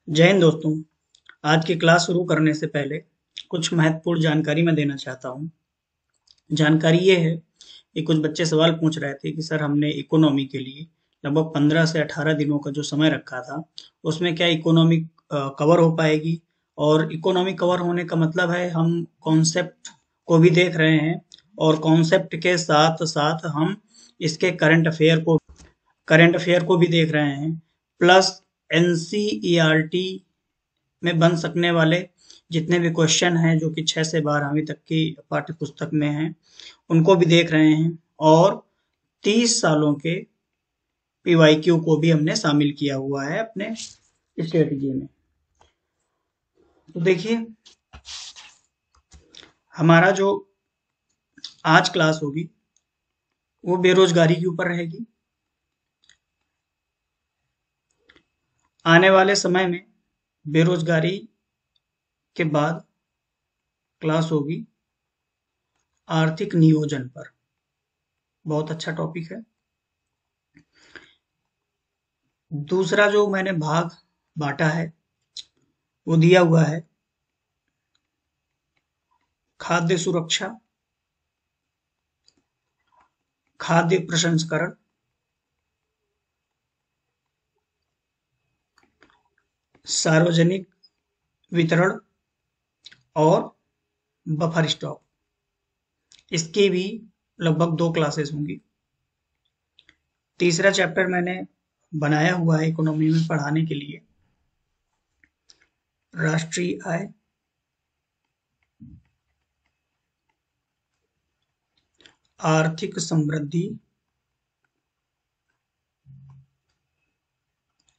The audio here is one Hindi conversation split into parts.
जय हिंद दोस्तों। आज की क्लास शुरू करने से पहले कुछ महत्वपूर्ण जानकारी मैं देना चाहता हूँ। जानकारी ये है कि कुछ बच्चे सवाल पूछ रहे थे कि सर हमने इकोनॉमी के लिए लगभग 15 से 18 दिनों का जो समय रखा था उसमें क्या इकोनॉमी कवर हो पाएगी। और इकोनॉमी कवर होने का मतलब है हम कॉन्सेप्ट को भी देख रहे हैं और कॉन्सेप्ट के साथ साथ हम इसके करंट अफेयर को भी देख रहे हैं। प्लस एनसीईआरटी में बन सकने वाले जितने भी क्वेश्चन हैं जो कि 6 से 12वीं तक की पाठ्य पुस्तक में हैं उनको भी देख रहे हैं। और 30 सालों के पीवाईक्यू को भी हमने शामिल किया हुआ है अपने स्ट्रेटजी में। तो देखिए, हमारा जो आज क्लास होगी वो बेरोजगारी के ऊपर रहेगी। आने वाले समय में बेरोजगारी के बाद क्लास होगी आर्थिक नियोजन पर। बहुत अच्छा टॉपिक है। दूसरा जो मैंने भाग बांटा है वो दिया हुआ है खाद्य सुरक्षा, खाद्य प्रसंस्करण, सार्वजनिक वितरण और बफर स्टॉक। इसकी भी लगभग 2 क्लासेस होंगी। तीसरा चैप्टर मैंने बनाया हुआ है इकोनॉमी में पढ़ाने के लिए राष्ट्रीय आय, आर्थिक समृद्धि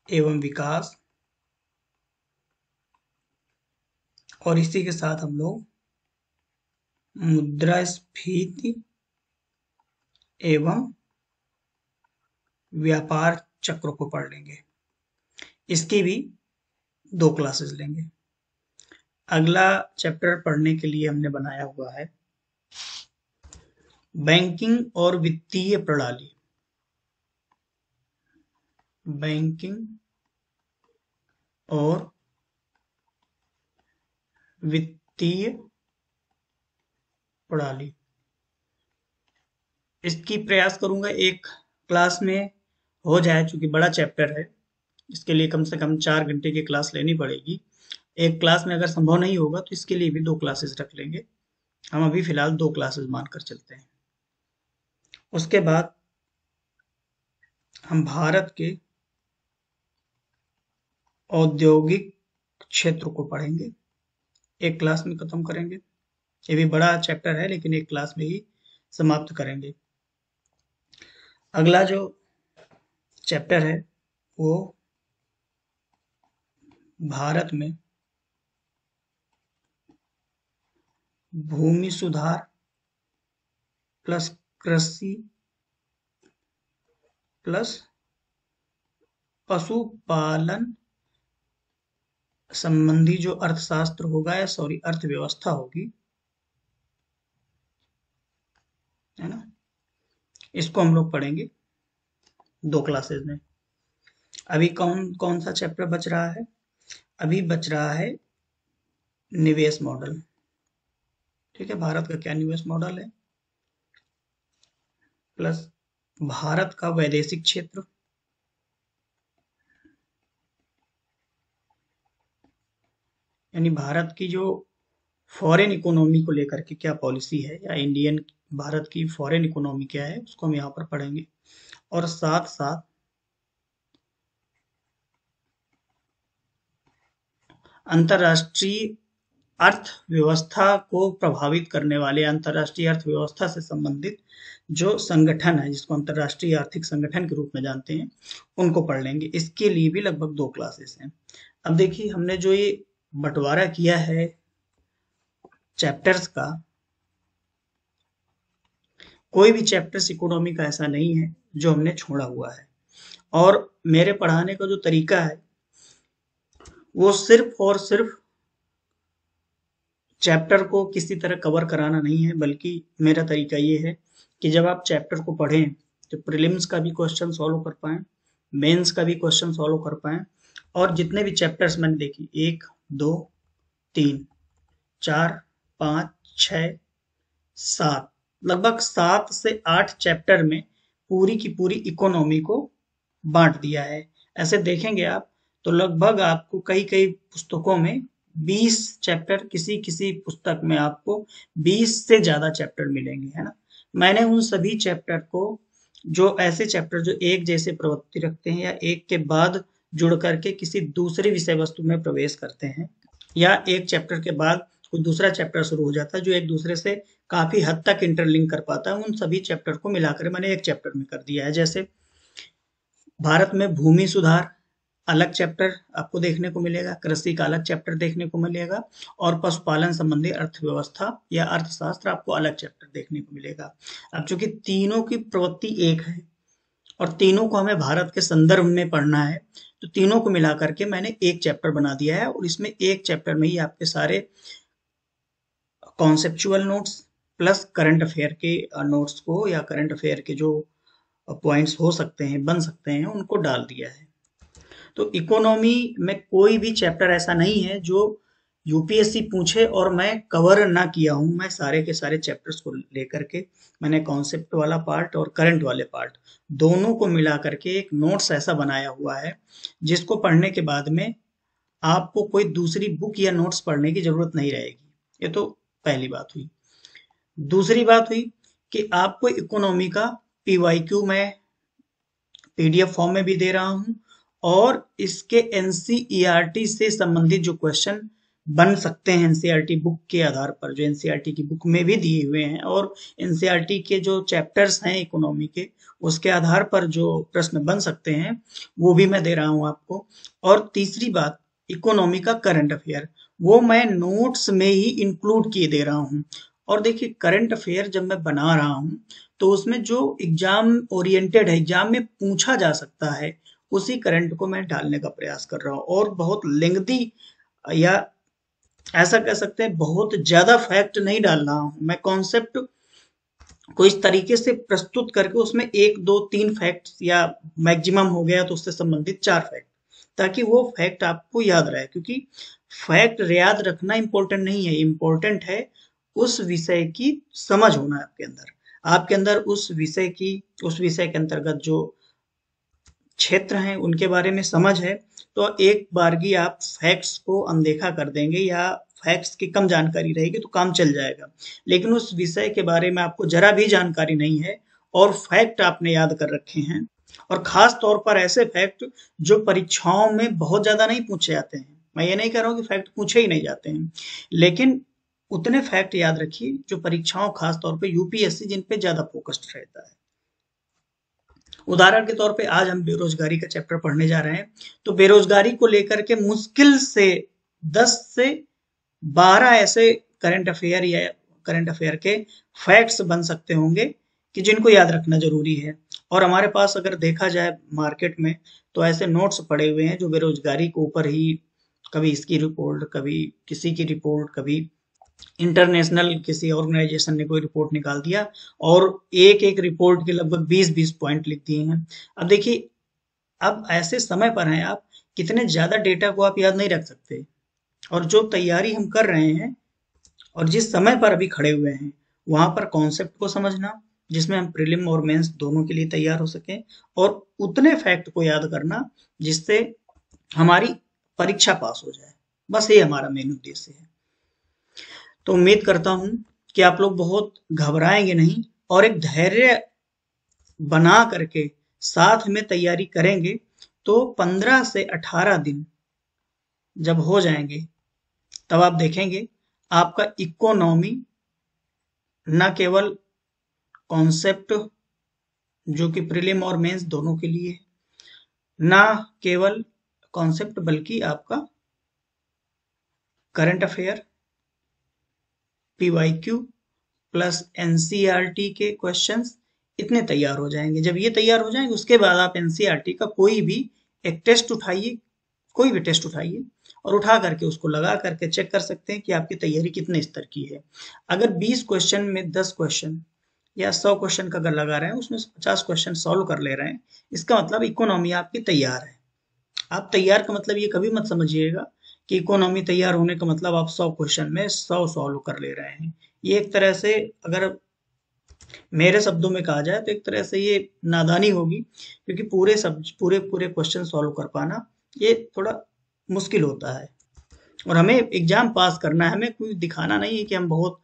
एवं विकास, और इसी के साथ हम लोग मुद्रास्फीति एवं व्यापार चक्र को पढ़ लेंगे। इसकी भी 2 क्लासेस लेंगे। अगला चैप्टर पढ़ने के लिए हमने बनाया हुआ है बैंकिंग और वित्तीय प्रणाली। बैंकिंग और वित्तीय प्रणाली। इसकी प्रयास करूंगा एक क्लास में हो जाए, चूंकि बड़ा चैप्टर है। इसके लिए कम से कम 4 घंटे की क्लास लेनी पड़ेगी। एक क्लास में अगर संभव नहीं होगा तो इसके लिए भी 2 क्लासेस रख लेंगे। हम अभी फिलहाल 2 क्लासेस मानकर चलते हैं। उसके बाद हम भारत के औद्योगिक क्षेत्र को पढ़ेंगे। एक क्लास में खत्म करेंगे। ये भी बड़ा चैप्टर है लेकिन एक क्लास में ही समाप्त करेंगे। अगला जो चैप्टर है वो भारत में भूमि सुधार प्लस कृषि प्लस पशुपालन संबंधी जो अर्थशास्त्र होगा या अर्थव्यवस्था होगी, है ना, इसको हम लोग पढ़ेंगे 2 क्लासेस में। अभी कौन कौन सा चैप्टर बच रहा है? अभी बच रहा है निवेश मॉडल। ठीक है, भारत का क्या निवेश मॉडल है, प्लस भारत का वैदेशिक क्षेत्र, यानी भारत की जो फॉरेन इकोनॉमी को लेकर के क्या पॉलिसी है, या भारत की फॉरेन इकोनॉमी क्या है, उसको हम यहाँ पर पढ़ेंगे। और साथ साथ अंतर्राष्ट्रीय अर्थव्यवस्था को प्रभावित करने वाले अंतर्राष्ट्रीय अर्थव्यवस्था से संबंधित जो संगठन है, जिसको अंतर्राष्ट्रीय आर्थिक संगठन के रूप में जानते हैं, उनको पढ़ लेंगे। इसके लिए भी लगभग 2 क्लासेस हैं। अब देखिए, हमने जो ये बंटवारा किया है चैप्टर्स का, कोई भी चैप्टर्स इकोनॉमी का ऐसा नहीं है जो हमने छोड़ा हुआ है। और मेरे पढ़ाने का जो तरीका है वो सिर्फ और सिर्फ चैप्टर को किसी तरह कवर कराना नहीं है, बल्कि मेरा तरीका ये है कि जब आप चैप्टर को पढ़ें तो प्रीलिम्स का भी क्वेश्चन सॉल्व कर पाएं, मेंस का भी क्वेश्चन सॉल्व कर पाएं, और जितने भी चैप्टर्स मैंने देखी 1, 2, 3, 4, 5, 6, 7, लगभग 7 से 8 चैप्टर में पूरी की पूरी इकोनॉमी को बांट दिया है। ऐसे देखेंगे आप तो लगभग आपको कई कई पुस्तकों में 20 चैप्टर, किसी किसी पुस्तक में आपको 20 से ज्यादा चैप्टर मिलेंगे, है ना। मैंने उन सभी चैप्टर को, जो ऐसे चैप्टर जो एक जैसे प्रवृत्ति रखते हैं या एक के बाद जुड़ करके किसी दूसरी विषय वस्तु में प्रवेश करते हैं, या एक चैप्टर के बाद कोई दूसरा चैप्टर शुरू हो जाता है जो एक दूसरे से काफी हद तक इंटरलिंक कर पाता है, उन सभी चैप्टर को मिलाकर मैंने एक चैप्टर में कर दिया है। जैसे भारत में भूमि सुधार अलग चैप्टर आपको देखने को मिलेगा, कृषि का अलग चैप्टर देखने को मिलेगा, और पशुपालन संबंधी अर्थव्यवस्था या अर्थशास्त्र आपको अलग चैप्टर देखने को मिलेगा। अब चूंकि तीनों की प्रवृत्ति एक है और तीनों को हमें भारत के संदर्भ में पढ़ना है, तो तीनों को मिला करके मैंने एक चैप्टर बना दिया है, और इसमें एक चैप्टर में ही आपके सारे conceptual notes plus current affair के नोट्स को, या करंट अफेयर के जो पॉइंट्स हो सकते हैं, बन सकते हैं, उनको डाल दिया है। तो इकोनॉमी में कोई भी चैप्टर ऐसा नहीं है जो यूपीएससी पूछे और मैं कवर ना किया हूं। मैं सारे के सारे चैप्टर्स को लेकर के मैंने कॉन्सेप्ट वाला पार्ट और करंट वाले पार्ट दोनों को मिला करके एक नोट्स ऐसा बनाया हुआ है, जिसको पढ़ने के बाद में आपको कोई दूसरी बुक या नोट्स पढ़ने की जरूरत नहीं रहेगी। ये तो पहली बात हुई। दूसरी बात हुई कि आपको इकोनॉमी का पीवाईक्यू मैं पीडीएफ फॉर्म में भी दे रहा हूं, और इसके एनसीईआरटी से संबंधित जो क्वेश्चन बन सकते हैं एनसीईआरटी बुक के आधार पर, जो एनसीईआरटी की बुक में भी दिए हुए हैं, और एनसीईआरटी के जो चैप्टर्स हैं इकोनॉमी के, उसके आधार पर जो प्रश्न बन सकते हैं वो भी मैं दे रहा हूं आपको। और तीसरी बात, इकोनॉमी का करंट अफेयर वो मैं नोट्स में ही इंक्लूड किए दे रहा हूं। और देखिए, करंट अफेयर जब मैं बना रहा हूं तो उसमें जो एग्जाम ओरिएंटेड है, एग्जाम में पूछा जा सकता है, उसी करंट को मैं डालने का प्रयास कर रहा हूँ। और बहुत लेंथी, या ऐसा कह सकते हैं बहुत ज्यादा फैक्ट नहीं डाल रहा हूँ। मैं कॉन्सेप्ट को इस तरीके से प्रस्तुत करके उसमें 1, 2, 3 फैक्ट, या मैक्सिमम हो गया तो उससे संबंधित 4 फैक्ट, ताकि वो फैक्ट आपको याद रहे। क्योंकि फैक्ट याद रखना इंपॉर्टेंट नहीं है, इंपॉर्टेंट है उस विषय की समझ होना आपके अंदर उस विषय के अंतर्गत जो क्षेत्र हैं उनके बारे में समझ है। तो एक बारगी आप फैक्ट्स को अनदेखा कर देंगे या फैक्ट्स की कम जानकारी रहेगी तो काम चल जाएगा। लेकिन उस विषय के बारे में आपको जरा भी जानकारी नहीं है और फैक्ट आपने याद कर रखे हैं, और खास तौर पर ऐसे फैक्ट जो परीक्षाओं में बहुत ज्यादा नहीं पूछे जाते हैं। मैं ये नहीं कह रहा हूँ कि फैक्ट पूछे ही नहीं जाते हैं, लेकिन उतने फैक्ट याद रखिए जो परीक्षाओं, खास तौर पे यूपीएससी, जिन पे ज्यादा फोकस्ड रहता है। उदाहरण के तौर पे आज हम बेरोजगारी का चैप्टर पढ़ने जा रहे हैं, तो बेरोजगारी को लेकर के मुश्किल से 10 से 12 ऐसे करंट अफेयर या करंट अफेयर के फैक्ट्स बन सकते होंगे कि जिनको याद रखना जरूरी है। और हमारे पास अगर देखा जाए मार्केट में तो ऐसे नोट्स पड़े हुए हैं जो बेरोजगारी के ऊपर ही, कभी इसकी रिपोर्ट, कभी किसी की रिपोर्ट, कभी इंटरनेशनल किसी ऑर्गेनाइजेशन ने कोई रिपोर्ट निकाल दिया और एक एक रिपोर्ट के लगभग 20-20 पॉइंट लिख दिए हैं। अब देखिए, अब ऐसे समय पर हैं आप, कितने ज्यादा डेटा को आप याद नहीं रख सकते, और जो तैयारी हम कर रहे हैं और जिस समय पर अभी खड़े हुए हैं, वहां पर कॉन्सेप्ट को समझना, जिसमें हम प्रीलिम और मेंस दोनों के लिए तैयार हो सके, और उतने फैक्ट को याद करना जिससे हमारी परीक्षा पास हो जाए। बस ये हमारा मेन उद्देश्य है। तो उम्मीद करता हूं कि आप लोग बहुत घबराएंगे नहीं, और एक धैर्य बना करके साथ में तैयारी करेंगे तो 15 से 18 दिन जब हो जाएंगे, तब आप देखेंगे आपका इकोनॉमी न केवल कॉन्सेप्ट, जो कि प्रीलिम और मेंस दोनों के लिए, ना केवल कॉन्सेप्ट, बल्कि आपका current affair, PYQ plus NCERT के क्वेश्चंस इतने तैयार हो जाएंगे। जब ये तैयार हो जाएंगे उसके बाद आप एनसीईआरटी का कोई भी एक टेस्ट उठाइए, कोई भी टेस्ट उठाइए, और उठा करके उसको लगा करके चेक कर सकते हैं कि आपकी तैयारी कितने स्तर की है। अगर 20 क्वेश्चन में 10 क्वेश्चन या 100 क्वेश्चन का अगर लगा रहे हैं, उसमें से 50 क्वेश्चन सॉल्व कर ले रहे हैं, इसका मतलब इकोनॉमी आपकी तैयार है। आप तैयार का मतलब ये कभी मत समझिएगा कि इकोनॉमी तैयार होने का मतलब आप 100 क्वेश्चन में 100 सॉल्व कर ले रहे हैं। ये एक तरह से, अगर मेरे शब्दों में कहा जाए तो एक तरह से ये नादानी होगी, क्योंकि पूरे पूरे क्वेश्चन सॉल्व कर पाना ये थोड़ा मुश्किल होता है। और हमें एग्जाम पास करना है, हमें कोई दिखाना नहीं है कि हम बहुत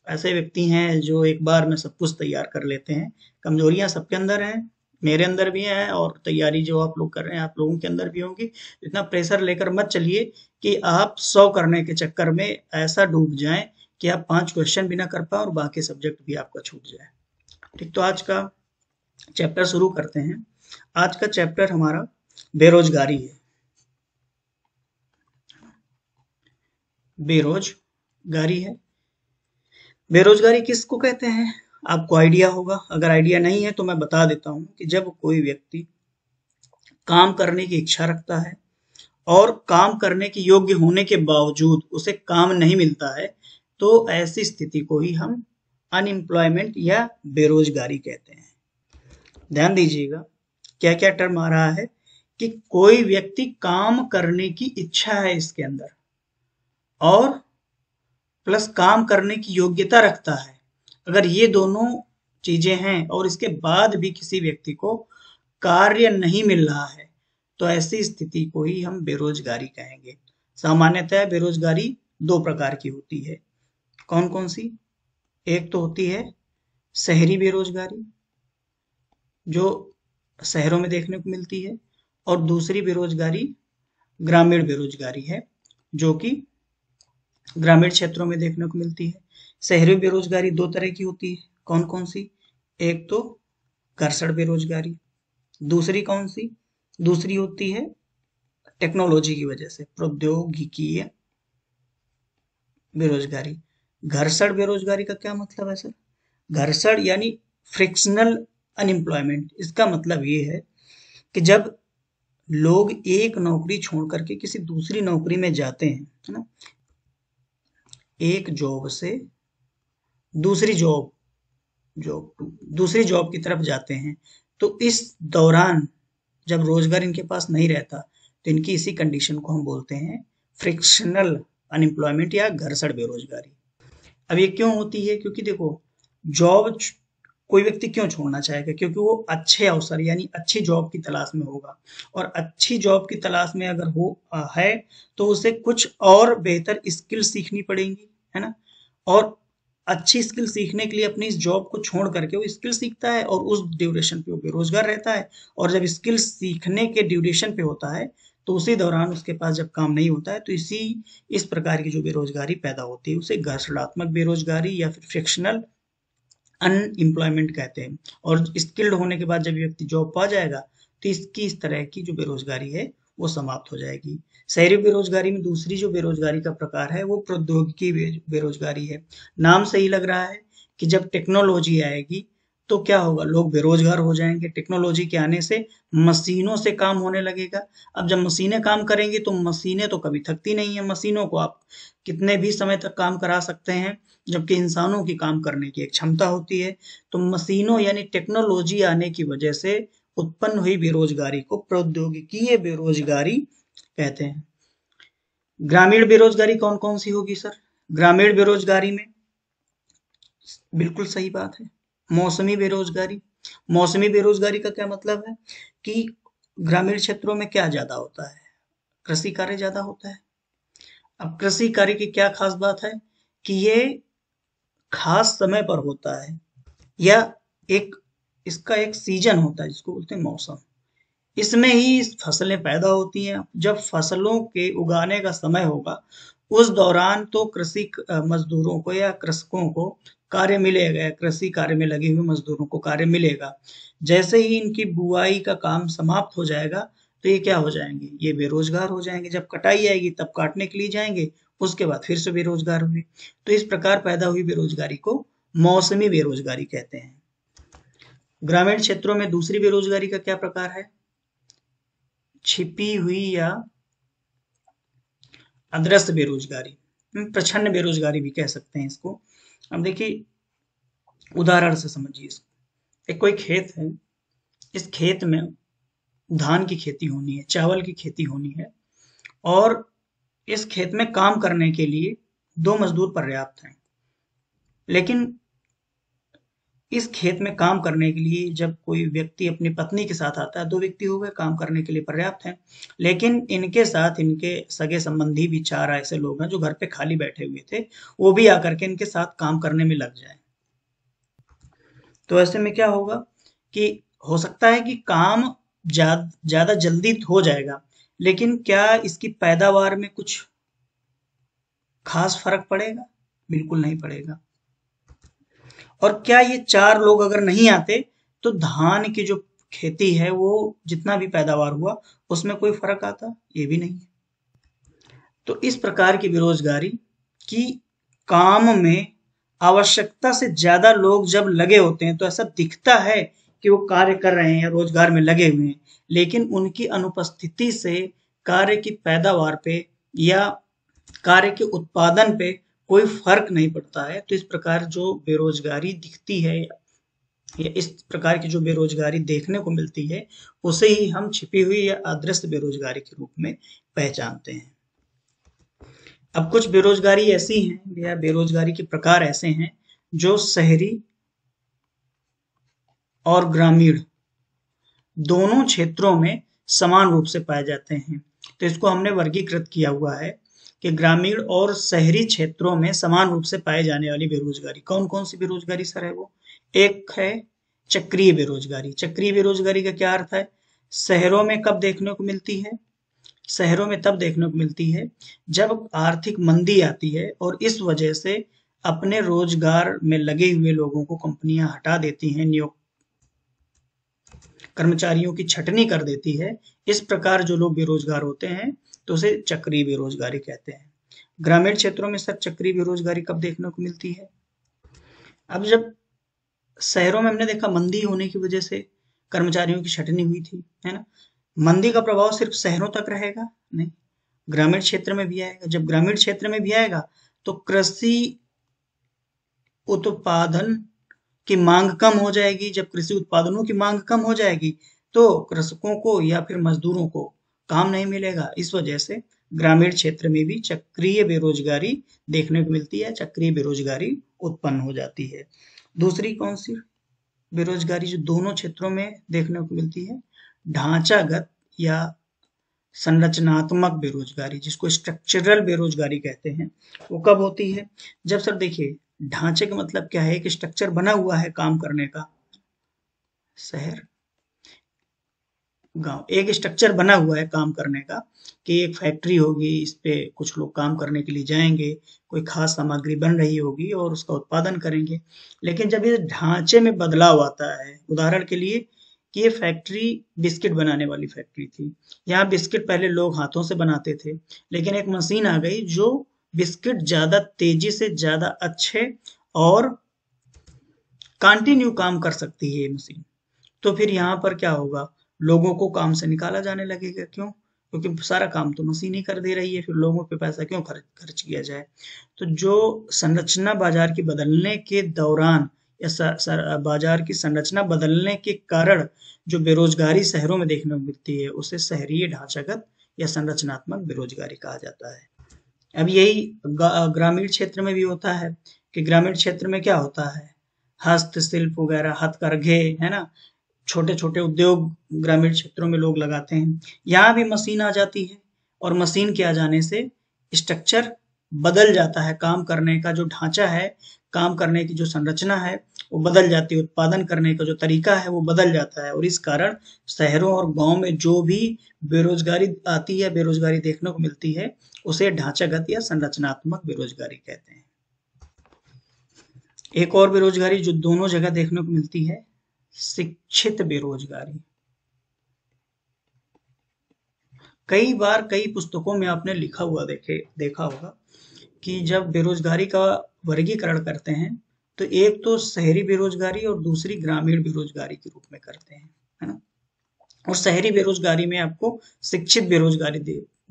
ऐसे व्यक्ति हैं जो एक बार में सब कुछ तैयार कर लेते हैं। कमजोरियां सबके अंदर हैं, मेरे अंदर भी हैं, और तैयारी जो आप लोग कर रहे हैं आप लोगों के अंदर भी होंगी। इतना प्रेशर लेकर मत चलिए कि आप 100 करने के चक्कर में ऐसा डूब जाएं कि आप 5 क्वेश्चन भी ना कर पाए और बाकी सब्जेक्ट भी आपका छूट जाए। ठीक, तो आज का चैप्टर शुरू करते हैं। आज का चैप्टर हमारा बेरोजगारी है। बेरोजगारी है। बेरोजगारी किसको कहते हैं? आपको आइडिया होगा, अगर आइडिया नहीं है तो मैं बता देता हूँ कि जब कोई व्यक्ति काम करने की इच्छा रखता है और काम करने के योग्य होने के बावजूद उसे काम नहीं मिलता है, तो ऐसी स्थिति को ही हम अनएम्प्लॉयमेंट या बेरोजगारी कहते हैं। ध्यान दीजिएगा, क्या क्या टर्म आ रहा है कि कोई व्यक्ति काम करने की इच्छा है इसके अंदर, और प्लस काम करने की योग्यता रखता है। अगर ये दोनों चीजें हैं और इसके बाद भी किसी व्यक्ति को कार्य नहीं मिल रहा है, तो ऐसी स्थिति को ही हम बेरोजगारी कहेंगे। सामान्यतः बेरोजगारी दो प्रकार की होती है। कौन कौन सी? एक तो होती है शहरी बेरोजगारी, जो शहरों में देखने को मिलती है, और दूसरी बेरोजगारी ग्रामीण बेरोजगारी है, जो कि ग्रामीण क्षेत्रों में देखने को मिलती है। शहरी बेरोजगारी दो तरह की होती है। कौन कौन सी? एक तो घर्षण बेरोजगारी, दूसरी कौन सी? दूसरी होती है टेक्नोलॉजी की वजह से प्रौद्योगिकीय बेरोजगारी। घर्षण बेरोजगारी का क्या मतलब है सर? घर्षण यानी फ्रिक्शनल अनएम्प्लॉयमेंट। इसका मतलब ये है कि जब लोग एक नौकरी छोड़ करके किसी दूसरी नौकरी में जाते हैं, है ना, एक जॉब से दूसरी जॉब जॉब दूसरी जॉब की तरफ जाते हैं, तो इस दौरान जब रोजगार इनके पास नहीं रहता, तो इनकी इसी कंडीशन को हम बोलते हैं फ्रिक्शनल अनएम्प्लॉयमेंट या घर्षण बेरोजगारी। अब ये क्यों होती है? क्योंकि देखो, जॉब कोई व्यक्ति क्यों छोड़ना चाहेगा? क्योंकि वो अच्छे अवसर यानी अच्छी जॉब की तलाश में होगा, और अच्छी जॉब की तलाश में अगर हो है, तो उसे कुछ और बेहतर स्किल सीखनी पड़ेंगी, है ना। और अच्छी स्किल सीखने के लिए अपनी इस जॉब को छोड़ करके वो स्किल सीखता है, और उस ड्यूरेशन पे वो बेरोजगार रहता है। और जब स्किल सीखने के ड्यूरेशन पे होता है, तो उसी दौरान उसके पास जब काम नहीं होता है, तो इस प्रकार की जो बेरोजगारी पैदा होती है उसे घर्षणात्मक बेरोजगारी या फिर फ्रिक्शनल अनएम्प्लॉयमेंट कहते हैं। और स्किल्ड होने के बाद जब व्यक्ति जॉब पा जाएगा, तो इसकी इस तरह की जो बेरोजगारी है वो समाप्त हो जाएगी। शहरी बेरोजगारी में दूसरी जो बेरोजगारी का प्रकार है वो प्रौद्योगिकी बेरोजगारी है। नाम से ही लग रहा है कि जब टेक्नोलॉजी आएगी तो क्या होगा, लोग बेरोजगार हो जाएंगे। टेक्नोलॉजी के आने से मशीनों से काम होने लगेगा। अब जब मशीनें काम करेंगी तो मशीनें तो कभी थकती नहीं है, मशीनों को आप कितने भी समय तक काम करा सकते हैं, जबकि इंसानों की काम करने की एक क्षमता होती है। तो मशीनों यानी टेक्नोलॉजी आने की वजह से उत्पन्न हुई बेरोजगारी को प्रौद्योगिकीय बेरोजगारी कहते हैं। ग्रामीण बेरोजगारी कौन कौन सी होगी सर? ग्रामीण बेरोजगारी में बिल्कुल सही बात है, मौसमी बेरोजगारी। मौसमी बेरोजगारी का क्या मतलब है कि ग्रामीण क्षेत्रों में क्या ज्यादा होता है? कृषि कार्य ज्यादा होता है। अब कृषि कार्य की क्या खास बात है कि ये खास समय पर होता है, या एक इसका एक सीजन होता है जिसको बोलते हैं मौसम। इसमें ही फसलें पैदा होती हैं। जब फसलों के उगाने का समय होगा, उस दौरान तो कृषि मजदूरों को या कृषकों को कार्य मिलेगा, कृषि कार्य में लगे हुए मजदूरों को कार्य मिलेगा। जैसे ही इनकी बुआई का काम समाप्त हो जाएगा, तो ये क्या हो जाएंगे? ये बेरोजगार हो जाएंगे। जब कटाई आएगी तब काटने के लिए जाएंगे, उसके बाद फिर से बेरोजगार होंगे। तो इस प्रकार पैदा हुई बेरोजगारी को मौसमी बेरोजगारी कहते हैं। ग्रामीण क्षेत्रों में दूसरी बेरोजगारी का क्या प्रकार है? छिपी हुई या अदृश्य बेरोजगारी, प्रछन्न बेरोजगारी भी कह सकते हैं इसको। अब देखिए, उदाहरण से समझिए इसको। एक कोई खेत है, इस खेत में धान की खेती होनी है, चावल की खेती होनी है, और इस खेत में काम करने के लिए 2 मजदूर पर्याप्त हैं। लेकिन इस खेत में काम करने के लिए जब कोई व्यक्ति अपनी पत्नी के साथ आता है, 2 व्यक्ति हो गए, काम करने के लिए पर्याप्त हैं। लेकिन इनके साथ इनके सगे संबंधी भी 4 ऐसे लोग हैं जो घर पे खाली बैठे हुए थे, वो भी आकर के इनके साथ काम करने में लग जाएँ। तो ऐसे में क्या होगा कि हो सकता है कि काम ज़्यादा जल्दी हो जाएगा, लेकिन क्या इसकी पैदावार में कुछ खास फ़र्क पड़ेगा? बिल्कुल नहीं पड़ेगा। और क्या ये 4 लोग अगर नहीं आते तो धान की जो खेती है वो जितना भी पैदावार हुआ उसमें कोई फ़र्क आता? ये भी नहीं। तो इस प्रकार की बेरोज़गारी कि काम में आवश्यकता से ज़्यादा लोग जब लगे होते हैं तो ऐसा दिखता है कि वो कार्य कर रहे हैं या रोज़गार में लगे हुए हैं, लेकिन उनकी अनुपस्थिति से कार्य की पैदावार पे या कार्य के उत्पादन पे कोई फ़र्क नहीं पड़ता है। तो इस प्रकार जो बेरोज़गारी दिखती है या इस प्रकार की जो बेरोज़गारी देखने को मिलती है, उसे ही हम छिपी हुई या अदृश्य बेरोज़गारी के रूप में पहचानते हैं। अब कुछ बेरोज़गारी ऐसी हैं या बेरोज़गारी के प्रकार ऐसे हैं जो शहरी और ग्रामीण दोनों क्षेत्रों में समान रूप से पाए जाते हैं। तो इसको हमने वर्गीकृत किया हुआ है कि ग्रामीण और शहरी क्षेत्रों में समान रूप से पाए जाने वाली बेरोज़गारी कौन-कौन सी बेरोज़गारी सर है वो? एक है चक्रीय बेरोज़गारी। चक्रीय बेरोज़गारी का क्या अर्थ है? शहरों में कब देखने को मिलती है? शहरों में तब देखने को मिलती है जब आर्थिक मंदी आती है और इस वजह से अपने रोजगार में लगे हुए लोगों को कंपनियां हटा देती हैं, नियोक्त कर्मचारियों की छटनी कर देती है। इस प्रकार जो लोग बेरोजगार होते हैं तो उसे चक्रीय बेरोजगारी कहते हैं। ग्रामीण क्षेत्रों में सर चक्रीय बेरोजगारी कब देखने को मिलती है? अब जब शहरों में हमने देखा मंदी होने की वजह से कर्मचारियों की छटनी हुई थी, है ना? मंदी का प्रभाव सिर्फ शहरों तक रहेगा? नहीं, ग्रामीण क्षेत्र में भी आएगा। जब ग्रामीण क्षेत्र में भी आएगा तो कृषि उत्पादन की मांग कम हो जाएगी। जब कृषि उत्पादनों की मांग कम हो जाएगी तो कृषकों को या फिर मजदूरों को काम नहीं मिलेगा। इस वजह से ग्रामीण क्षेत्र में भी चक्रीय बेरोजगारी देखने को मिलती है, चक्रीय बेरोजगारी उत्पन्न हो जाती है। दूसरी कौन सी बेरोजगारी जो दोनों क्षेत्रों में देखने को मिलती है? ढांचागत या संरचनात्मक बेरोजगारी, जिसको स्ट्रक्चरल बेरोजगारी कहते हैं। वो कब होती है? जब सर देखिए ढांचे का मतलब क्या है कि स्ट्रक्चर बना हुआ है काम करने का, शहर गांव एक स्ट्रक्चर बना हुआ है काम करने का कि एक फैक्ट्री होगी, इस पे कुछ लोग काम करने के लिए जाएंगे, कोई खास सामग्री बन रही होगी और उसका उत्पादन करेंगे। लेकिन जब ये ढांचे में बदलाव आता है, उदाहरण के लिए कि ये फैक्ट्री बिस्किट बनाने वाली फैक्ट्री थी, यहाँ बिस्किट पहले लोग हाथों से बनाते थे, लेकिन एक मशीन आ गई जो बिस्किट ज्यादा तेजी से ज्यादा अच्छे और कंटिन्यू काम कर सकती है ये मशीन। तो फिर यहाँ पर क्या होगा? लोगों को काम से निकाला जाने लगेगा। क्यों? क्योंकि सारा काम तो मशीन ही कर दे रही है, फिर लोगों पे पैसा क्यों खर्च खर्च किया जाए? तो जो संरचना बाजार की बदलने के दौरान या बाजार की संरचना बदलने के कारण जो बेरोजगारी शहरों में देखने को मिलती है उसे शहरीय ढांचागत या संरचनात्मक बेरोजगारी कहा जाता है। अब यही ग्रामीण क्षेत्र में भी होता है कि ग्रामीण क्षेत्र में क्या होता है? हस्तशिल्प वगैरह, हथकरघे, है ना? छोटे छोटे उद्योग ग्रामीण क्षेत्रों में लोग लगाते हैं। यहाँ भी मशीन आ जाती है और मशीन के आ जाने से स्ट्रक्चर बदल जाता है। काम करने का जो ढांचा है, काम करने की जो संरचना है वो बदल जाती है, उत्पादन करने का जो तरीका है वो बदल जाता है, और इस कारण शहरों और गांव में जो भी बेरोजगारी आती है, बेरोजगारी देखने को मिलती है, उसे ढांचागत या संरचनात्मक बेरोजगारी कहते हैं। एक और बेरोजगारी जो दोनों जगह देखने को मिलती है, शिक्षित बेरोजगारी। कई बार कई पुस्तकों में आपने लिखा हुआ देखा होगा कि जब बेरोजगारी का वर्गीकरण करते हैं तो एक तो शहरी बेरोजगारी और दूसरी ग्रामीण बेरोजगारी के रूप में करते हैं, है ना? और शहरी बेरोजगारी में आपको शिक्षित बेरोजगारी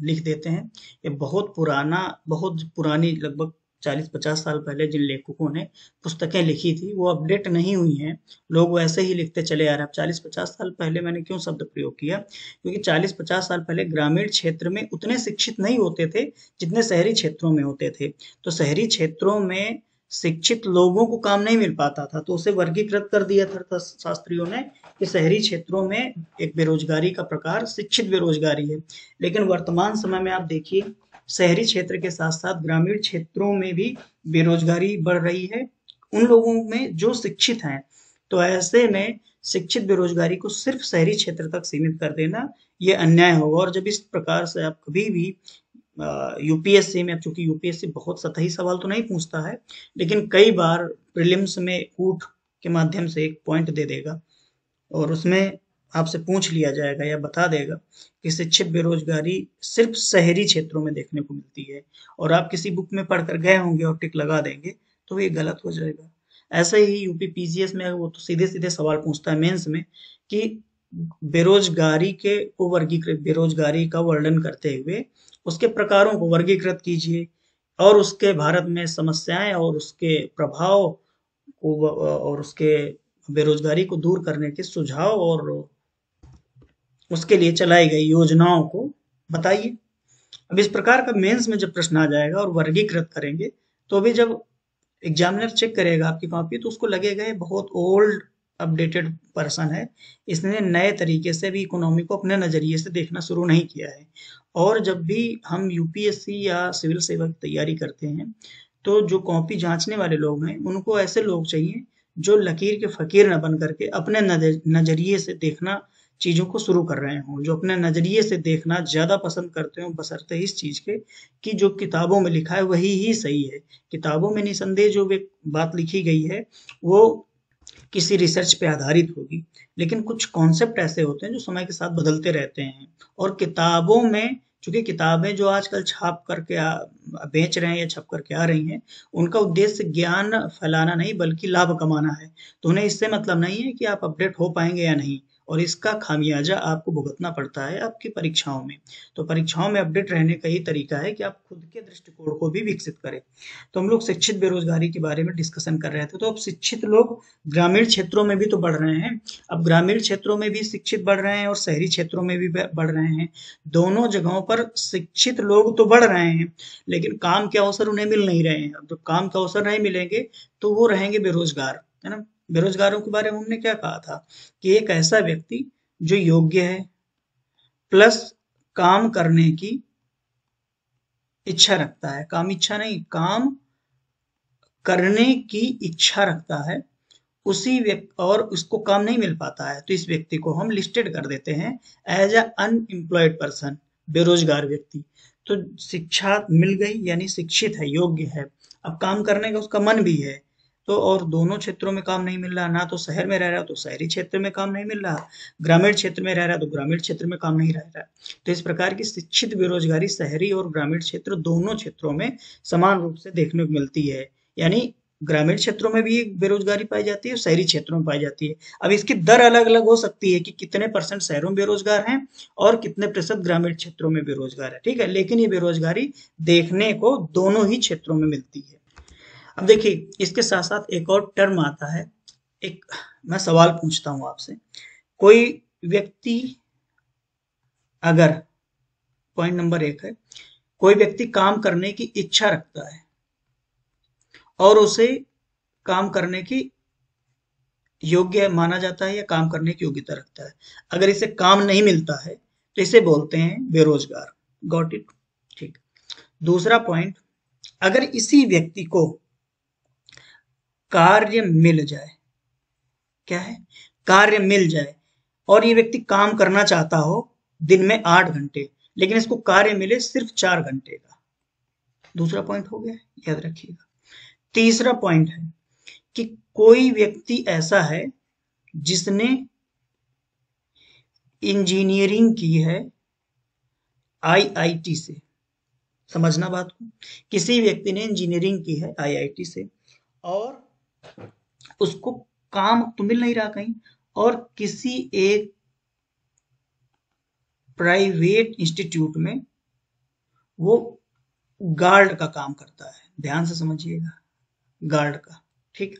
लिख देते हैं। ये बहुत पुरानी लगभग 40-50 साल पहले जिन लेखकों ने पुस्तकें लिखी थी वो अपडेट नहीं हुई हैं। लोग वैसे ही लिखते चले आ रहे हैं। अब 40-50 साल पहले मैंने क्यों शब्द प्रयोग किया, क्योंकि 40-50 साल पहले ग्रामीण क्षेत्र में उतने शिक्षित नहीं होते थे जितने शहरी क्षेत्रों में होते थे। तो शहरी क्षेत्रों में शिक्षित लोगों को काम नहीं मिल पाता था, तो उसे वर्गीकृत कर दिया था शास्त्रियों ने कि शहरी क्षेत्रों में एक बेरोजगारी का प्रकार शिक्षित बेरोजगारी है। लेकिन वर्तमान समय में आप देखिए, शहरी क्षेत्र के साथ साथ ग्रामीण क्षेत्रों में भी बेरोजगारी बढ़ रही है उन लोगों में जो शिक्षित हैं। तो ऐसे में शिक्षित बेरोजगारी को सिर्फ शहरी क्षेत्र तक सीमित कर देना ये अन्याय होगा। और जब इस प्रकार से आप कभी भी यूपीएससी में, चूंकि यूपीएससी बहुत सतही सवाल तो नहीं पूछता है, लेकिन कई बार प्रीलिम्स में कूट के माध्यम से एक पॉइंट दे देगा और उसमें आपसे पूछ लिया जाएगा या बता देगा कि शिक्षित बेरोजगारी सिर्फ शहरी क्षेत्रों में देखने को मिलती है, और आप किसी बुक में पढ़कर गए होंगे और टिक लगा देंगे तो ये गलत हो जाएगा। ऐसे ही यूपी पीजीएस में वो तो सीधे सीधे सवाल पूछता है मेंस में कि बेरोजगारी के को वर्गीकृत, बेरोजगारी का वर्णन करते हुए उसके प्रकारों को वर्गीकृत कीजिए और उसके भारत में समस्याएं और उसके प्रभाव को और उसके बेरोजगारी को दूर करने के सुझाव और उसके लिए चलाई गई योजनाओं को बताइए। अब इस प्रकार का मेंस में जब प्रश्न आ जाएगा और वर्गीकृत करेंगे, तो अभी जब एग्जामिनर चेक करेगा आपकी कॉपी तो उसको लगेगा ये बहुत ओल्ड अपडेटेड पर्सन है, इसने नए तरीके से भी इकोनॉमी को अपने नजरिए से देखना शुरू नहीं किया है। और जब भी हम यूपीएससी या सिविल सेवा की तैयारी करते हैं तो जो कॉपी जांचने वाले लोग हैं उनको ऐसे लोग चाहिए जो लकीर के फकीर न बन करके अपने नजरिए से देखना चीजों को शुरू कर रहे हों, जो अपने नजरिए से देखना ज्यादा पसंद करते हो, बशर्ते इस चीज के कि जो किताबों में लिखा है वही ही सही है। किताबों में निसंदेह जो बात लिखी गई है वो किसी रिसर्च पे आधारित होगी, लेकिन कुछ कॉन्सेप्ट ऐसे होते हैं जो समय के साथ बदलते रहते हैं। और किताबों में, चूंकि किताबें जो आजकल छाप करके बेच रहे हैं या छप करके आ रही हैं, उनका उद्देश्य ज्ञान फैलाना नहीं बल्कि लाभ कमाना है। तो उन्हें इससे मतलब नहीं है कि आप अपडेट हो पाएंगे या नहीं, और इसका खामियाजा आपको भुगतना पड़ता है आपकी परीक्षाओं में। तो परीक्षाओं में अपडेट रहने का ही तरीका है कि आप खुद के दृष्टिकोण को भी विकसित करें। तो हम लोग शिक्षित बेरोजगारी के बारे में डिस्कशन कर रहे थे। तो अब शिक्षित लोग ग्रामीण क्षेत्रों में भी तो बढ़ रहे हैं। अब ग्रामीण क्षेत्रों में भी शिक्षित बढ़ रहे हैं और शहरी क्षेत्रों में भी बढ़ रहे हैं। दोनों जगहों पर शिक्षित लोग तो बढ़ रहे हैं, लेकिन काम के अवसर उन्हें मिल नहीं रहे हैं। अब जब काम के अवसर नहीं मिलेंगे तो वो रहेंगे बेरोजगार, है ना। बेरोजगारों के बारे में हमने क्या कहा था कि एक ऐसा व्यक्ति जो योग्य है प्लस काम करने की इच्छा रखता है, काम इच्छा नहीं, काम करने की इच्छा रखता है, उसी व्यक्ति, और उसको काम नहीं मिल पाता है तो इस व्यक्ति को हम लिस्टेड कर देते हैं एज अ अनएम्प्लॉयड पर्सन, बेरोजगार व्यक्ति। तो शिक्षा मिल गई यानी शिक्षित है, योग्य है, अब काम करने का उसका मन भी है। तो और दोनों क्षेत्रों में काम नहीं मिल रहा, ना तो शहर में रह रहा तो शहरी क्षेत्र में काम नहीं मिल रहा, ग्रामीण क्षेत्र में रह रहा तो ग्रामीण क्षेत्र में काम नहीं रह रहा। तो इस प्रकार की शिक्षित बेरोजगारी शहरी और ग्रामीण क्षेत्र दोनों क्षेत्रों में समान रूप से देखने को मिलती है। यानी ग्रामीण क्षेत्रों में भी बेरोजगारी पाई जाती है और शहरी क्षेत्रों में पाई जाती है। अब इसकी दर अलग अलग हो सकती है कि कितने परसेंट शहरों में बेरोजगार हैं और कितने प्रतिशत ग्रामीण क्षेत्रों में बेरोजगार है, ठीक है, लेकिन ये बेरोजगारी देखने को दोनों ही क्षेत्रों में मिलती है। अब देखिए, इसके साथ साथ एक और टर्म आता है। एक मैं सवाल पूछता हूं आपसे, कोई व्यक्ति अगर, पॉइंट नंबर 1 है, कोई व्यक्ति काम करने की इच्छा रखता है और उसे काम करने की योग्य माना जाता है या काम करने की योग्यता रखता है, अगर इसे काम नहीं मिलता है तो इसे बोलते हैं बेरोजगार। गॉट इट, ठीक। दूसरा पॉइंट, अगर इसी व्यक्ति को कार्य मिल जाए, क्या है, कार्य मिल जाए, और ये व्यक्ति काम करना चाहता हो दिन में 8 घंटे, लेकिन इसको कार्य मिले सिर्फ 4 घंटे का। दूसरा पॉइंट हो गया, याद रखिएगा। तीसरा पॉइंट है कि कोई व्यक्ति ऐसा है जिसने इंजीनियरिंग की है आईआईटी से, समझना बात को, किसी व्यक्ति ने इंजीनियरिंग की है आईआईटी से और उसको काम तो मिल नहीं रहा कहीं, और किसी एक प्राइवेट इंस्टीट्यूट में वो गार्ड का काम करता है, ध्यान से समझिएगा, गार्ड का। ठीक,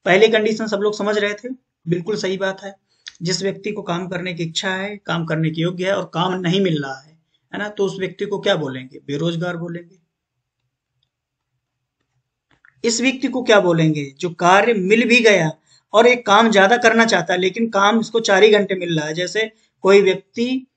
पहली कंडीशन सब लोग समझ रहे थे, बिल्कुल सही बात है। जिस व्यक्ति को काम करने की इच्छा है, काम करने के योग्य है और काम नहीं मिल रहा है ना, तो उस व्यक्ति को क्या बोलेंगे? बेरोजगार बोलेंगे। इस व्यक्ति को क्या बोलेंगे? जो कार्य मिल भी गया और एक काम ज्यादा करना चाहता है लेकिन काम इसको 4 ही घंटे मिल रहा है। जैसे कोई व्यक्ति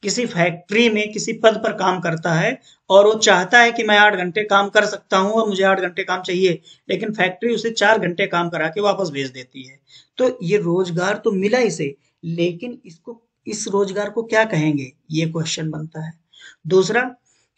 किसी फैक्ट्री में किसी पद पर काम करता है और वो चाहता है कि मैं 8 घंटे काम कर सकता हूं और मुझे 8 घंटे काम चाहिए, लेकिन फैक्ट्री उसे 4 घंटे काम करा के वापस भेज देती है। तो ये रोजगार तो मिला इसे, लेकिन इसको, इस रोजगार को क्या कहेंगे? ये क्वेश्चन बनता है। दूसरा,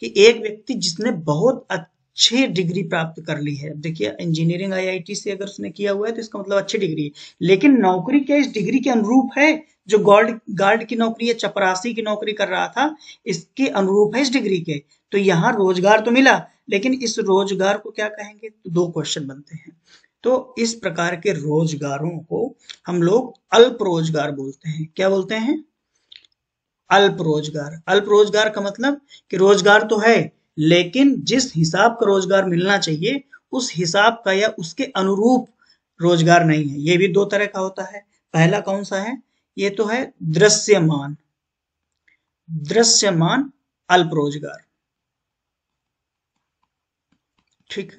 कि एक व्यक्ति जिसने बहुत अच्छी डिग्री प्राप्त कर ली है, देखिए इंजीनियरिंग आईआईटी से अगर उसने किया हुआ है तो इसका मतलब अच्छी डिग्री है, लेकिन नौकरी क्या इस डिग्री के अनुरूप है? जो गार्ड गार्ड की नौकरी या चपरासी की नौकरी कर रहा था, इसके अनुरूप है इस डिग्री के। तो यहाँ रोजगार तो मिला, लेकिन इस रोजगार को क्या कहेंगे? तो दो क्वेश्चन बनते हैं। तो इस प्रकार के रोजगारों को हम लोग अल्प रोजगार बोलते हैं। क्या बोलते हैं? अल्प रोजगार। अल्प रोजगार का मतलब कि रोजगार तो है, लेकिन जिस हिसाब का रोजगार मिलना चाहिए उस हिसाब का या उसके अनुरूप रोजगार नहीं है। ये भी दो तरह का होता है। पहला कौन सा है? ये तो है दृश्यमान, दृश्यमान अल्प रोजगार। ठीक,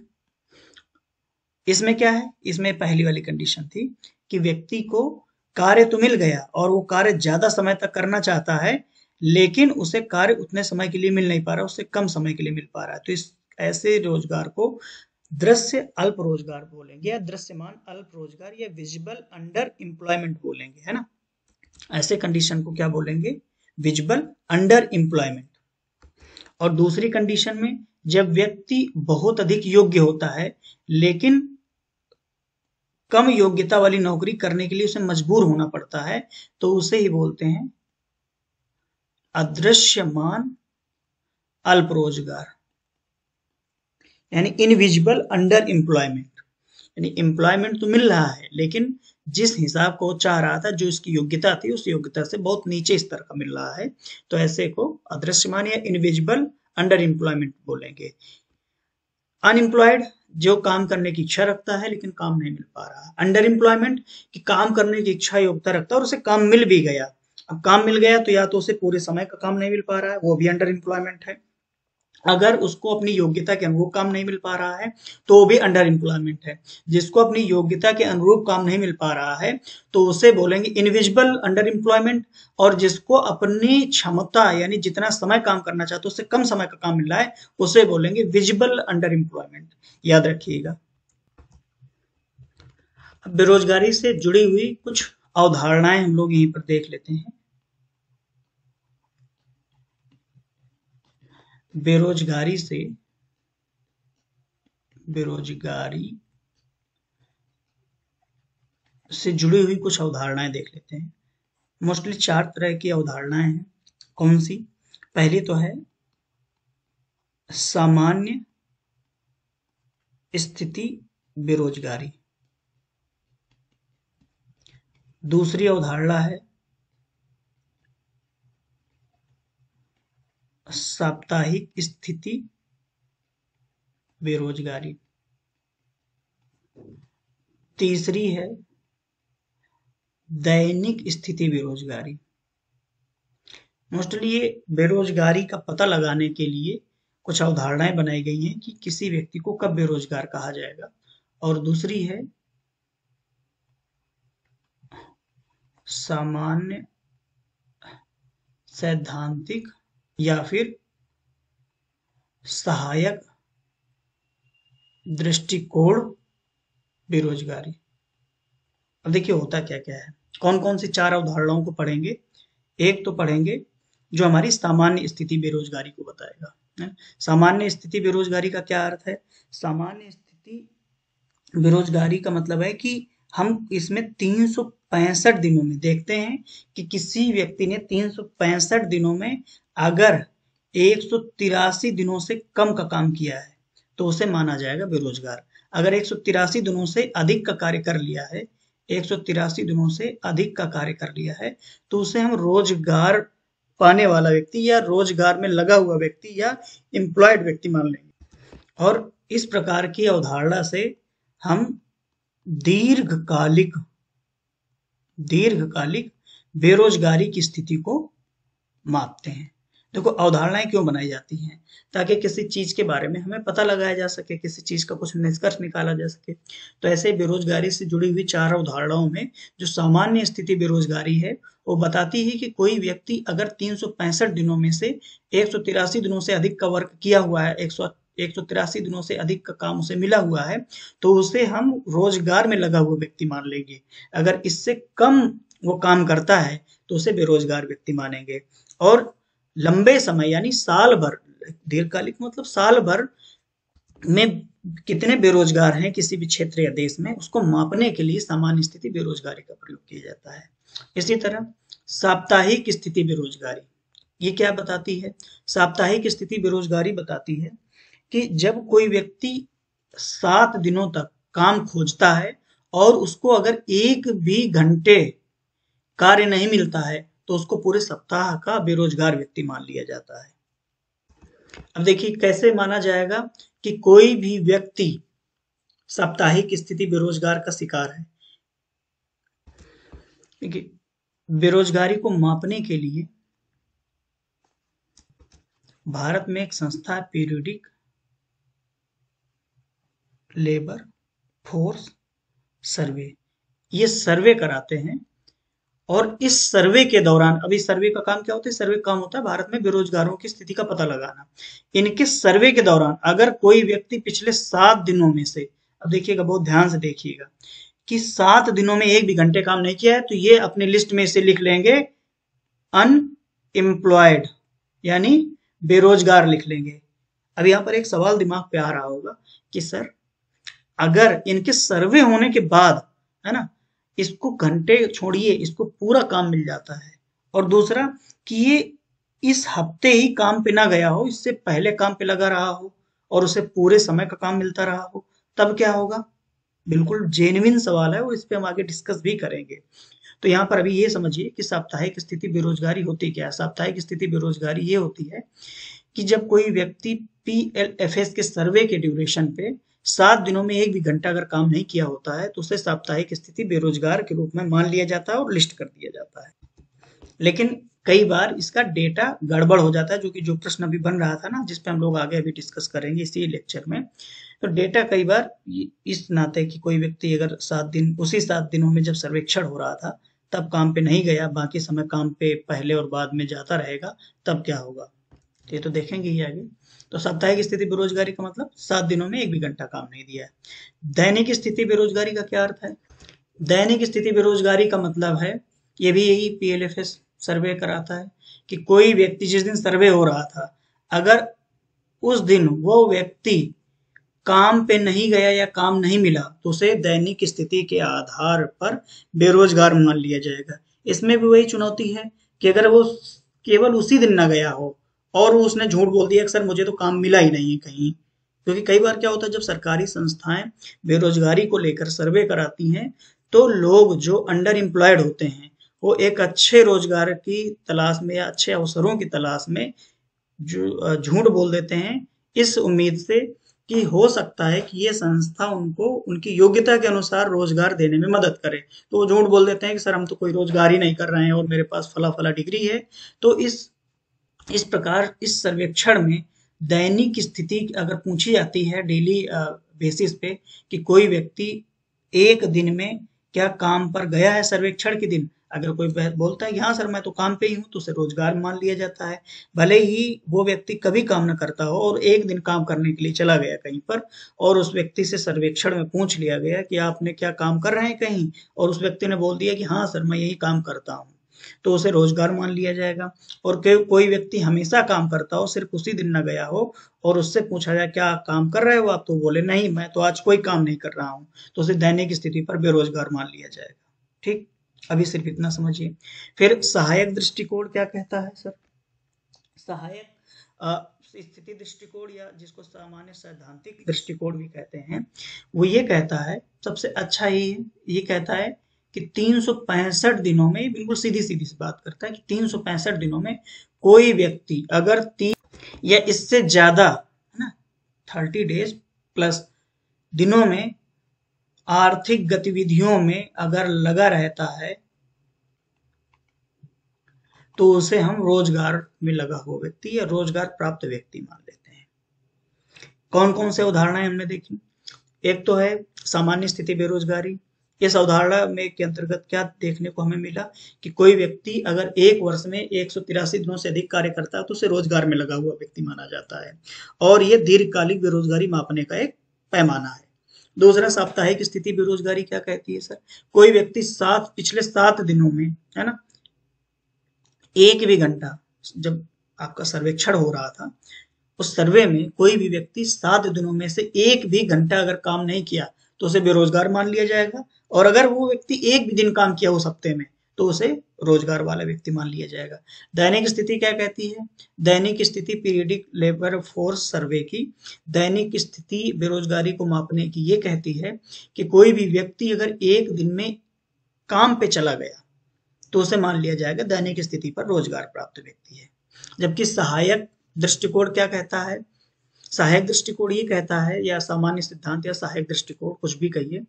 इसमें क्या है? इसमें पहली वाली कंडीशन थी कि व्यक्ति को कार्य तो मिल गया और वो कार्य ज्यादा समय तक करना चाहता है, लेकिन उसे कार्य उतने समय के लिए मिल नहीं पा रहा, उससे कम समय के लिए मिल पा रहा है। तो इस ऐसे रोजगार को दृश्य अल्प रोजगार बोलेंगे, या दृश्यमान अल्प रोजगार, या विजिबल अंडर एम्प्लॉयमेंट बोलेंगे, है ना। ऐसे कंडीशन को क्या बोलेंगे? Visible under employment. और दूसरी कंडीशन में जब व्यक्ति बहुत अधिक योग्य होता है लेकिन कम योग्यता वाली नौकरी करने के लिए उसे मजबूर होना पड़ता है, तो उसे ही बोलते हैं अदृश्यमान अल्प रोजगार, यानी इनविजिबल अंडर एम्प्लॉयमेंट। यानी एम्प्लॉयमेंट तो मिल रहा है, लेकिन जिस हिसाब को चाह रहा था, जो इसकी योग्यता थी, उस योग्यता से बहुत नीचे स्तर का मिल रहा है। तो ऐसे को अदृश्यमान या इनविजिबल अंडर एम्प्लॉयमेंट बोलेंगे। अनएम्प्लॉयड, जो काम करने की इच्छा रखता है लेकिन काम नहीं मिल पा रहा। अंडर एम्प्लॉयमेंट, कि काम करने की इच्छा योग्यता रखता है और उसे काम मिल भी गया। अब काम मिल गया तो या तो उसे पूरे समय का काम नहीं मिल पा रहा है, वो भी अंडर एम्प्लॉयमेंट है। अगर उसको अपनी योग्यता के अनुरूप काम नहीं मिल पा रहा है तो वो भी अंडर एम्प्लॉयमेंट है। जिसको अपनी योग्यता के अनुरूप काम नहीं मिल पा रहा है तो उसे बोलेंगे इनविजिबल अंडर एम्प्लॉयमेंट। और जिसको अपनी क्षमता यानी जितना समय काम करना चाहता है उससे कम समय का काम मिल रहा है, उसे बोलेंगे विजिबल अंडर एम्प्लॉयमेंट। याद रखिएगा। अब बेरोजगारी से जुड़ी हुई कुछ अवधारणाएं हम लोग यहीं पर देख लेते हैं। बेरोजगारी से जुड़ी हुई कुछ अवधारणाएं देख लेते हैं। मोस्टली 4 तरह की अवधारणाएं हैं। कौन सी? पहली तो है सामान्य स्थिति बेरोजगारी। दूसरी अवधारणा है साप्ताहिक स्थिति बेरोजगारी। तीसरी है दैनिक स्थिति बेरोजगारी। मोस्टली ये बेरोजगारी का पता लगाने के लिए कुछ अवधारणाएं बनाई गई हैं कि किसी व्यक्ति को कब बेरोजगार कहा जाएगा। और दूसरी है सामान्य सैद्धांतिक या फिर सहायक दृष्टिकोण बेरोजगारी। अब देखिए होता क्या क्या है, कौन कौन सी 4 अवधारणाओं को पढ़ेंगे। एक तो पढ़ेंगे जो हमारी सामान्य स्थिति बेरोजगारी को बताएगा, है? सामान्य स्थिति बेरोजगारी का क्या अर्थ है? सामान्य स्थिति बेरोजगारी का मतलब है कि हम इसमें 365 दिनों में देखते हैं कि किसी व्यक्ति ने 365 दिनों में अगर 183 दिनों से कम का काम किया है तो उसे माना जाएगा बेरोजगार। अगर 183 दिनों से अधिक का कार्य कर लिया है, 183 दिनों से अधिक का कार्य कर लिया है, तो उसे हम रोजगार पाने वाला व्यक्ति या रोजगार में लगा हुआ व्यक्ति या एम्प्लॉयड व्यक्ति मान लेंगे। और इस प्रकार की अवधारणा से हम दीर्घकालिक दीर्घकालिक बेरोजगारी की स्थिति को मापते हैं। देखो, अवधारणाएं क्यों बनाई जाती हैं? ताकि किसी चीज के बारे में हमें पता लगाया जा सके, किसी चीज का कुछ निष्कर्ष निकाला जा सके। तो ऐसे बेरोजगारी से जुड़ी हुई 4 अवधारणाओं में जो सामान्य स्थिति बेरोजगारी है, वो बताती है कि कोई व्यक्ति अगर 365 दिनों में से 183 दिनों से अधिक का वर्क किया हुआ है, 183 दिनों से अधिक का काम उसे मिला हुआ है, तो उसे हम रोजगार में लगा हुआ व्यक्ति मान लेंगे। अगर इससे कम वो काम करता है तो उसे बेरोजगार व्यक्ति मानेंगे। और लंबे समय यानी साल भर, दीर्घकालिक मतलब साल भर में कितने बेरोजगार हैं किसी भी क्षेत्र या देश में, उसको मापने के लिए सामान्य स्थिति बेरोजगारी का प्रयोग किया जाता है। इसी तरह साप्ताहिक स्थिति बेरोजगारी, ये क्या बताती है? साप्ताहिक स्थिति बेरोजगारी बताती है कि जब कोई व्यक्ति 7 दिनों तक काम खोजता है और उसको अगर एक भी घंटे कार्य नहीं मिलता है तो उसको पूरे सप्ताह का बेरोजगार व्यक्ति मान लिया जाता है। अब देखिए कैसे माना जाएगा कि कोई भी व्यक्ति साप्ताहिक स्थिति बेरोजगार का शिकार है। देखिए, बेरोजगारी को मापने के लिए भारत में एक संस्था है, पीरियडिक लेबर फोर्स सर्वे। ये सर्वे कराते हैं और इस सर्वे के दौरान, अभी सर्वे का काम क्या होता है? सर्वे का काम होता है भारत में बेरोजगारों की स्थिति का पता लगाना। इनके सर्वे के दौरान अगर कोई व्यक्ति पिछले 7 दिनों में से, अब देखिएगा, बहुत ध्यान से देखिएगा, कि 7 दिनों में एक भी घंटे काम नहीं किया है तो ये अपने लिस्ट में से लिख लेंगे अनएम्प्लॉयड, यानी बेरोजगार लिख लेंगे। अब यहाँ पर एक सवाल दिमाग पे आ रहा होगा कि सर, अगर इनके सर्वे होने के बाद, है ना, इसको घंटे छोड़िए, इसको पूरा काम मिल जाता है, और दूसरा कि ये इस हफ्ते ही काम पे ना गया हो, इससे पहले काम पे लगा रहा हो और उसे पूरे समय का काम मिलता रहा हो, तब क्या होगा? बिल्कुल जेन्युइन सवाल है और इस पे हम आगे डिस्कस भी करेंगे। तो यहाँ पर अभी ये समझिए कि साप्ताहिक स्थिति बेरोजगारी होती क्या है। साप्ताहिक स्थिति बेरोजगारी ये होती है कि जब कोई व्यक्ति PLFS के सर्वे के ड्यूरेशन पे 7 दिनों में एक भी घंटा अगर काम नहीं किया होता है तो उसे साप्ताहिक स्थिति बेरोजगार के रूप में मान लिया जाता है और लिस्ट कर दिया जाता है। लेकिन कई बार इसका डेटा गड़बड़ हो जाता है, जो प्रश्न अभी बन रहा था ना, जिस पे हम लोग आगे अभी डिस्कस करेंगे इसी लेक्चर में। तो डेटा कई बार इस नाते कि कोई व्यक्ति अगर 7 दिनों में जब सर्वेक्षण हो रहा था तब काम पे नहीं गया, बाकी समय काम पे पहले और बाद में जाता रहेगा, तब क्या होगा? ये तो देखेंगे ही आगे। तो साप्ताहिक स्थिति बेरोजगारी का मतलब 7 दिनों में एक भी घंटा काम नहीं दिया है। दैनिक स्थिति बेरोजगारी का क्या अर्थ है? दैनिक स्थिति बेरोजगारी का मतलब है, ये भी यही PLFS सर्वे कराता है कि कोई व्यक्ति जिस दिन सर्वे हो रहा था, अगर उस दिन वो व्यक्ति काम पे नहीं गया या काम नहीं मिला तो उसे दैनिक स्थिति के आधार पर बेरोजगार मान लिया जाएगा। इसमें भी वही चुनौती है कि अगर वो केवल उसी दिन ना गया हो और उसने झूठ बोल दिया कि सर मुझे तो काम मिला ही नहीं है कहीं। क्योंकि कई बार क्या होता है, जब सरकारी संस्थाएं बेरोजगारी को लेकर सर्वे कराती हैं तो लोग जो अंडर एम्प्लॉयड होते हैं वो एक अच्छे रोजगार की तलाश में या अच्छे अवसरों की तलाश में जो झूठ बोल देते हैं, इस उम्मीद से कि हो सकता है कि ये संस्था उनको उनकी योग्यता के अनुसार रोजगार देने में मदद करे। तो वो झूठ बोल देते हैं कि सर हम तो कोई रोजगार ही नहीं कर रहे हैं और मेरे पास फला फला डिग्री है। तो इस प्रकार इस सर्वेक्षण में दैनिक स्थिति अगर पूछी जाती है डेली बेसिस पे कि कोई व्यक्ति एक दिन में क्या काम पर गया है सर्वेक्षण के दिन, अगर कोई बोलता है कि हाँ सर मैं तो काम पे ही हूँ, तो उसे रोजगार मान लिया जाता है। भले ही वो व्यक्ति कभी काम न करता हो और एक दिन काम करने के लिए चला गया कहीं पर और उस व्यक्ति से सर्वेक्षण में पूछ लिया गया कि आपने क्या काम कर रहे हैं कहीं, और उस व्यक्ति ने बोल दिया कि हाँ सर मैं यही काम करता हूँ, तो उसे रोजगार मान लिया जाएगा। और कोई व्यक्ति हमेशा काम करता हो, सिर्फ उसी दिन न गया हो और उससे पूछा जाए क्या काम कर रहे हो आप, तो बोले नहीं मैं तो आज कोई काम नहीं कर रहा हूँ, तो उसे दैनिक स्थिति पर बेरोजगार मान लिया जाएगा। ठीक, अभी सिर्फ इतना समझिए। फिर सहायक दृष्टिकोण क्या कहता है सर? सहायक स्थिति दृष्टिकोण या जिसको सामान्य सैद्धांतिक दृष्टिकोण भी कहते हैं, वो ये कहता है, सबसे अच्छा ये कहता है कि 365 दिनों में, बिल्कुल सीधी सीधी सी बात करता है कि 365 दिनों में कोई व्यक्ति अगर 30 या इससे ज्यादा है ना 30 डेज प्लस दिनों में आर्थिक गतिविधियों में अगर लगा रहता है तो उसे हम रोजगार में लगा हुआ व्यक्ति या रोजगार प्राप्त व्यक्ति मान लेते हैं। कौन कौन से उदाहरण हमने देखी? एक तो है सामान्य स्थिति बेरोजगारी। इस अवधारणा में के अंतर्गत क्या देखने को हमें मिला कि कोई व्यक्ति अगर एक वर्ष में 183 दिनों से अधिक कार्य करता है तो उसे रोजगार में लगा हुआ व्यक्ति माना जाता है और ये दीर्घकालिक बेरोजगारी मापने का एक पैमाना है। दूसरा साप्ताहिक स्थिति बेरोजगारी क्या कहती है सर? कोई व्यक्ति पिछले 7 दिनों में है ना एक भी घंटा, जब आपका सर्वेक्षण हो रहा था उस सर्वे में कोई भी व्यक्ति 7 दिनों में से एक भी घंटा अगर काम नहीं किया तो उसे बेरोजगार मान लिया जाएगा और अगर वो व्यक्ति एक भी दिन काम किया उस हफ्ते में तो उसे रोजगार वाला व्यक्ति मान लिया जाएगा। दैनिक स्थिति क्या कहती है? दैनिक स्थिति पीरियडिक लेबर फोर्स सर्वे की दैनिक स्थिति बेरोजगारी को मापने की ये कहती है कि कोई भी व्यक्ति अगर एक दिन में काम पे चला गया तो उसे मान लिया जाएगा दैनिक स्थिति पर रोजगार प्राप्त व्यक्ति है। जबकि सहायक दृष्टिकोण क्या कहता है? सहायक दृष्टिकोण ये कहता है, या सामान्य सिद्धांत या सहायक दृष्टिकोण कुछ भी कहिए,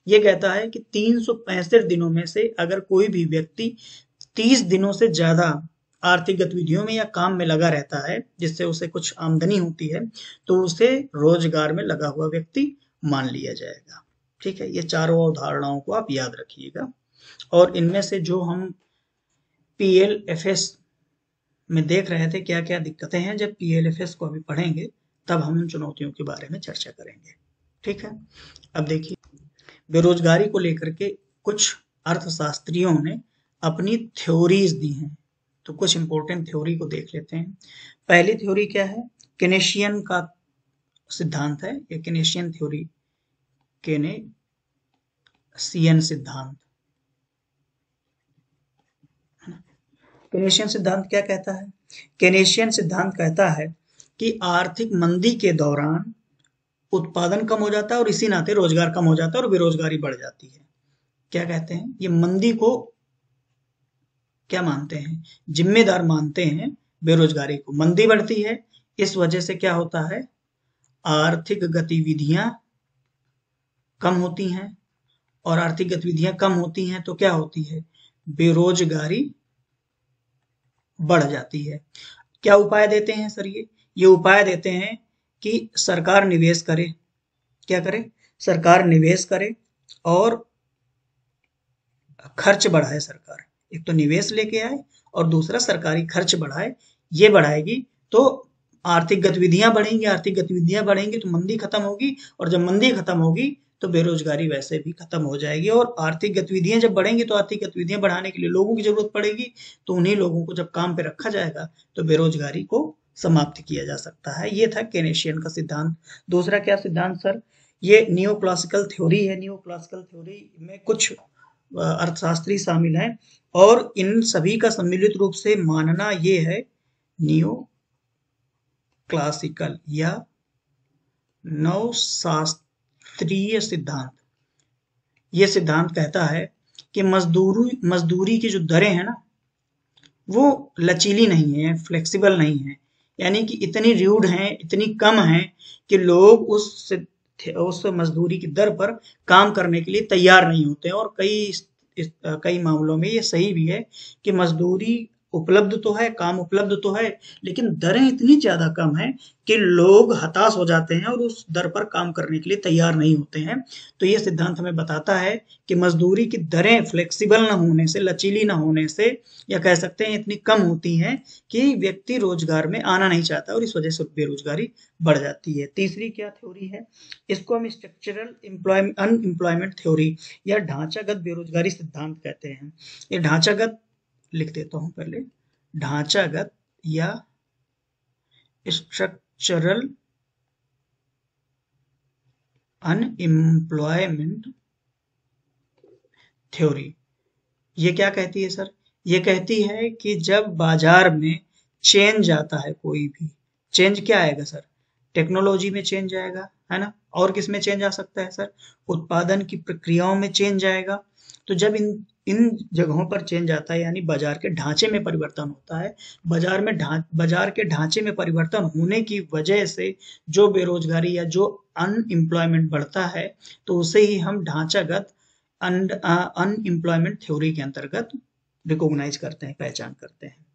ये कहता है कि 365 दिनों में से अगर कोई भी व्यक्ति 30 दिनों से ज्यादा आर्थिक गतिविधियों में या काम में लगा रहता है जिससे उसे कुछ आमदनी होती है तो उसे रोजगार में लगा हुआ व्यक्ति मान लिया जाएगा। ठीक है, ये चारों अवधारणाओं को आप याद रखिएगा और इनमें से जो हम PLFS में देख रहे थे क्या क्या दिक्कतें हैं, जब PLFS को अभी पढ़ेंगे तब हम उन चुनौतियों के बारे में चर्चा करेंगे। ठीक है, अब देखिए बेरोजगारी को लेकर के कुछ अर्थशास्त्रियों ने अपनी थ्योरीज दी हैं, तो कुछ इंपॉर्टेंट थ्योरी को देख लेते हैं। पहली थ्योरी क्या है? केनेशियन का सिद्धांत है, ये केनेशियन थ्योरी, केनेशियन सिद्धांत। केनेशियन सिद्धांत क्या कहता है? केनेशियन सिद्धांत कहता है कि आर्थिक मंदी के दौरान उत्पादन कम हो जाता है और इसी नाते रोजगार कम हो जाता है और बेरोजगारी बढ़ जाती है। क्या कहते हैं? ये मंदी को क्या मानते हैं? जिम्मेदार मानते हैं बेरोजगारी को। मंदी बढ़ती है, इस वजह से क्या होता है? आर्थिक गतिविधियां कम होती हैं और आर्थिक गतिविधियां कम होती हैं तो क्या होती है? बेरोजगारी बढ़ जाती है। क्या उपाय देते हैं सर? ये उपाय देते हैं कि सरकार निवेश करे। क्या करे? सरकार निवेश करे और खर्च बढ़ाए। सरकार एक तो निवेश लेके आए और दूसरा सरकारी खर्च बढ़ाए। ये बढ़ाएगी तो आर्थिक गतिविधियां बढ़ेंगी, आर्थिक गतिविधियां बढ़ेंगी तो मंदी खत्म होगी और जब मंदी खत्म होगी तो बेरोजगारी वैसे भी खत्म हो जाएगी और आर्थिक गतिविधियां जब बढ़ेंगी तो आर्थिक गतिविधियां बढ़ाने के लिए लोगों की जरूरत पड़ेगी, तो उन्हीं लोगों को जब काम पे रखा जाएगा तो बेरोजगारी को समाप्त किया जा सकता है। ये था केनेशियन का सिद्धांत। दूसरा क्या सिद्धांत सर? ये नियो क्लासिकल थ्योरी है। नियो क्लासिकल थ्योरी में कुछ अर्थशास्त्री शामिल हैं और इन सभी का सम्मिलित रूप से मानना ये है नियो क्लासिकल या नवशास्त्रीय सिद्धांत। ये सिद्धांत कहता है कि मजदूरी की जो दरें हैं ना वो लचीली नहीं है, फ्लेक्सिबल नहीं है, यानी कि इतनी र्यूड हैं, इतनी कम हैं कि लोग उस मजदूरी की दर पर काम करने के लिए तैयार नहीं होते हैं। और कई मामलों में ये सही भी है कि मजदूरी उपलब्ध तो है, काम उपलब्ध तो है, लेकिन दरें इतनी ज्यादा कम हैं कि लोग हताश हो जाते हैं और उस दर पर काम करने के लिए तैयार नहीं होते हैं। तो ये सिद्धांत हमें बताता है कि मजदूरी की दरें फ्लेक्सिबल ना होने से, लचीली ना होने से, या कह सकते हैं इतनी कम होती हैं कि व्यक्ति रोजगार में आना नहीं चाहता और इस वजह से बेरोजगारी बढ़ जाती है। तीसरी क्या थ्योरी है? इसको हम स्ट्रक्चरल अनएम्प्लॉयमेंट थ्योरी या ढांचागत बेरोजगारी सिद्धांत कहते हैं। ये ढांचागत लिख देता हूं पहले, ढांचागत या स्ट्रक्चरल अनएम्प्लॉयमेंट थ्योरी ये क्या कहती है सर? ये कहती है कि जब बाजार में चेंज आता है, कोई भी चेंज क्या आएगा सर? टेक्नोलॉजी में चेंज आएगा, है ना? और किस में चेंज आ सकता है सर? उत्पादन की प्रक्रियाओं में चेंज आएगा तो जब इन इन जगहों पर चेंज आता है, यानी बाजार के ढांचे में परिवर्तन होता है, बाजार के ढांचे में परिवर्तन होने की वजह से जो बेरोजगारी या जो अनएम्प्लॉयमेंट बढ़ता है, तो उसे ही हम ढांचागत अनएम्प्लॉयमेंट थ्योरी के अंतर्गत रिकॉग्नाइज करते हैं, पहचान करते हैं।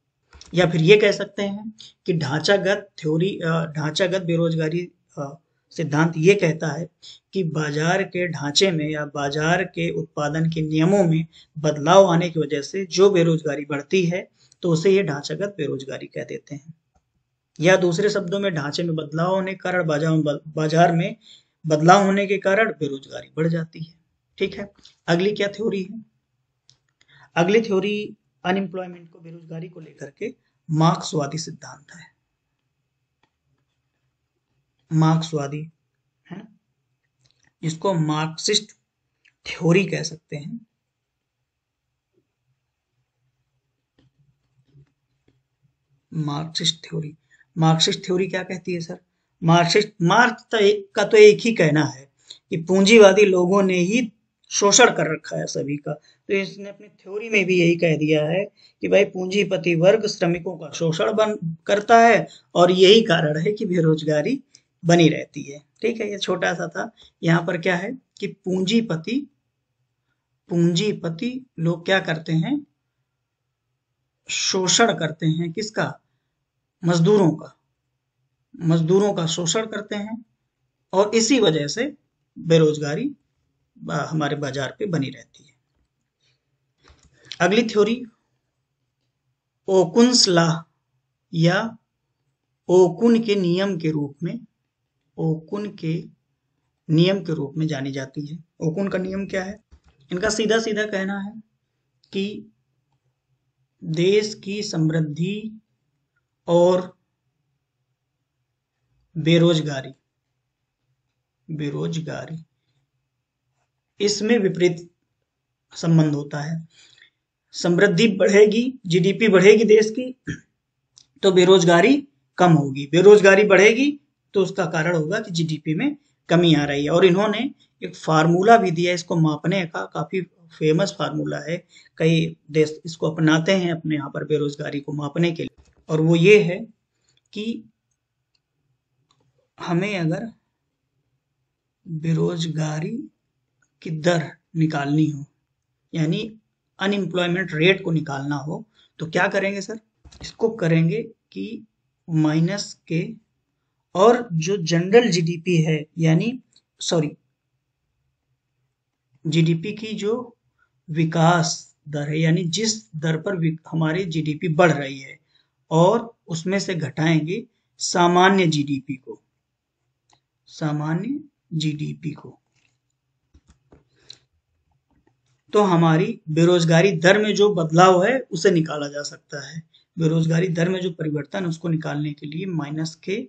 या फिर ये कह सकते हैं कि ढांचागत बेरोजगारी सिद्धांत ये कहता है कि बाजार के ढांचे में या बाजार के उत्पादन के नियमों में बदलाव आने की वजह से जो बेरोजगारी बढ़ती है, तो उसे ये ढांचागत बेरोजगारी कह देते हैं। या दूसरे शब्दों में, ढांचे में बदलाव होने के कारण बाजार में बदलाव होने के कारण बेरोजगारी बढ़ जाती है। ठीक है, अगली क्या थ्योरी है? अगली थ्योरी अनएम्प्लॉयमेंट को, बेरोजगारी को लेकर के मार्क्सवादी सिद्धांत है। मार्क्सवादी है, जिसको मार्क्सिस्ट थ्योरी कह सकते हैं। मार्क्सिस्ट थ्योरी क्या कहती है सर? मार्क्स का तो एक ही कहना है कि पूंजीवादी लोगों ने ही शोषण कर रखा है सभी का। तो इसने अपनी थ्योरी में भी यही कह दिया है कि भाई पूंजीपति वर्ग श्रमिकों का शोषण करता है और यही कारण है कि बेरोजगारी बनी रहती है। ठीक है, ये छोटा सा था। यहाँ पर क्या है कि पूंजीपति लोग क्या करते हैं? शोषण करते हैं। किसका? मजदूरों का शोषण करते हैं, और इसी वजह से बेरोजगारी हमारे बाजार पे बनी रहती है। अगली थ्योरी ओकुन्स लॉ या ओकुन के नियम के रूप में जानी जाती है। ओकुन का नियम क्या है? इनका सीधा सीधा कहना है कि देश की समृद्धि और बेरोजगारी इसमें विपरीत संबंध होता है। समृद्धि बढ़ेगी, जीडीपी बढ़ेगी देश की, तो बेरोजगारी कम होगी। बेरोजगारी बढ़ेगी तो उसका कारण होगा कि जीडीपी में कमी आ रही है। और इन्होंने एक फार्मूला भी दिया इसको मापने का, काफी फेमस फार्मूला है। कई देश इसको अपनाते हैं अपने यहाँ पर बेरोजगारी को मापने के लिए, और वो ये है कि हमें अगर बेरोजगारी की दर निकालनी हो, यानी अनएम्प्लॉयमेंट रेट को निकालना हो, तो क्या करेंगे सर? इसको करेंगे कि माइनस के, और जो जनरल जीडीपी है, यानी जीडीपी की जो विकास दर है, यानी जिस दर पर हमारी जीडीपी बढ़ रही है, और उसमें से घटाएंगे सामान्य जीडीपी को, तो हमारी बेरोजगारी दर में जो बदलाव है उसे निकाला जा सकता है। बेरोजगारी दर में जो परिवर्तन है उसको निकालने के लिए माइनस के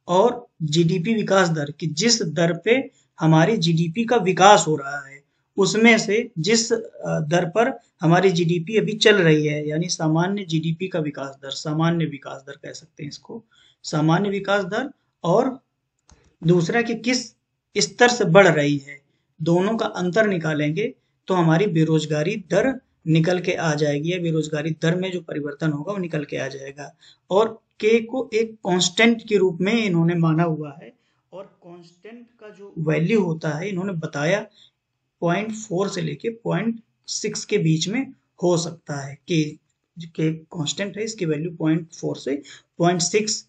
और जीडीपी विकास दर की, जिस दर पे हमारी जीडीपी का विकास हो रहा है, उसमें से जिस दर पर हमारी जीडीपी अभी चल रही है, यानी सामान्य जीडीपी का विकास दर, सामान्य विकास दर कह सकते हैं इसको, सामान्य विकास दर, और दूसरा कि किस स्तर से बढ़ रही है, दोनों का अंतर निकालेंगे तो हमारी बेरोजगारी दर निकल के आ जाएगी, या बेरोजगारी दर में जो परिवर्तन होगा वो निकल के आ जाएगा। और के को एक कांस्टेंट के रूप में इन्होंने माना हुआ है, और कांस्टेंट का जो वैल्यू होता है इन्होंने बताया 0.4 से लेके 0.6 के बीच में हो सकता है। के कांस्टेंट है, इसकी वैल्यू 0.4 से 0.6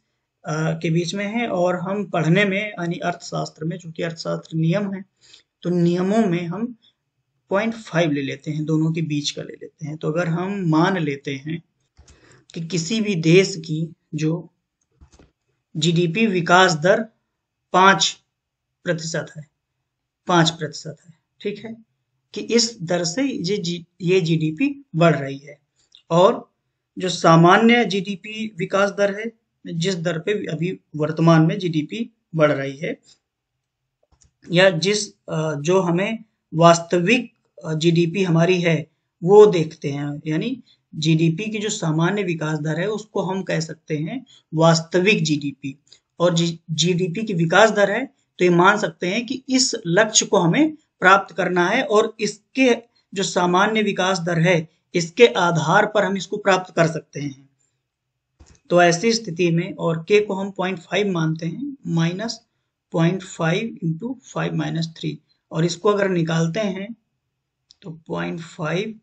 के बीच में है। और हम पढ़ने में, यानी अर्थशास्त्र में, चूंकि अर्थशास्त्र नियम है, तो नियमों में हम 0.5 ले लेते हैं, दोनों के बीच का ले लेते हैं। तो अगर हम मान लेते हैं कि किसी भी देश की जो जीडीपी विकास दर 5% है, 5% है, ठीक है, कि इस दर से ये जीडीपी बढ़ रही है, और जो सामान्य जीडीपी विकास दर है, जिस दर पे अभी वर्तमान में जीडीपी बढ़ रही है, या जो हमें वास्तविक जीडीपी हमारी है वो देखते हैं, यानी जीडीपी की जो सामान्य विकास दर है उसको हम कह सकते हैं वास्तविक जीडीपी, और जीडीपी की विकास दर है तो ये मान सकते हैं कि इस लक्ष्य को हमें प्राप्त करना है, और इसके जो सामान्य विकास दर है इसके आधार पर हम इसको प्राप्त कर सकते हैं। तो ऐसी स्थिति में और k को हम 0.5 मानते हैं, माइनस 0.5 इंटू 5 माइनस 3, और इसको अगर निकालते हैं तो 0.5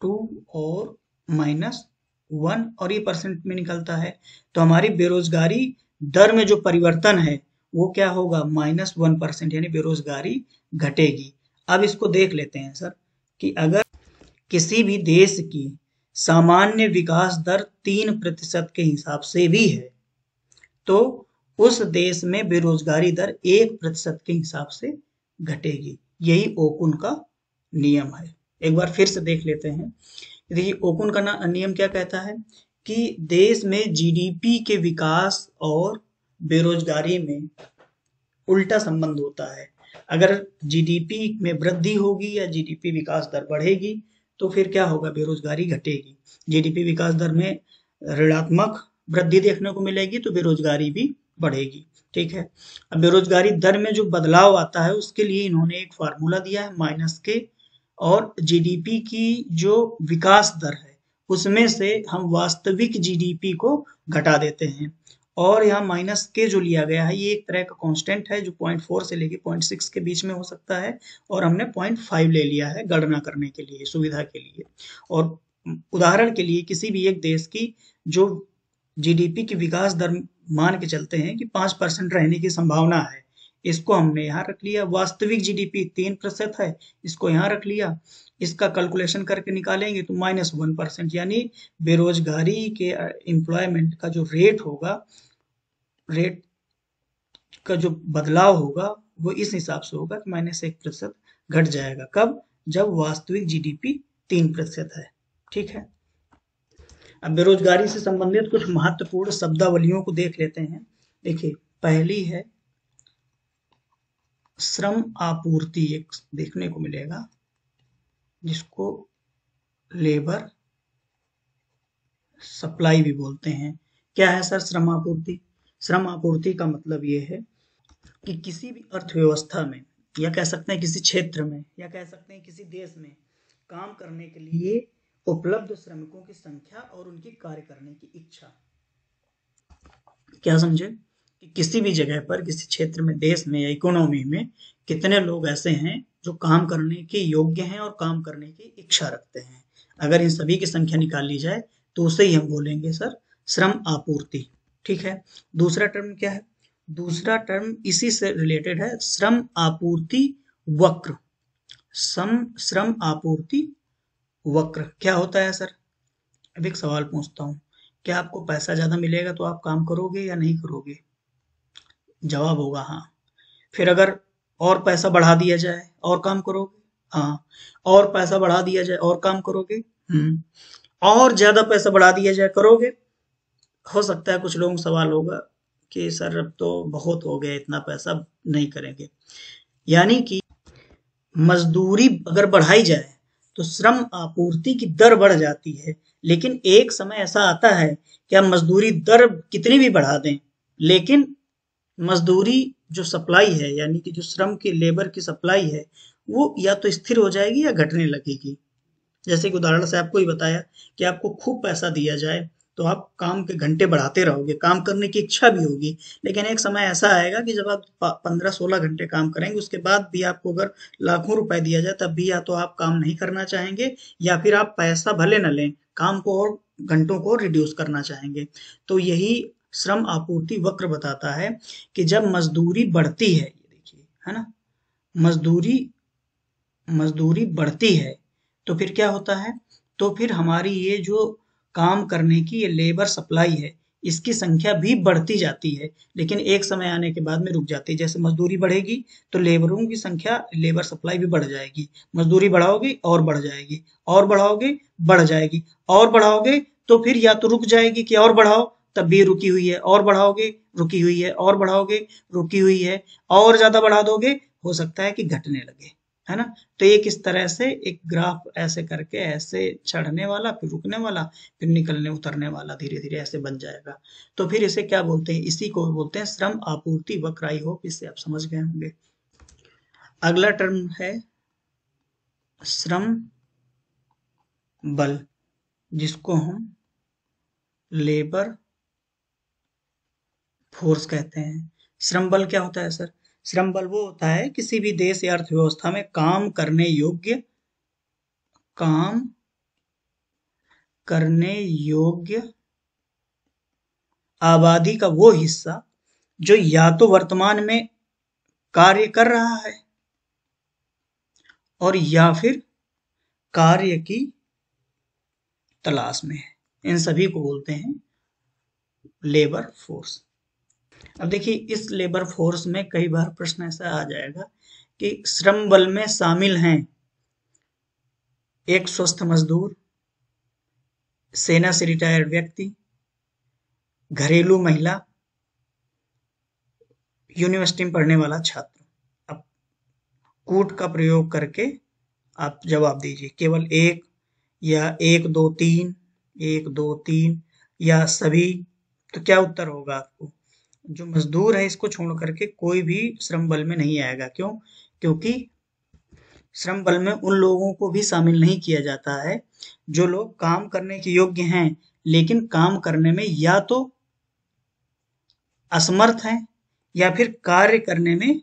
2 और माइनस 1 और ये परसेंट में निकलता है। तो हमारी बेरोजगारी दर में जो परिवर्तन है वो क्या होगा, -1%, यानी बेरोजगारी घटेगी। अब इसको देख लेते हैं सर कि अगर किसी भी देश की सामान्य विकास दर 3% के हिसाब से भी है तो उस देश में बेरोजगारी दर 1% के हिसाब से घटेगी। यही ओकुन का नियम है। एक बार फिर से देख लेते हैं। देखिए ओकुन का नियम क्या कहता है कि देश में जीडीपी के विकास और बेरोजगारी में उल्टा संबंध होता है। अगर जीडीपी में वृद्धि होगी या जीडीपी विकास दर बढ़ेगी तो फिर क्या होगा, बेरोजगारी घटेगी। जीडीपी विकास दर में ऋणात्मक वृद्धि देखने को मिलेगी तो बेरोजगारी भी बढ़ेगी। ठीक है। अब बेरोजगारी दर में जो बदलाव आता है उसके लिए इन्होंने एक फार्मूला दिया है -k, और जीडीपी की जो विकास दर है उसमें से हम वास्तविक जीडीपी को घटा देते हैं, और यहाँ -k जो लिया गया है ये एक तरह का कांस्टेंट है जो 0.4 से लेके 0.6 के बीच में हो सकता है, और हमने 0.5 ले लिया है गणना करने के लिए, सुविधा के लिए। और उदाहरण के लिए किसी भी एक देश की जो जीडीपी की विकास दर मान के चलते हैं कि 5% रहने की संभावना है, इसको हमने यहाँ रख लिया। वास्तविक जीडीपी 3% है, इसको यहाँ रख लिया। इसका कैलकुलेशन करके निकालेंगे तो -1%, यानी बेरोजगारी के एम्प्लॉयमेंट का जो रेट होगा, रेट का जो बदलाव होगा वो इस हिसाब से होगा कि -1% घट जाएगा। कब? जब वास्तविक जीडीपी 3% है। ठीक है। अब बेरोजगारी से संबंधित कुछ महत्वपूर्ण शब्दावलियों को देख लेते हैं। देखिए पहली है श्रम आपूर्ति, एक देखने को मिलेगा जिसको लेबर सप्लाई भी बोलते हैं। क्या है सर श्रम आपूर्ति? श्रम आपूर्ति का मतलब ये है कि किसी भी अर्थव्यवस्था में, या कह सकते हैं किसी क्षेत्र में, या कह सकते हैं किसी देश में काम करने के लिए उपलब्ध श्रमिकों की संख्या और उनकी कार्य करने की इच्छा। क्या समझे कि किसी भी जगह पर, किसी क्षेत्र में, देश में या इकोनॉमी में कितने लोग ऐसे हैं जो काम करने के योग्य हैं और काम करने की इच्छा रखते हैं। अगर इन सभी की संख्या निकाल ली जाए तो उसे ही हम बोलेंगे सर श्रम आपूर्ति। ठीक है। दूसरा टर्म क्या है? दूसरा टर्म इसी से रिलेटेड है, श्रम आपूर्ति वक्र। श्रम आपूर्ति वक्र क्या होता है सर? अब एक सवाल पूछता हूँ, क्या आपको पैसा ज्यादा मिलेगा तो आप काम करोगे या नहीं करोगे? जवाब होगा हाँ। फिर अगर और पैसा बढ़ा दिया जाए और काम करोगे? हाँ। और पैसा बढ़ा दिया जाए और काम करोगे? और ज्यादा पैसा बढ़ा दिया जाए करोगे? हो सकता है कुछ लोगों को सवाल होगा कि सर अब तो बहुत हो गया, इतना पैसा नहीं करेंगे। यानी कि मजदूरी अगर बढ़ाई जाए तो श्रम आपूर्ति की दर बढ़ जाती है, लेकिन एक समय ऐसा आता है कि हम मजदूरी दर कितनी भी बढ़ा दें, लेकिन मजदूरी जो सप्लाई है, यानी कि जो श्रम की लेबर की सप्लाई है, वो या तो स्थिर हो जाएगी या घटने लगेगी। जैसे कि उदाहरण से आपको ही बताया कि आपको खूब पैसा दिया जाए तो आप काम के घंटे बढ़ाते रहोगे, काम करने की इच्छा भी होगी, लेकिन एक समय ऐसा आएगा कि जब आप 15-16 घंटे काम करेंगे उसके बाद भी आपको अगर लाखों रुपए दिया जाए तब भी या तो आप काम नहीं करना चाहेंगे, या फिर आप पैसा भले न लें, काम को और घंटों को रिड्यूस करना चाहेंगे। तो यही श्रम आपूर्ति वक्र बताता है कि जब मजदूरी बढ़ती है, ये देखिए है ना, मजदूरी बढ़ती है तो फिर क्या होता है, तो फिर हमारी ये जो काम करने की ये लेबर सप्लाई है इसकी संख्या भी बढ़ती जाती है, लेकिन एक समय आने के बाद में रुक जाती है। जैसे मजदूरी बढ़ेगी तो लेबरों की संख्या, लेबर सप्लाई भी बढ़ जाएगी। मजदूरी बढ़ाओगे और बढ़ जाएगी, और बढ़ाओगे बढ़ जाएगी, और बढ़ाओगे तो फिर या तो रुक जाएगी कि और बढ़ाओ, तब भी रुकी हुई है, और बढ़ाओगे रुकी हुई है, और बढ़ाओगे रुकी हुई है, और ज्यादा बढ़ा दोगे हो सकता है कि घटने लगे, है ना। तो एक इस तरह से एक ग्राफ ऐसे करके, ऐसे चढ़ने वाला फिर रुकने वाला फिर निकलने उतरने वाला, धीरे धीरे ऐसे बन जाएगा। तो फिर इसे क्या बोलते हैं? इसी को बोलते हैं श्रम आपूर्ति वक्र। आई होप इससे आप समझ गए होंगे। अगला टर्म है श्रम बल, जिसको हम लेबर फोर्स कहते हैं। श्रम बल क्या होता है सर? श्रम बल वो होता है किसी भी देश या अर्थव्यवस्था में काम करने योग्य आबादी का वो हिस्सा जो या तो वर्तमान में कार्य कर रहा है और या फिर कार्य की तलाश में है। इन सभी को बोलते हैं लेबर फोर्स। अब देखिए, इस लेबर फोर्स में कई बार प्रश्न ऐसा आ जाएगा कि श्रम बल में शामिल हैं एक स्वस्थ मजदूर, सेना से रिटायर्ड व्यक्ति, घरेलू महिला, यूनिवर्सिटी में पढ़ने वाला छात्र। अब कूट का प्रयोग करके आप जवाब दीजिए, केवल एक या एक दो तीन या सभी। तो क्या उत्तर होगा आपको? जो मजदूर है इसको छोड़ करके कोई भी श्रम बल में नहीं आएगा। क्यों? क्योंकि श्रम बल में उन लोगों को भी शामिल नहीं किया जाता है जो लोग काम करने के योग्य हैं लेकिन काम करने में या तो असमर्थ हैं या फिर कार्य करने में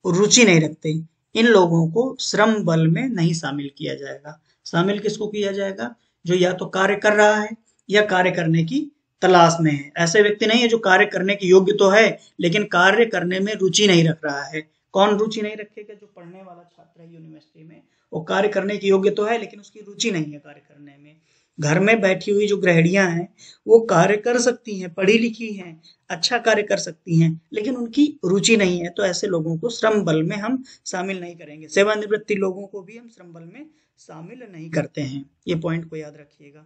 रुचि नहीं रखते। इन लोगों को श्रम बल में नहीं शामिल किया जाएगा। शामिल किसको किया जाएगा? जो या तो कार्य कर रहा है या कार्य करने की तलाश में है। ऐसे व्यक्ति नहीं है जो कार्य करने के योग्य तो है लेकिन कार्य करने में रुचि नहीं रख रहा है। कौन रुचि नहीं रखेगा? जो पढ़ने वाला छात्र है यूनिवर्सिटी में, वो कार्य करने के योग्य तो है लेकिन उसकी रुचि नहीं है कार्य करने में। घर में बैठी हुई जो गृहिणियां हैं वो कार्य कर सकती हैं, पढ़ी लिखी हैं, अच्छा कार्य कर सकती हैं, लेकिन उनकी रुचि नहीं है। तो ऐसे लोगों को श्रम बल में हम शामिल नहीं करेंगे। सेवानिवृत्ति लोगों को भी हम श्रम बल में शामिल नहीं करते हैं। ये पॉइंट को याद रखिएगा।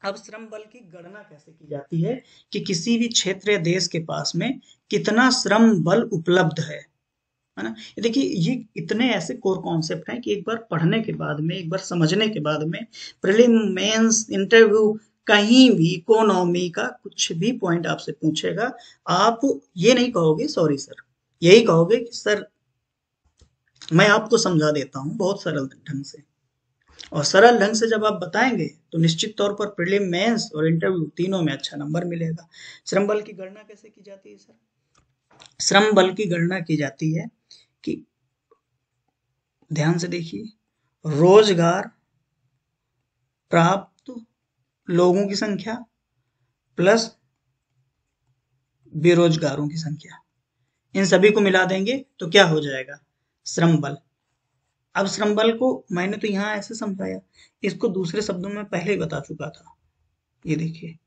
अब श्रम बल की गणना कैसे की जाती है कि किसी भी क्षेत्र या देश के पास में कितना श्रम बल उपलब्ध है ना? देखिए, ये इतने ऐसे कोर कॉन्सेप्ट हैं कि एक बार पढ़ने के बाद में, एक बार समझने के बाद में, प्रीलिम, मेंस, इंटरव्यू, कहीं भी इकोनॉमी का कुछ भी पॉइंट आपसे पूछेगा, आप ये नहीं कहोगे सॉरी सर, यही कहोगे कि सर मैं आपको समझा देता हूँ बहुत सरल ढंग से। और सरल ढंग से जब आप बताएंगे तो निश्चित तौर पर प्रीलिम, मेंस और इंटरव्यू तीनों में अच्छा नंबर मिलेगा। श्रम बल की गणना कैसे की जाती है सर? श्रम बल की गणना की जाती है कि, ध्यान से देखिए, रोजगार प्राप्त लोगों की संख्या प्लस बेरोजगारों की संख्या, इन सभी को मिला देंगे तो क्या हो जाएगा? श्रम बल। अब श्रम बल को मैंने तो यहां ऐसे समझाया, इसको दूसरे शब्दों में पहले ही बता चुका था। ये देखिए,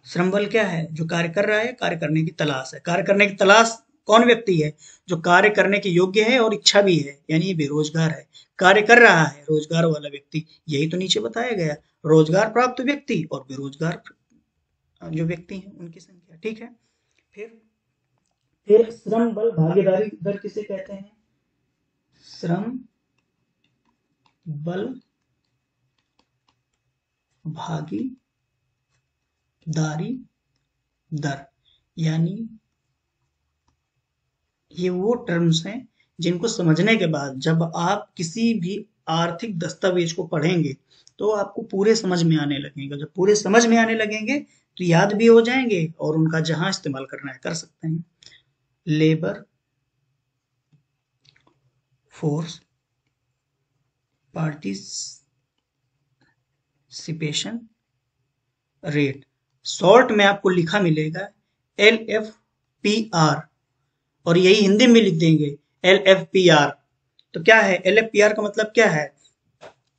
श्रम बल क्या है? जो कार्य कर रहा है, कार्य करने की तलाश है। कार्य करने की तलाश कौन व्यक्ति है? जो कार्य करने के योग्य है और इच्छा भी है, यानी ये बेरोजगार है। कार्य कर रहा है रोजगार वाला व्यक्ति, यही तो नीचे बताया गया, रोजगार प्राप्त व्यक्ति और बेरोजगार जो व्यक्ति हैं उनकी संख्या। ठीक है। फिर श्रम बल भागीदारी दर किसे कहते हैं? श्रम बल भागीदारी दर, यानी ये वो टर्म्स हैं जिनको समझने के बाद जब आप किसी भी आर्थिक दस्तावेज को पढ़ेंगे तो आपको पूरे समझ में आने लगेंगे। जब पूरे समझ में आने लगेंगे तो याद भी हो जाएंगे और उनका जहां इस्तेमाल करना है कर सकते हैं। Labour force participation rate, short में आपको लिखा मिलेगा LFPR, और यही हिंदी में लिख देंगे LFPR। तो क्या है LFPR का मतलब? क्या है?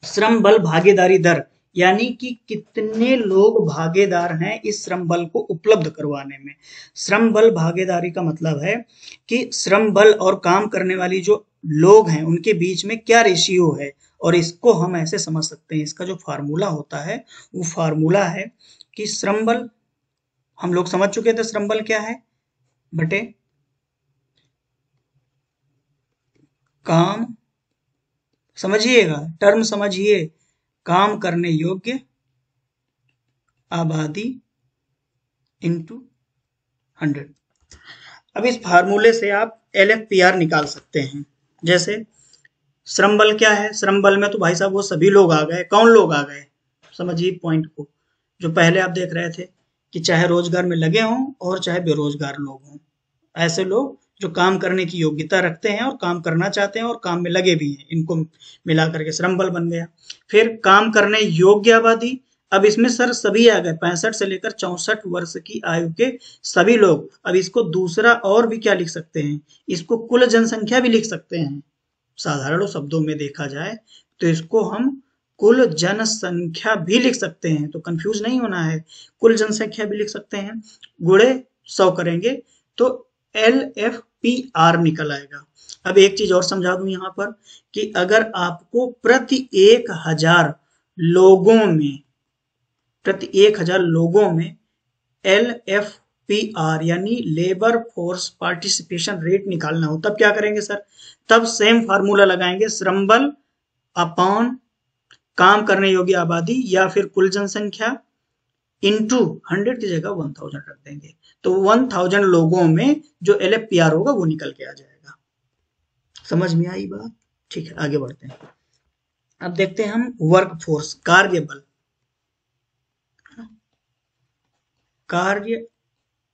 श्रम बल भागीदारी दर, यानी कि कितने लोग भागीदार हैं इस श्रम बल को उपलब्ध करवाने में। श्रम बल भागीदारी का मतलब है कि श्रम बल और काम करने वाली जो लोग हैं उनके बीच में क्या रेशियो है। और इसको हम ऐसे समझ सकते हैं, इसका जो फार्मूला होता है वो फार्मूला है कि श्रम बल, हम लोग समझ चुके थे श्रम बल क्या है, बटे काम, समझिएगा टर्म समझिए, काम करने योग्य आबादी इंटू 100। अब इस फार्मूले से आप LFPR निकाल सकते हैं। जैसे श्रम बल क्या है? श्रम बल में तो भाई साहब वो सभी लोग आ गए। कौन लोग आ गए? समझिए पॉइंट को। जो पहले आप देख रहे थे कि चाहे रोजगार में लगे हों और चाहे बेरोजगार लोग हों, ऐसे लोग जो काम करने की योग्यता रखते हैं और काम करना चाहते हैं और काम में लगे भी हैं, इनको मिला करके श्रम बल बन गया। फिर काम करने योग्य आबादी, अब इसमें सर सभी आ गए, 65 से लेकर 64 वर्ष की आयु के सभी लोग। अब इसको दूसरा और भी क्या लिख सकते हैं? इसको कुल जनसंख्या भी लिख सकते हैं। साधारण शब्दों में देखा जाए तो इसको हम कुल जनसंख्या भी लिख सकते हैं, तो कंफ्यूज नहीं होना है। कुल जनसंख्या भी लिख सकते हैं, गुणे 100 करेंगे तो LFPR निकल आएगा। अब एक चीज और समझा दूं यहाँ पर कि अगर आपको प्रति 1000 लोगों में LFPR यानी लेबर फोर्स पार्टिसिपेशन रेट निकालना हो, तब क्या करेंगे सर? तब सेम फार्मूला लगाएंगे, श्रम बल अपॉन काम करने योग्य आबादी या फिर कुल जनसंख्या इंटू 100 की जगह 1000 रख देंगे, तो 1000 लोगों में जो LFPR होगा वो निकल के आ जाएगा। समझ में आई बात? ठीक है, आगे बढ़ते हैं। अब देखते हैं हम वर्क फोर्स, कार्य बल। कार्य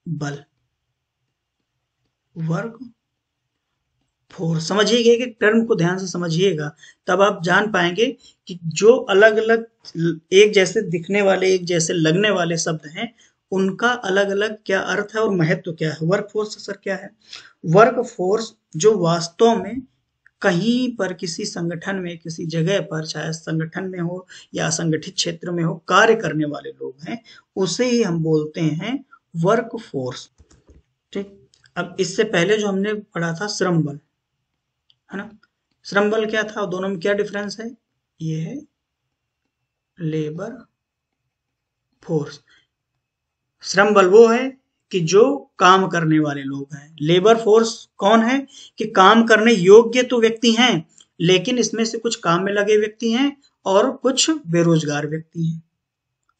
बल, वर्क फोर्स, समझिएगा कि टर्म को ध्यान से समझिएगा, तब आप जान पाएंगे कि जो अलग अलग एक जैसे दिखने वाले, एक जैसे लगने वाले शब्द हैं, उनका अलग अलग क्या अर्थ है और महत्व क्या है। वर्क फोर्स सर क्या है? वर्क फोर्स जो वास्तव में कहीं पर किसी संगठन में, किसी जगह पर, चाहे संगठन में हो या असंगठित क्षेत्र में हो, कार्य करने वाले लोग हैं, उसे ही हम बोलते हैं वर्क फोर्स। ठीक। अब इससे पहले जो हमने पढ़ा था श्रम बल, है ना? श्रम बल क्या था, दोनों में क्या डिफरेंस है? ये है लेबर फोर्स। श्रम बल वो है कि जो काम करने वाले लोग हैं। लेबर फोर्स कौन है? कि काम करने योग्य तो व्यक्ति हैं, लेकिन इसमें से कुछ काम में लगे व्यक्ति हैं और कुछ बेरोजगार व्यक्ति हैं।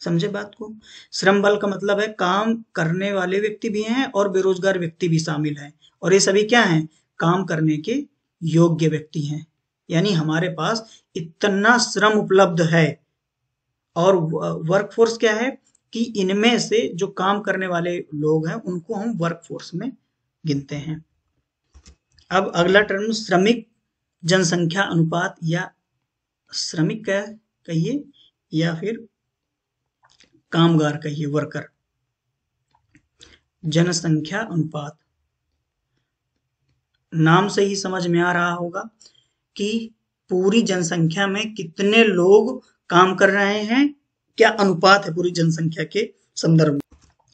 समझे बात को? श्रम बल का मतलब है काम करने वाले व्यक्ति भी हैं और बेरोजगार व्यक्ति भी शामिल हैं, और ये सभी क्या हैं? काम करने के योग्य व्यक्ति हैं। यानी हमारे पास इतना श्रम उपलब्ध है। और वर्कफोर्स क्या है? कि इनमें से जो काम करने वाले लोग हैं उनको हम वर्कफोर्स में गिनते हैं। अब अगला टर्म श्रमिक जनसंख्या अनुपात, या श्रमिक क्या कहिए या फिर कामगार कहिए, वर्कर जनसंख्या अनुपात। नाम से ही समझ में आ रहा होगा कि पूरी जनसंख्या में कितने लोग काम कर रहे हैं, क्या अनुपात है पूरी जनसंख्या के संदर्भ में।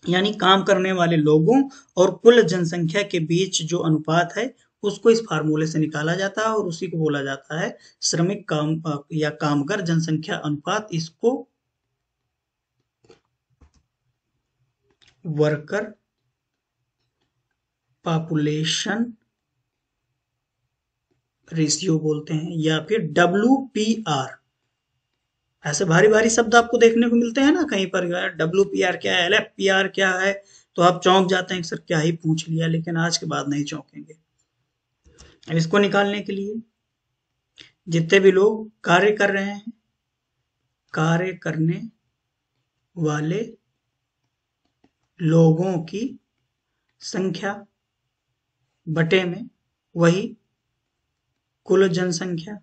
यानी काम करने वाले लोगों और कुल जनसंख्या के बीच जो अनुपात है उसको इस फार्मूले से निकाला जाता है और उसी को बोला जाता है श्रमिक काम या कामगार जनसंख्या अनुपात। इसको वर्कर पॉपुलेशन रेशियो बोलते हैं, या फिर WPR। ऐसे भारी भारी शब्द आपको देखने को मिलते हैं ना कहीं पर, WPR क्या है, LFPR क्या है, तो आप चौंक जाते हैं कि सर क्या ही पूछ लिया, लेकिन आज के बाद नहीं चौंकेंगे। अब इसको निकालने के लिए जितने भी लोग कार्य कर रहे हैं, कार्य करने वाले लोगों की संख्या बटे में वही कुल जनसंख्या,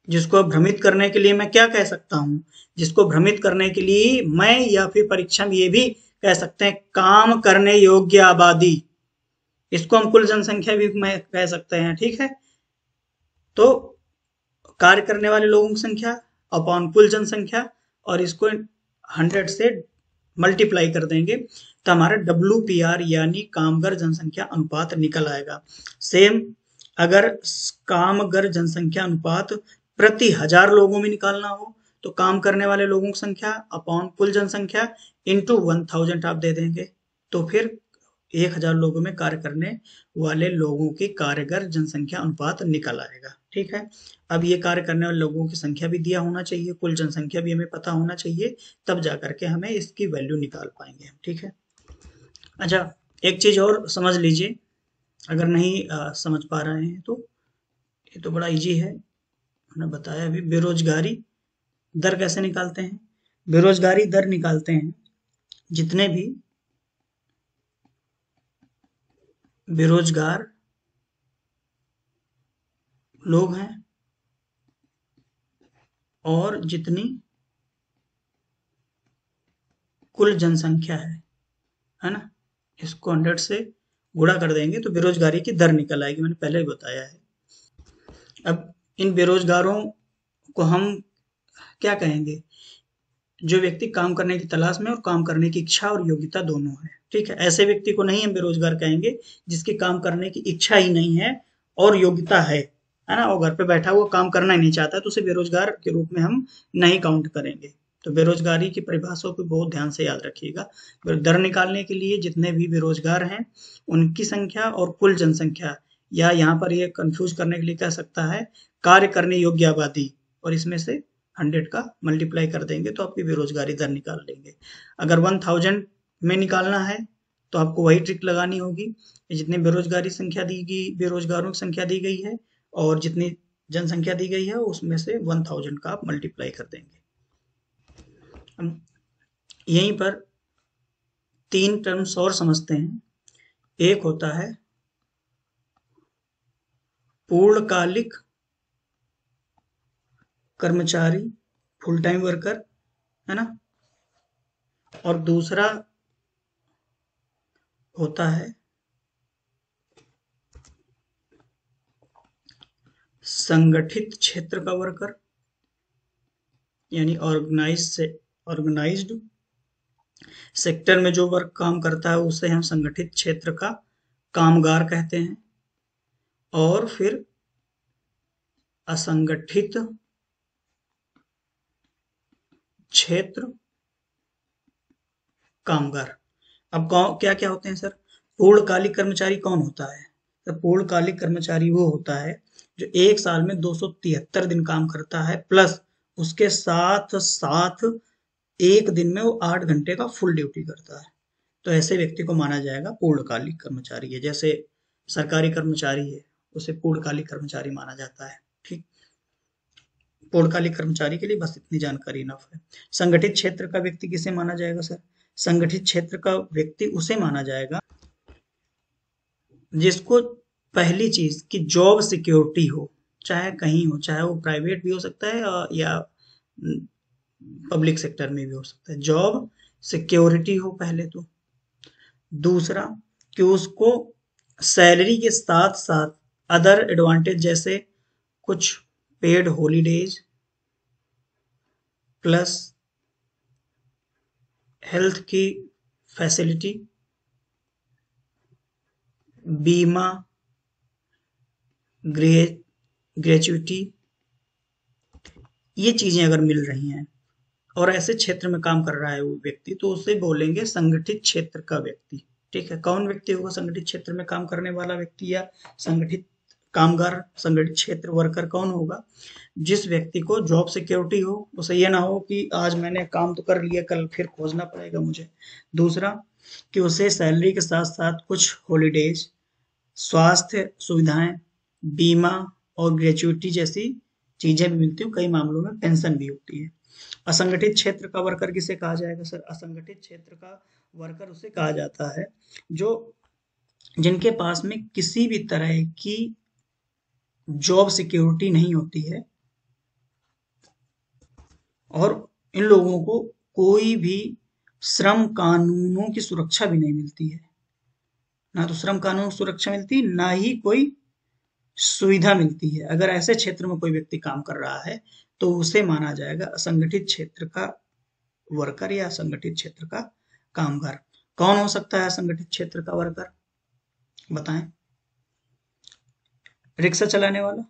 जिसको भ्रमित करने के लिए मैं क्या कह सकता हूं? जिसको भ्रमित करने के लिए मैं या फिर परीक्षा में ये भी कह सकते हैं काम करने योग्य आबादी, इसको हम कुल जनसंख्या भी मैं कह सकते हैं। ठीक है, तो कार्य करने वाले लोगों की संख्या अपॉन कुल जनसंख्या, और इसको 100 से मल्टीप्लाई कर देंगे तो हमारा WPR यानी कामगार जनसंख्या अनुपात निकल आएगा। सेम अगर कामगार जनसंख्या अनुपात प्रति 1000 लोगों में निकालना हो तो काम करने वाले लोगों की संख्या अपॉन कुल जनसंख्या इंटू 1000 आप दे देंगे, तो फिर 1000 लोगों में कार्य करने वाले लोगों की कार्यगर जनसंख्या अनुपात निकल आएगा। ठीक है, अब ये कार्य करने वाले लोगों की संख्या भी दिया होना चाहिए, कुल जनसंख्या भी हमें पता होना चाहिए, तब जा करके हमें इसकी वैल्यू निकाल पाएंगे हम। ठीक है, अच्छा एक चीज और समझ लीजिए, अगर नहीं समझ पा रहे हैं तो ये तो बड़ा इजी है, मैंने बताया अभी। बेरोजगारी दर कैसे निकालते हैं? बेरोजगारी दर निकालते हैं जितने भी बेरोजगार लोग हैं और जितनी कुल जनसंख्या है ना, इसको 100 से गुणा कर देंगे तो बेरोजगारी की दर निकल आएगी, मैंने पहले ही बताया है। अब इन बेरोजगारों को हम क्या कहेंगे? जो व्यक्ति काम करने की तलाश में और काम करने की इच्छा और योग्यता दोनों है, ठीक है। ऐसे व्यक्ति को नहीं हम बेरोजगार कहेंगे जिसकी काम करने की इच्छा ही नहीं है और योग्यता है ना, वो घर पे बैठा हुआ काम करना ही नहीं चाहता, तो उसे बेरोजगार के रूप में हम नहीं काउंट करेंगे। तो बेरोजगारी की परिभाषा को बहुत ध्यान से याद रखिएगा। दर निकालने के लिए जितने भी बेरोजगार हैं उनकी संख्या और कुल जनसंख्या, या यहाँ पर ये कंफ्यूज करने के लिए कह सकता है कार्य करने योग्य आबादी, और इसमें से 100 का मल्टीप्लाई कर देंगे तो आपकी बेरोजगारी दर निकाल लेंगे। अगर 1000 में निकालना है तो आपको वही ट्रिक लगानी होगी, जितनी बेरोजगारी संख्या दी गई, बेरोजगारों की संख्या दी गई है और जितनी जनसंख्या दी गई है उसमें से 1000 का आप मल्टीप्लाई कर देंगे। यहीं पर 3 टर्म्स और समझते हैं। एक होता है पूर्णकालिक कर्मचारी, फुल टाइम वर्कर, है ना, और दूसरा होता है संगठित क्षेत्र का वर्कर, यानी ऑर्गेनाइज्ड सेक्टर में जो वर्क काम करता है उसे हम संगठित क्षेत्र का कामगार कहते हैं। और फिर असंगठित क्षेत्र कामगार। अब क्या क्या होते हैं सर? पूर्णकालिक कर्मचारी कौन होता है? तो पूर्णकालिक कर्मचारी वो होता है जो एक साल में 273 दिन काम करता है, प्लस उसके साथ साथ एक दिन में वो 8 घंटे का फुल ड्यूटी करता है, तो ऐसे व्यक्ति को माना जाएगा पूर्णकालिक कर्मचारी है। जैसे सरकारी कर्मचारी है उसे पूर्णकालिक कर्मचारी माना जाता है, ठीक। पूर्णकालिक कर्मचारी के लिए बस इतनी जानकारी इनफ है। संगठित क्षेत्र का व्यक्ति किसे माना जाएगा सर? संगठित क्षेत्र का व्यक्ति उसे माना जाएगा जिसको पहली चीज की जॉब सिक्योरिटी हो, चाहे कहीं हो, चाहे वो प्राइवेट भी हो सकता है या पब्लिक सेक्टर में भी हो सकता है। जॉब सिक्योरिटी हो पहले तो। दूसरा कि उसको सैलरी के साथ साथ अदर एडवांटेज जैसे कुछ पेड हॉलीडेज प्लस हेल्थ की फैसिलिटी, बीमा, ग्रेचुइटी, ये चीजें अगर मिल रही हैं और ऐसे क्षेत्र में काम कर रहा है वो व्यक्ति, तो उसे बोलेंगे संगठित क्षेत्र का व्यक्ति, ठीक है। कौन व्यक्ति होगा संगठित क्षेत्र में काम करने वाला व्यक्ति या संगठित कामगार, संगठित क्षेत्र वर्कर कौन होगा? जिस व्यक्ति को जॉब सिक्योरिटी हो, उसे ये ना हो कि आज मैंने काम तो कर लिया कल फिर खोजना पड़ेगा मुझे। दूसरा कि उसे सैलरी के साथ साथ कुछ हॉलीडेज, स्वास्थ्य सुविधाएं, बीमा और ग्रेचुइटी जैसी चीजें भी मिलती हैं, कई मामलों में पेंशन भी होती है। असंगठित क्षेत्र का वर्कर किसे कहा जाएगा सर? असंगठित क्षेत्र का वर्कर उसे कहा जाता है जो जिनके पास में किसी भी तरह की जॉब सिक्योरिटी नहीं होती है और इन लोगों को कोई भी श्रम कानूनों की सुरक्षा भी नहीं मिलती है। ना तो श्रम कानून सुरक्षा मिलती, ना ही कोई सुविधा मिलती है। अगर ऐसे क्षेत्र में कोई व्यक्ति काम कर रहा है तो उसे माना जाएगा असंगठित क्षेत्र का वर्कर या असंगठित क्षेत्र का कामगार। कौन हो सकता है असंगठित क्षेत्र का वर्कर? बताएं। रिक्शा चलाने वाला,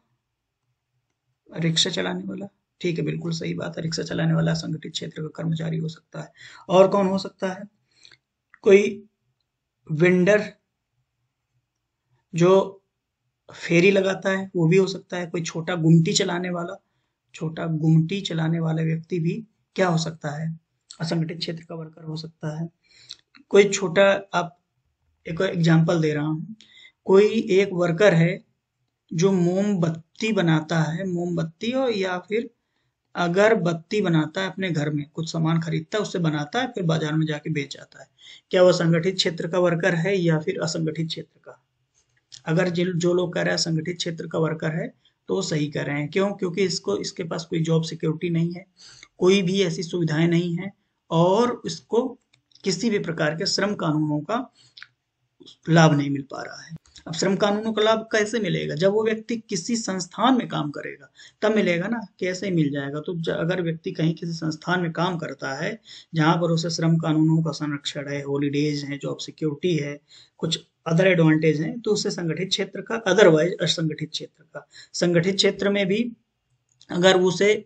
रिक्शा चलाने वाला, ठीक है, बिल्कुल सही बात है। रिक्शा चलाने वाला असंगठित क्षेत्र का कर्मचारी हो सकता है। और कौन हो सकता है? कोई वेंडर जो फेरी लगाता है वो भी हो सकता है। कोई छोटा गुमटी चलाने वाला, छोटा गुमटी चलाने वाला व्यक्ति भी क्या हो सकता है? असंगठित क्षेत्र का वर्कर हो सकता है। कोई छोटा, आप एक एग्जांपल दे रहा हूँ, कोई एक वर्कर है जो मोमबत्ती बनाता है, मोमबत्ती और या फिर अगरबत्ती बनाता है, अपने घर में कुछ सामान खरीदता है, उससे बनाता है, फिर बाजार में जाके बेच जाता है, क्या वो संगठित क्षेत्र का वर्कर है या फिर असंगठित क्षेत्र का? अगर जिन जो लोग कह रहे हैं संगठित क्षेत्र का वर्कर है, तो वो सही कह रहे हैं। क्यों? क्योंकि इसके पास कोई जॉब सिक्योरिटी नहीं है, कोई भी ऐसी सुविधाएं नहीं है, और इसको किसी भी प्रकार के श्रम कानूनों का लाभ नहीं मिल पा रहा है। अब श्रम कानूनों का लाभ कैसे मिलेगा? जब वो व्यक्ति किसी संस्थान में काम करेगा तब मिलेगा ना, कैसे ही मिल जाएगा? तो अगर व्यक्ति कहीं किसी संस्थान में काम करता है जहां पर उसे श्रम कानूनों का संरक्षण है, हॉलीडेज है, जॉब सिक्योरिटी है, कुछ अदर एडवांटेज हैं, तो उसे संगठित क्षेत्र का, अदरवाइज असंगठित क्षेत्र का। संगठित क्षेत्र में भी अगर उसे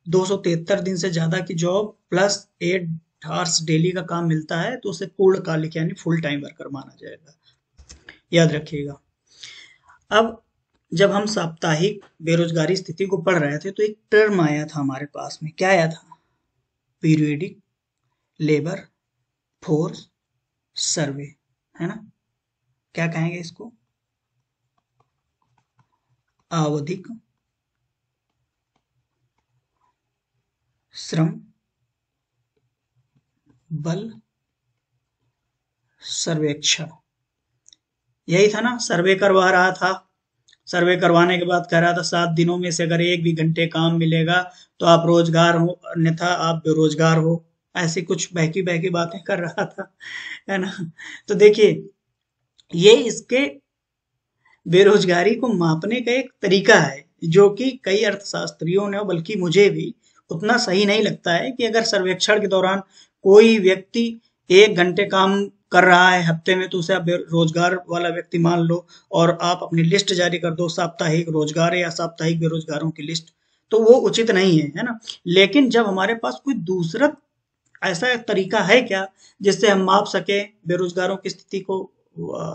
273 दिन से ज्यादा की जॉब प्लस 8 आवर्स डेली का काम मिलता है तो उसे पूर्णकालिक यानी फुल टाइम वर्कर माना जाएगा, याद रखिएगा। अब जब हम साप्ताहिक बेरोजगारी स्थिति को पढ़ रहे थे तो एक टर्म आया था हमारे पास में, क्या आया था? पीरियडिक लेबर फोर्स सर्वे, है ना? क्या कहेंगे इसको? आवधिक श्रम बल सर्वेक्षण, यही था ना? सर्वे करवा रहा था, सर्वे करवाने के बाद कह रहा था 7 दिनों में से अगर एक भी घंटे काम मिलेगा तो आप रोजगार हो, अन्यथा आप बेरोजगार हो। ऐसी कुछ बहकी बहकी बातें कर रहा था, है ना? तो देखिए, ये इसके बेरोजगारी को मापने का एक तरीका है जो कि कई अर्थशास्त्रियों ने, बल्कि मुझे भी उतना सही नहीं लगता है कि अगर सर्वेक्षण के दौरान कोई व्यक्ति 1 घंटे काम कर रहा है हफ्ते में तो उसे आप बेरोजगार वाला व्यक्ति मान लो और आप अपनी लिस्ट जारी कर दो, साप्ताहिक रोजगार या साप्ताहिक बेरोजगारों की लिस्ट, तो वो उचित नहीं है ना? लेकिन जब हमारे पास कोई दूसरा ऐसा तरीका है क्या जिससे हम माप सके बेरोजगारों की स्थिति को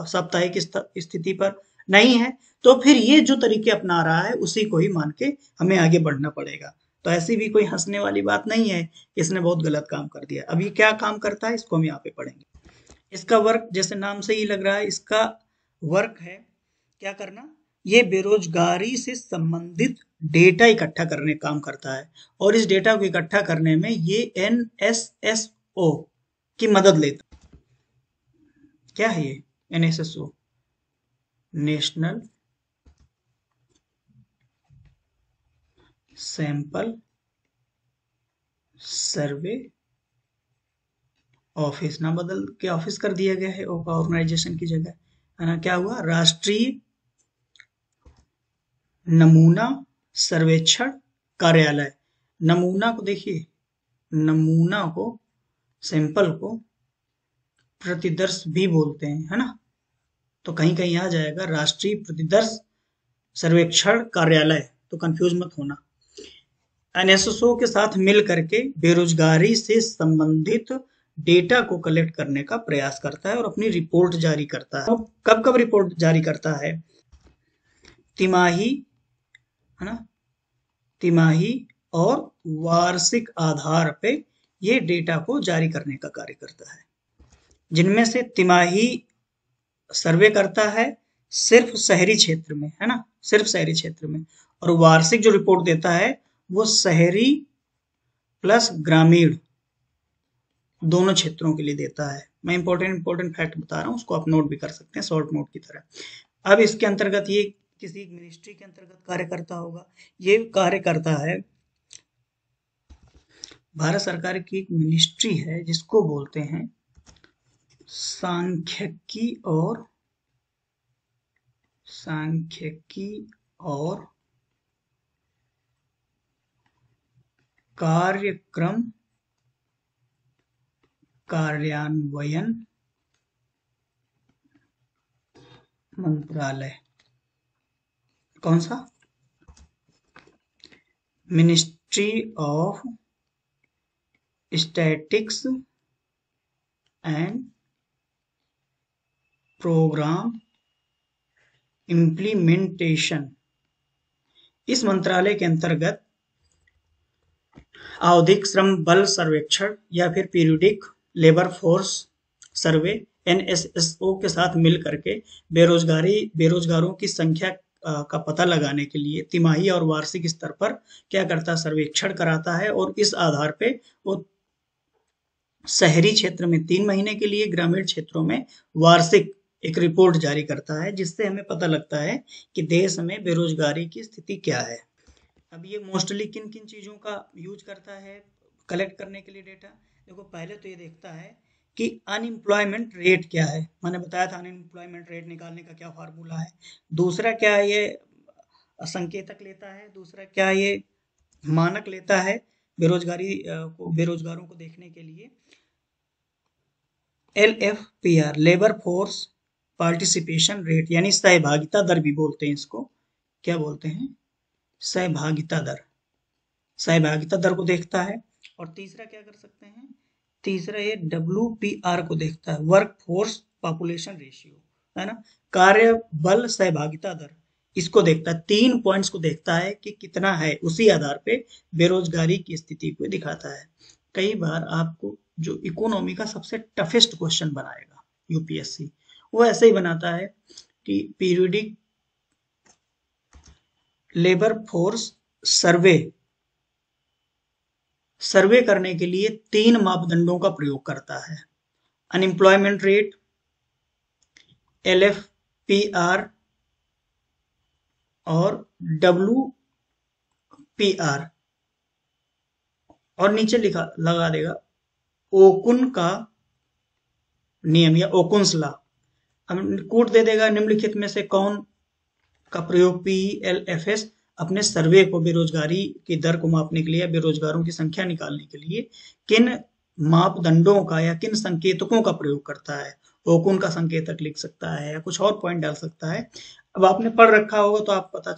साप्ताहिक स्थिति पर? नहीं है। तो फिर ये जो तरीके अपना रहा है उसी को ही मान के हमें आगे बढ़ना पड़ेगा। तो ऐसी भी कोई हंसने वाली बात नहीं है, इसने बहुत गलत काम कर दिया। अब ये क्या काम करता है इसको हम यहाँ पे पढ़ेंगे। इसका वर्क जैसे नाम से ही लग रहा है, इसका वर्क है क्या करना? ये बेरोजगारी से संबंधित डेटा इकट्ठा करने का काम करता है, और इस डेटा को इकट्ठा करने में ये एनएसएसओ की मदद लेता है। क्या है ये NSSO? National sample survey office, ना बदल के ऑफिस कर दिया गया है ऑर्गेनाइजेशन की जगह, है ना? क्या हुआ? राष्ट्रीय नमूना सर्वेक्षण कार्यालय। नमूना को देखिए, नमूना को, सैंपल को प्रतिदर्श भी बोलते हैं, है ना? तो कहीं कहीं आ जाएगा राष्ट्रीय प्रतिदर्श सर्वेक्षण कार्यालय, तो कंफ्यूज मत होना। एनएसएसओ के साथ मिल करके बेरोजगारी से संबंधित डेटा को कलेक्ट करने का प्रयास करता है और अपनी रिपोर्ट जारी करता है। कब कब रिपोर्ट जारी करता है? तिमाही, है ना? तिमाही और वार्षिक आधार पे ये डेटा को जारी करने का कार्य करता है, जिनमें से तिमाही सर्वे करता है सिर्फ शहरी क्षेत्र में, है ना? सिर्फ शहरी क्षेत्र में। और वार्षिक जो रिपोर्ट देता है वो शहरी प्लस ग्रामीण दोनों क्षेत्रों के लिए देता है। मैं इंपॉर्टेंट फैक्ट बता रहा हूँ, उसको आप नोट भी कर सकते हैं शॉर्ट नोट की तरह। अब इसके अंतर्गत ये किसी मिनिस्ट्री के अंतर्गत कार्य करता होगा। ये कार्य करता है, भारत सरकार की एक मिनिस्ट्री है जिसको बोलते हैं सांख्यिकी और कार्यक्रम कार्यान्वयन मंत्रालय। कौन सा? Ministry of statics and programme implementation. इस मंत्रालय के अंतर्गत आवधिक श्रम बल सर्वेक्षण या फिर periodic labour force survey NSSO के साथ मिल करके बेरोजगारों की संख्या का पता लगाने के लिए तिमाही और वार्षिक स्तर पर क्या करता है, सर्वेक्षण कराता है और इस आधार पे वो शहरी क्षेत्र में 3 महीने के लिए, ग्रामीण क्षेत्रों में वार्षिक एक रिपोर्ट जारी करता है, जिससे हमें पता लगता है कि देश में बेरोजगारी की स्थिति क्या है। अब ये मोस्टली किन किन चीज़ों का यूज करता है कलेक्ट करने के लिए डेटा? देखो, पहले तो ये देखता है कि अनएम्प्लॉयमेंट रेट क्या है। मैंने बताया था अनएम्प्लॉयमेंट रेट निकालने का क्या फार्मूला है। दूसरा क्या ये संकेतक लेता है, दूसरा क्या ये मानक लेता है बेरोजगारों को देखने के लिए। LFPR labour force participation rate, यानी सहभागिता दर भी बोलते हैं इसको। क्या बोलते हैं? सहभागिता दर। सहभागिता दर को देखता है। और तीसरा क्या कर सकते हैं? तीसरा ये WPR को देखता है, वर्क फोर्स पॉपुलेशन रेशियो, है ना, कार्य बल सहभागिता दर। इसको देखता है, 3 पॉइंट्स को देखता है कि कितना है, उसी आधार पे बेरोजगारी की स्थिति को दिखाता है। कई बार आपको जो इकोनॉमी का सबसे टफेस्ट क्वेश्चन बनाएगा यूपीएससी, वो ऐसे ही बनाता है कि पीरियडिक लेबर फोर्स सर्वे करने के लिए 3 मापदंडों का प्रयोग करता है, अनएम्प्लॉयमेंट रेट, LFPR और WPR, और नीचे लिखा लगा देगा ओकुन का नियम या ओकुन्स लॉ। अब कोड दे देगा, निम्नलिखित में से कौन का प्रयोग PLFS अपने सर्वे को बेरोजगारी की दर को मापने के लिए, बेरोजगारों की संख्या निकालने के लिए किन मापदंडों का या किन संकेतकों का प्रयोग करता है। ओकुन का संकेतक लिख सकता है या कुछ और पॉइंट डाल सकता है। अब आपने पढ़ रखा होगा तो आप पता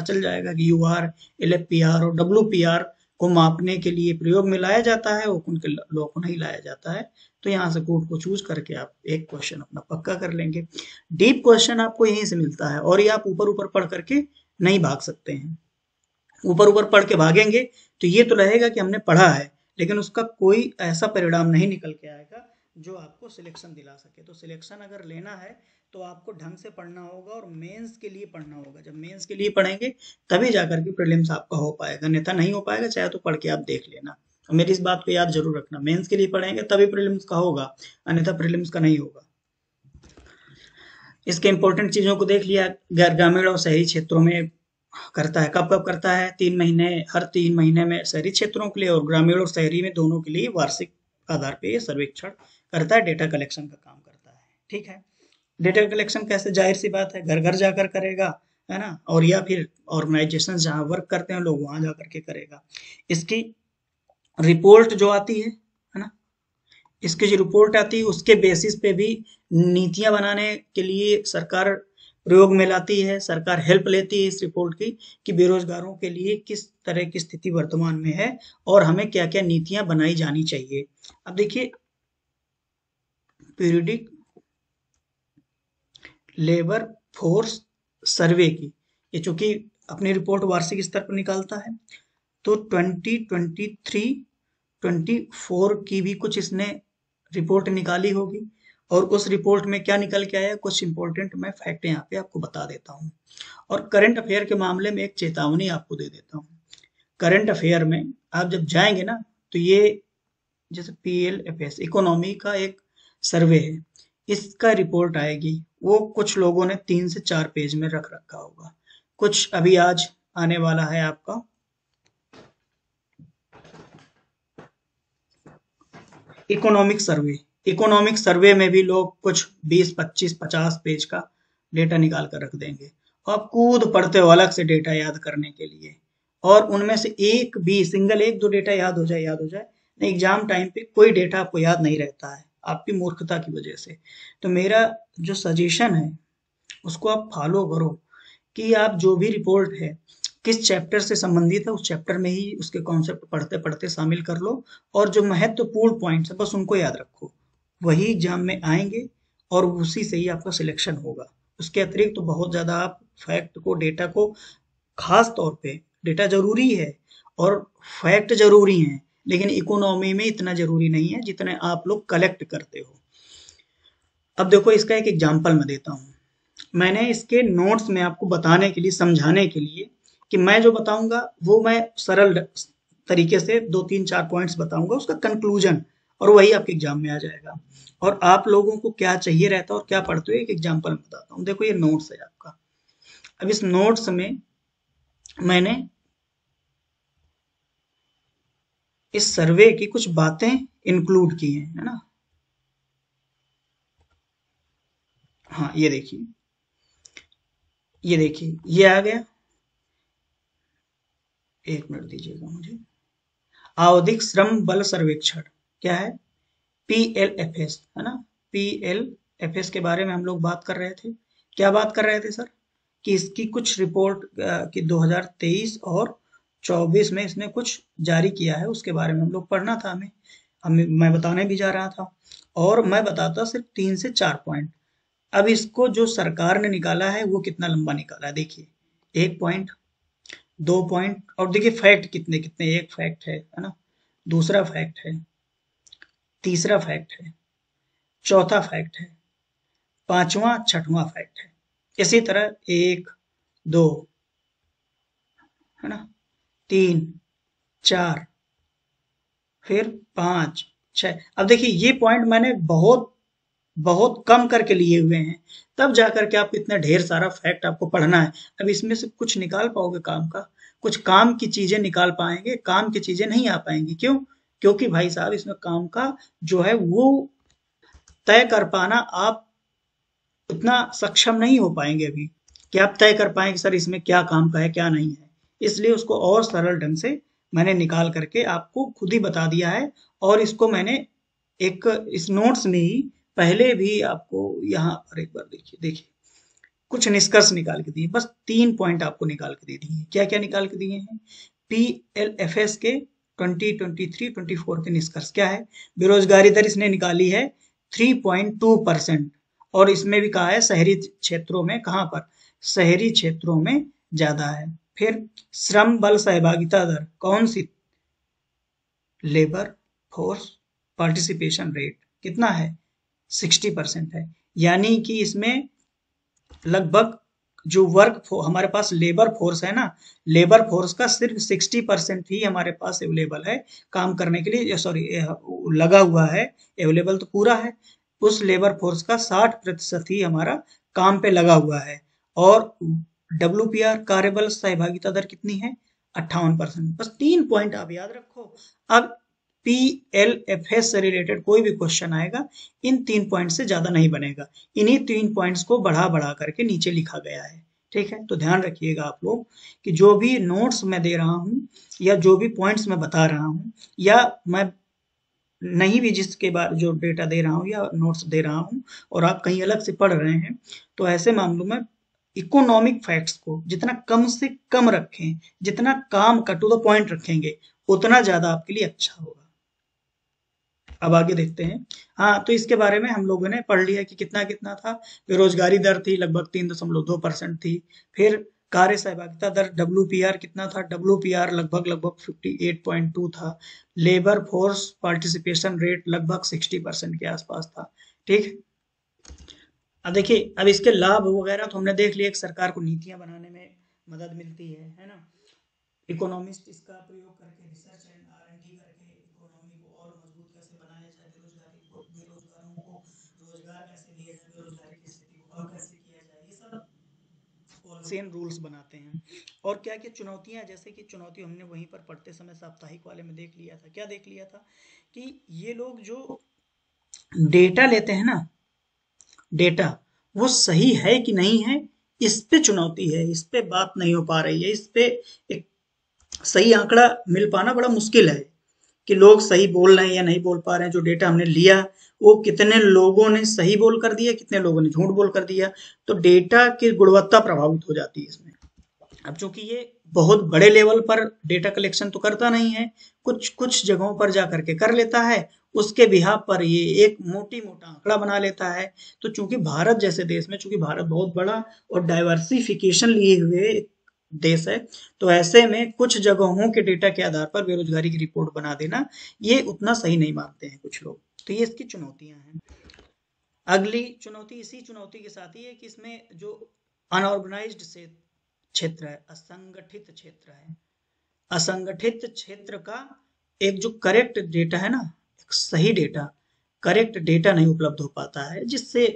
चल जाएगा कि UR, LFPR और WPR को मापने के लिए प्रयोग में लाया जाता है, ओकुन के लॉ को नहीं लाया जाता है। तो यहाँ से कोड को चूज करके आप एक क्वेश्चन अपना पक्का कर लेंगे। डीप क्वेश्चन आपको यहीं से मिलता है, और ये आप ऊपर ऊपर पढ़ करके नहीं भाग सकते हैं। ऊपर ऊपर पढ़ के भागेंगे तो ये तो रहेगा कि हमने पढ़ा है, लेकिन उसका कोई ऐसा परिणाम नहीं निकल के आएगा जो आपको सिलेक्शन दिला सके। तो सिलेक्शन अगर लेना है तो आपको ढंग से पढ़ना होगा और मेंस के लिए पढ़ना होगा। जब मेंस के लिए पढ़ेंगे तभी जाकर के प्रीलिम्स आपका हो पाएगा, अन्यथा नहीं हो पाएगा। चाहे तो पढ़ के आप देख लेना, मेरी इस बात को याद जरूर रखना, मेंस के लिए पढ़ेंगे तभी प्रीलिम्स का होगा, अन्यथा प्रीलिम्स का नहीं होगा। इसके इंपॉर्टेंट चीजों को देख लिया। ग्रामीण और शहरी क्षेत्रों में करता है, कब कब करता है? 3 महीने, हर 3 महीने में शहरी क्षेत्रों के लिए, और ग्रामीण और शहरी में दोनों के लिए वार्षिक आधार पे ये सर्वेक्षण करता है, डेटा कलेक्शन का काम करता है। ठीक है, डेटा कलेक्शन कैसे? जाहिर सी बात है, घर घर जाकर करेगा, है ना, और या फिर ऑर्गेनाइजेशन जहाँ वर्क करते हैं लोग वहां जाकर के करेगा। इसकी रिपोर्ट जो आती है ना, इसकी जो रिपोर्ट आती है उसके बेसिस पे भी नीतियां बनाने के लिए सरकार प्रयोग में लाती है। सरकार हेल्प लेती है इस रिपोर्ट की कि बेरोजगारों के लिए किस तरह की स्थिति वर्तमान में है और हमें क्या क्या नीतियां बनाई जानी चाहिए। अब देखिए, पीरियडिक लेबर फोर्स सर्वे की, ये चूंकि अपनी रिपोर्ट वार्षिक स्तर पर निकालता है, तो 2023-24 की भी कुछ इसने रिपोर्ट निकाली होगी, और उस रिपोर्ट में क्या निकल के आया, कुछ इंपॉर्टेंट मैं फैक्ट यहाँ पे आपको बता देता हूँ। और करंट अफेयर के मामले में एक चेतावनी आपको दे देता हूँ। करंट अफेयर में आप जब जाएंगे ना, तो ये जैसे PLFS इकोनॉमी का एक सर्वे है, इसका रिपोर्ट आएगी, वो कुछ लोगों ने 3 से 4 पेज में रख रखा होगा। कुछ अभी आज आने वाला है आपका इकोनॉमिक सर्वे। इकोनॉमिक सर्वे में भी लोग कुछ 20, 25, 50 पेज का डेटा निकाल कर रख देंगे, आप कूद पढ़ते हो अलग से डेटा याद करने के लिए, और उनमें से एक भी सिंगल 1-2 डेटा याद हो जाए नहीं, एग्जाम टाइम पे कोई डेटा आपको याद नहीं रहता है आपकी मूर्खता की वजह से। तो मेरा जो सजेशन है उसको आप फॉलो करो कि आप जो भी रिपोर्ट है किस चैप्टर से संबंधित है, उस चैप्टर में ही उसके कॉन्सेप्ट पढ़ते पढ़ते शामिल कर लो, और जो महत्वपूर्ण पॉइंट्स है बस उनको याद रखो, वही एग्जाम में आएंगे और उसी से ही आपका सिलेक्शन होगा। उसके अतिरिक्त तो बहुत ज्यादा आप फैक्ट को, डेटा को, खास तौर पे डेटा जरूरी है और फैक्ट जरूरी है, लेकिन इकोनॉमी में इतना जरूरी नहीं है जितने आप लोग कलेक्ट करते हो। अब देखो, इसका एक एग्जाम्पल मैं देता हूँ। मैंने इसके नोट्स में आपको बताने के लिए, समझाने के लिए कि मैं जो बताऊंगा वो मैं सरल तरीके से 2-3-4 पॉइंट्स बताऊंगा, उसका कंक्लूजन, और वही आपके एग्जाम में आ जाएगा। और आप लोगों को क्या चाहिए रहता है और क्या पढ़ते हो, एक एग्जाम्पल में बताता हूँ। देखो ये नोट्स है आपका। अब इस नोट्स में मैंने इस सर्वे की कुछ बातें इंक्लूड की हैं, है ना। हाँ ये देखिए, ये देखिए, ये आ गया। एक मिनट दीजिएगा मुझे। आवधिक श्रम बल सर्वेक्षण क्या है, पीएलएफएस, है ना। पीएलएफएस के बारे में हम लोग बात कर रहे थे। क्या बात कर रहे थे सर, कि इसकी कुछ रिपोर्ट कि 2023 और 24 में इसने कुछ जारी किया है, उसके बारे में हम लोग पढ़ना था हमें मैं बताने भी जा रहा था। और मैं बताता सिर्फ 3 से 4 पॉइंट। अब इसको जो सरकार ने निकाला है वो कितना लंबा निकाला है, देखिए। 1 पॉइंट, 2 पॉइंट, और देखिए फैक्ट कितने कितने, एक फैक्ट है ना, दूसरा फैक्ट है, तीसरा फैक्ट है, चौथा फैक्ट है, पांचवा छठवां फैक्ट है। इसी तरह 1, 2, है ना, 3, 4, फिर 5, 6। अब देखिए ये पॉइंट मैंने बहुत बहुत कम करके लिए हुए हैं, तब जा करके आपको इतना ढेर सारा फैक्ट आपको पढ़ना है। अब इसमें से कुछ निकाल पाओगे काम का, कुछ काम की चीजें निकाल पाएंगे, काम की चीजें नहीं आ पाएंगी। क्यों? क्योंकि भाई साहब इसमें काम का जो है वो तय कर पाना आप उतना सक्षम नहीं हो पाएंगे अभी, कि आप तय कर पाएं कि सर इसमें क्या काम का है क्या नहीं है। इसलिए उसको और सरल ढंग से मैंने निकाल करके आपको खुद ही बता दिया है। और इसको मैंने एक इस नोट्स में ही पहले भी आपको यहाँ पर एक बार देखिए, देखिए कुछ निष्कर्ष निकाल के दिए, बस 3 पॉइंट आपको निकाल के दे दिए। क्या क्या निकाल के दिए हैं, पीएलएफएस के 2023-24 के निष्कर्ष क्या है। बेरोजगारी दर इसने निकाली है 3.2%, और इसमें भी कहा है शहरी क्षेत्रों में, कहाँ पर, शहरी क्षेत्रों में ज्यादा है। फिर श्रम बल सहभागिता दर कौन सी, लेबर फोर्स पार्टिसिपेशन रेट कितना है, 60% है। यानी कि इसमें लगभग जो हमारे पास लेबर फोर्स है ना, लेबर फोर्स का सिर्फ 60% ही हमारे पास अवेलेबल है काम करने के लिए, सॉरी लगा हुआ है। अवेलेबल तो पूरा है, उस लेबर फोर्स का 60% ही हमारा काम पे लगा हुआ है। और डब्ल्यूपीआर कार्यबल सहभागिता दर कितनी है, 58%। बस 3 पॉइंट आप याद रखो। अब पीएलएफएस से रिलेटेड कोई भी क्वेश्चन आएगा, इन 3 पॉइंट से ज्यादा नहीं बनेगा। इन्हीं 3 पॉइंट्स को बढ़ा बढ़ा करके नीचे लिखा गया है। ठीक है, तो ध्यान रखिएगा आप लोग कि जो भी नोट्स मैं दे रहा हूँ या जो भी पॉइंट्स मैं बता रहा हूँ, या मैं नहीं भी जिसके बाद जो डेटा दे रहा हूँ या नोट्स दे रहा हूँ, और आप कहीं अलग से पढ़ रहे हैं, तो ऐसे मामलों में इकोनॉमिक फैक्ट्स को जितना कम से कम रखें, जितना काम का टू द पॉइंट रखेंगे, उतना ज्यादा आपके लिए अच्छा होगा। अब आगे देखते हैं। हाँ, तो इसके बारे में हम लोगों ने पढ़ लिया कि कितना कितना था। बेरोजगारी दर थी लगभग 3.2% थी। फिर कार्य सहभागिता दर डब्ल्यूपीआर कितना था, डब्ल्यूपीआर लगभग लगभग 58.2 था। लेबर फोर्स पार्टिसिपेशन रेट लगभग 60% के आसपास था। ठीक। अब देखिए, अब इसके लाभ वगैरह तो हमने देख लिया कि सरकार को नीतियां बनाने में मदद मिलती है ना। इकोनॉमिस्ट इसका प्रयोग करके, रिसर्च एंड आर&डी करके इकोनॉमी को और मजबूत कैसे बनाया जाए, बेरोजगारों को रोजगार कैसे दिया जाए, बेरोजगारी की स्थिति को कम कैसे किया जाए, ये सब पॉलिसी एंड रूल्स बनाते हैं। और क्या क्या चुनौतियां, जैसे कि चुनौती हमने वहीं पर पढ़ते समय साप्ताहिक वाले में देख लिया था। क्या देख लिया था कि ये लोग जो डेटा लेते हैं ना, डेटा वो सही है कि नहीं है, इस पे चुनौती है, इस पे बात नहीं हो पा रही है, इस पे एक सही आंकड़ा मिल पाना बड़ा मुश्किल है कि लोग सही बोल रहे हैं या नहीं बोल पा रहे हैं। जो डेटा हमने लिया वो कितने लोगों ने सही बोल कर दिया, कितने लोगों ने झूठ बोल कर दिया, तो डेटा की गुणवत्ता प्रभावित हो जाती है इसमें। अब चूंकि ये बहुत बड़े लेवल पर डेटा कलेक्शन तो करता नहीं है, कुछ कुछ जगहों पर जा करके कर लेता है, उसके बिहाफ पर ये एक मोटी मोटा आंकड़ा बना लेता है। तो चूंकि भारत जैसे देश में, चूंकि भारत बहुत बड़ा और डाइवर्सिफिकेशन लिए हुए देश है, तो ऐसे में कुछ जगहों के डेटा के आधार पर बेरोजगारी की रिपोर्ट बना देना, ये उतना सही नहीं मानते हैं कुछ लोग। तो ये इसकी चुनौतियां हैं। अगली चुनौती इसी चुनौती के साथ ही है कि इसमें जो अनऑर्गेनाइज्ड से क्षेत्र है, असंगठित क्षेत्र है, असंगठित क्षेत्र का एक जो करेक्ट डेटा है ना, एक सही डेटा, करेक्ट डेटा नहीं उपलब्ध हो पाता है, जिससे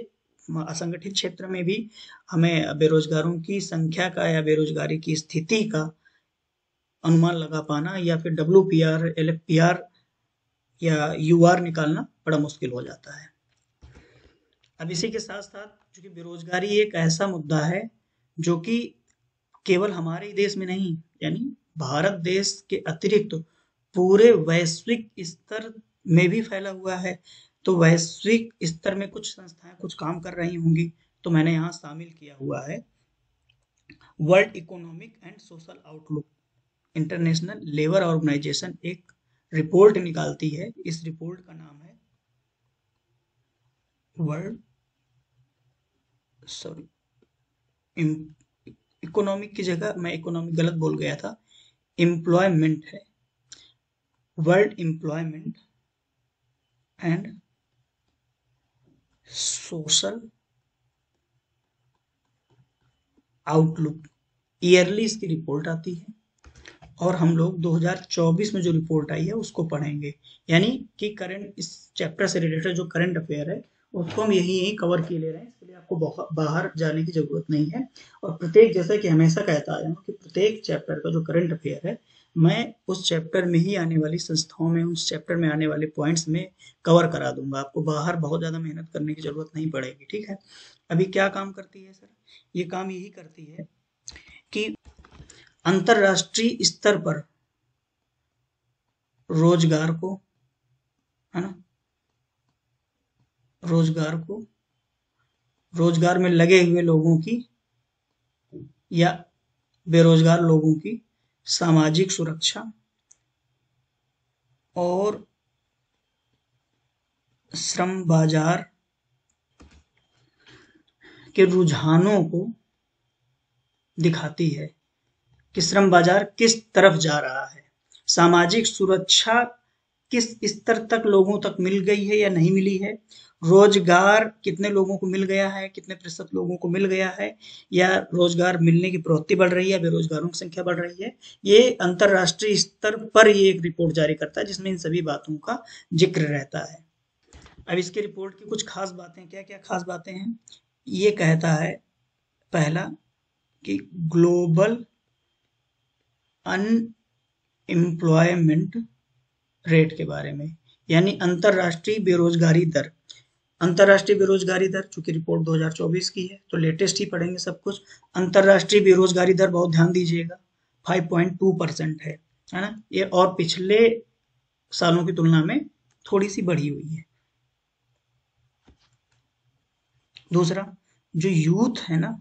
असंगठित क्षेत्र में भी हमें बेरोजगारों की संख्या का या बेरोजगारी की स्थिति का अनुमान लगा पाना या फिर WPR, LFPR या UR निकालना बड़ा मुश्किल हो जाता है। अब इसी के साथ साथ चूंकि बेरोजगारी एक ऐसा मुद्दा है जो कि केवल हमारे ही देश में नहीं, यानी भारत देश के अतिरिक्त पूरे वैश्विक स्तर में भी फैला हुआ है। तो वैश्विक स्तर में कुछ संस्थाएं कुछ काम कर रही होंगी, तो मैंने यहाँ शामिल किया हुआ है world economic and social outlook. International Labour Organization एक रिपोर्ट निकालती है, इस रिपोर्ट का नाम है वर्ल्ड सॉरी इकोनॉमिक की जगह मैं इकोनॉमिक गलत बोल गया था, एम्प्लॉयमेंट है, world employment and social outlook, yearly इसकी रिपोर्ट आती है और हम लोग 2024 में जो रिपोर्ट आई है उसको पढ़ेंगे। यानी कि करंट इस चैप्टर से रिलेटेड जो करंट अफेयर है उसको हम यही कवर किए ले रहे हैं, इसके लिए आपको बाहर जाने की जरूरत नहीं है। और प्रत्येक, जैसा कि हमेशा कहता आया हूँ कि प्रत्येक चैप्टर का जो करंट अफेयर है मैं उस चैप्टर में ही आने वाली संस्थाओं में, उस चैप्टर में आने वाले पॉइंट्स में कवर करा दूंगा। आपको बाहर बहुत ज्यादा मेहनत करने की जरूरत नहीं पड़ेगी, ठीक है। अभी क्या काम करती है सर, ये काम यही करती है कि अंतरराष्ट्रीय स्तर पर रोजगार को, है ना, रोजगार में लगे हुए लोगों की या बेरोजगार लोगों की सामाजिक सुरक्षा और श्रम बाजार के रुझानों को दिखाती है कि श्रम बाजार किस तरफ जा रहा है, सामाजिक सुरक्षा किस स्तर तक लोगों तक मिल गई है या नहीं मिली है, रोजगार कितने लोगों को मिल गया है, कितने प्रतिशत लोगों को मिल गया है, या रोजगार मिलने की प्रवृत्ति बढ़ रही है, बेरोजगारों की संख्या बढ़ रही है। ये अंतरराष्ट्रीय स्तर पर ये एक रिपोर्ट जारी करता है जिसमें इन सभी बातों का जिक्र रहता है। अब इसकी रिपोर्ट की कुछ खास बातें, क्या क्या खास बातें हैं, ये कहता है पहला कि ग्लोबल अनएम्प्लॉयमेंट रेट के बारे में, यानी अंतरराष्ट्रीय बेरोजगारी दर। अंतरराष्ट्रीय बेरोजगारी दर, चूंकि रिपोर्ट 2024 की है तो लेटेस्ट ही पढ़ेंगे सब कुछ। अंतरराष्ट्रीय बेरोजगारी दर बहुत ध्यान दीजिएगा 5.2% है ना, ये और पिछले सालों की तुलना में थोड़ी सी बढ़ी हुई है। दूसरा, जो यूथ है ना,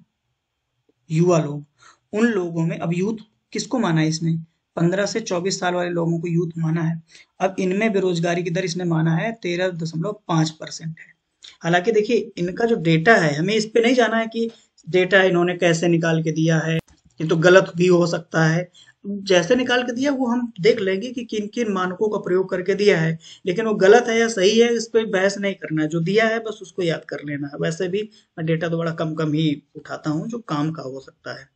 युवा लोग, उन लोगों में, अब यूथ किसको माना है इसमें, 15 से 24 साल वाले लोगों को यूथ माना है। अब इनमें बेरोजगारी की दर इसने माना है 13.5% है। हालांकि देखिए इनका जो डेटा है, हमें इस पे नहीं जाना है कि डेटा इन्होंने कैसे निकाल के दिया है, ये तो गलत भी हो सकता है। जैसे निकाल के दिया वो हम देख लेंगे कि किन किन मानकों का प्रयोग करके दिया है, लेकिन वो गलत है या सही है इस पर बहस नहीं करना है, जो दिया है बस उसको याद कर लेना है। वैसे भी मैं डेटा तो बड़ा कम कम ही उठाता हूँ जो काम का हो सकता है।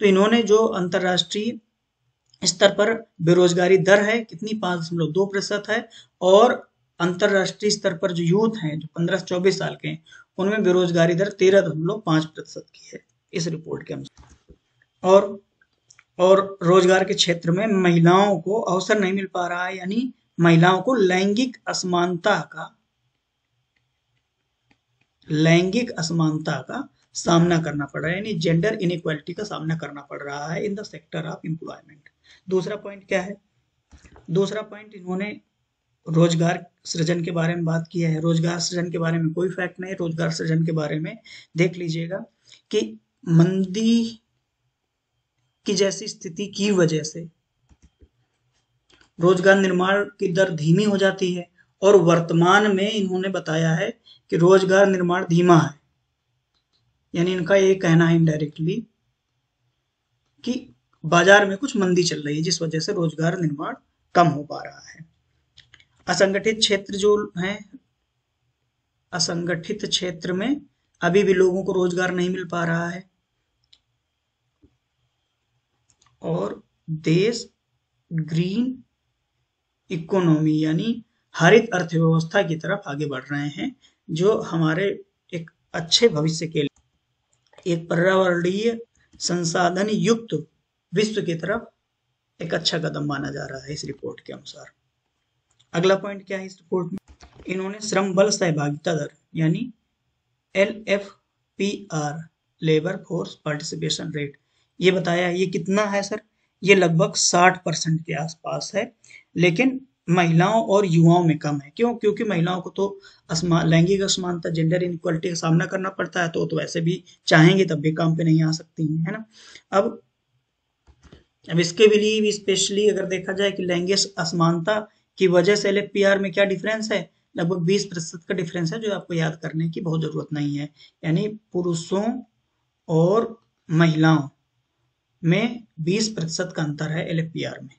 तो इन्होंने जो अंतरराष्ट्रीय स्तर पर बेरोजगारी दर है कितनी, 5.2% है, और अंतरराष्ट्रीय स्तर पर जो यूथ हैं जो 15 से 24 साल के हैं उनमें बेरोजगारी दर 13.5% की है इस रिपोर्ट के अनुसार। और रोजगार के क्षेत्र में महिलाओं को अवसर नहीं मिल पा रहा है, यानी महिलाओं को लैंगिक असमानता का सामना करना पड़ रहा है, यानी जेंडर इनइक्वालिटी का सामना करना पड़ रहा है in the sector of employment. दूसरा पॉइंट क्या है, दूसरा पॉइंट इन्होंने रोजगार सृजन के बारे में बात किया है। रोजगार सृजन के बारे में कोई फैक्ट नहीं, रोजगार सृजन के बारे में देख लीजिएगा कि मंदी की जैसी स्थिति की वजह से रोजगार निर्माण की दर धीमी हो जाती है, और वर्तमान में इन्होंने बताया है कि रोजगार निर्माण धीमा है, यानी इनका ये कहना है इनडायरेक्टली कि बाजार में कुछ मंदी चल रही है जिस वजह से रोजगार निर्माण कम हो पा रहा है। असंगठित क्षेत्र जो है असंगठित क्षेत्र में अभी भी लोगों को रोजगार नहीं मिल पा रहा है और देश ग्रीन इकोनॉमी यानी हरित अर्थव्यवस्था की तरफ आगे बढ़ रहे हैं, जो हमारे एक अच्छे भविष्य के लिए एक पर्यावरणीय संसाधन युक्त विश्व की तरफ एक अच्छा कदम माना जा रहा है इस रिपोर्ट के अनुसार। अगला पॉइंट क्या है इस रिपोर्ट में, इन्होंने श्रम बल सहभागिता दर यानी LFPR labour force participation rate ये बताया। ये कितना है सर, ये लगभग 60% के आसपास है, लेकिन महिलाओं और युवाओं में कम है। क्यों? क्योंकि महिलाओं को तो लैंगिक असमानता, जेंडर इनइक्वालिटी का सामना करना पड़ता है, तो वैसे भी चाहेंगे तब भी काम पे नहीं आ सकती हैं, है ना। अब इसके लिए भी स्पेशली अगर देखा जाए कि लैंगिक असमानता की वजह से LFPR में क्या डिफरेंस है, लगभग 20% का डिफरेंस है, जो आपको याद करने की बहुत जरूरत नहीं है। यानी पुरुषों और महिलाओं में 20% का अंतर है LFPR में।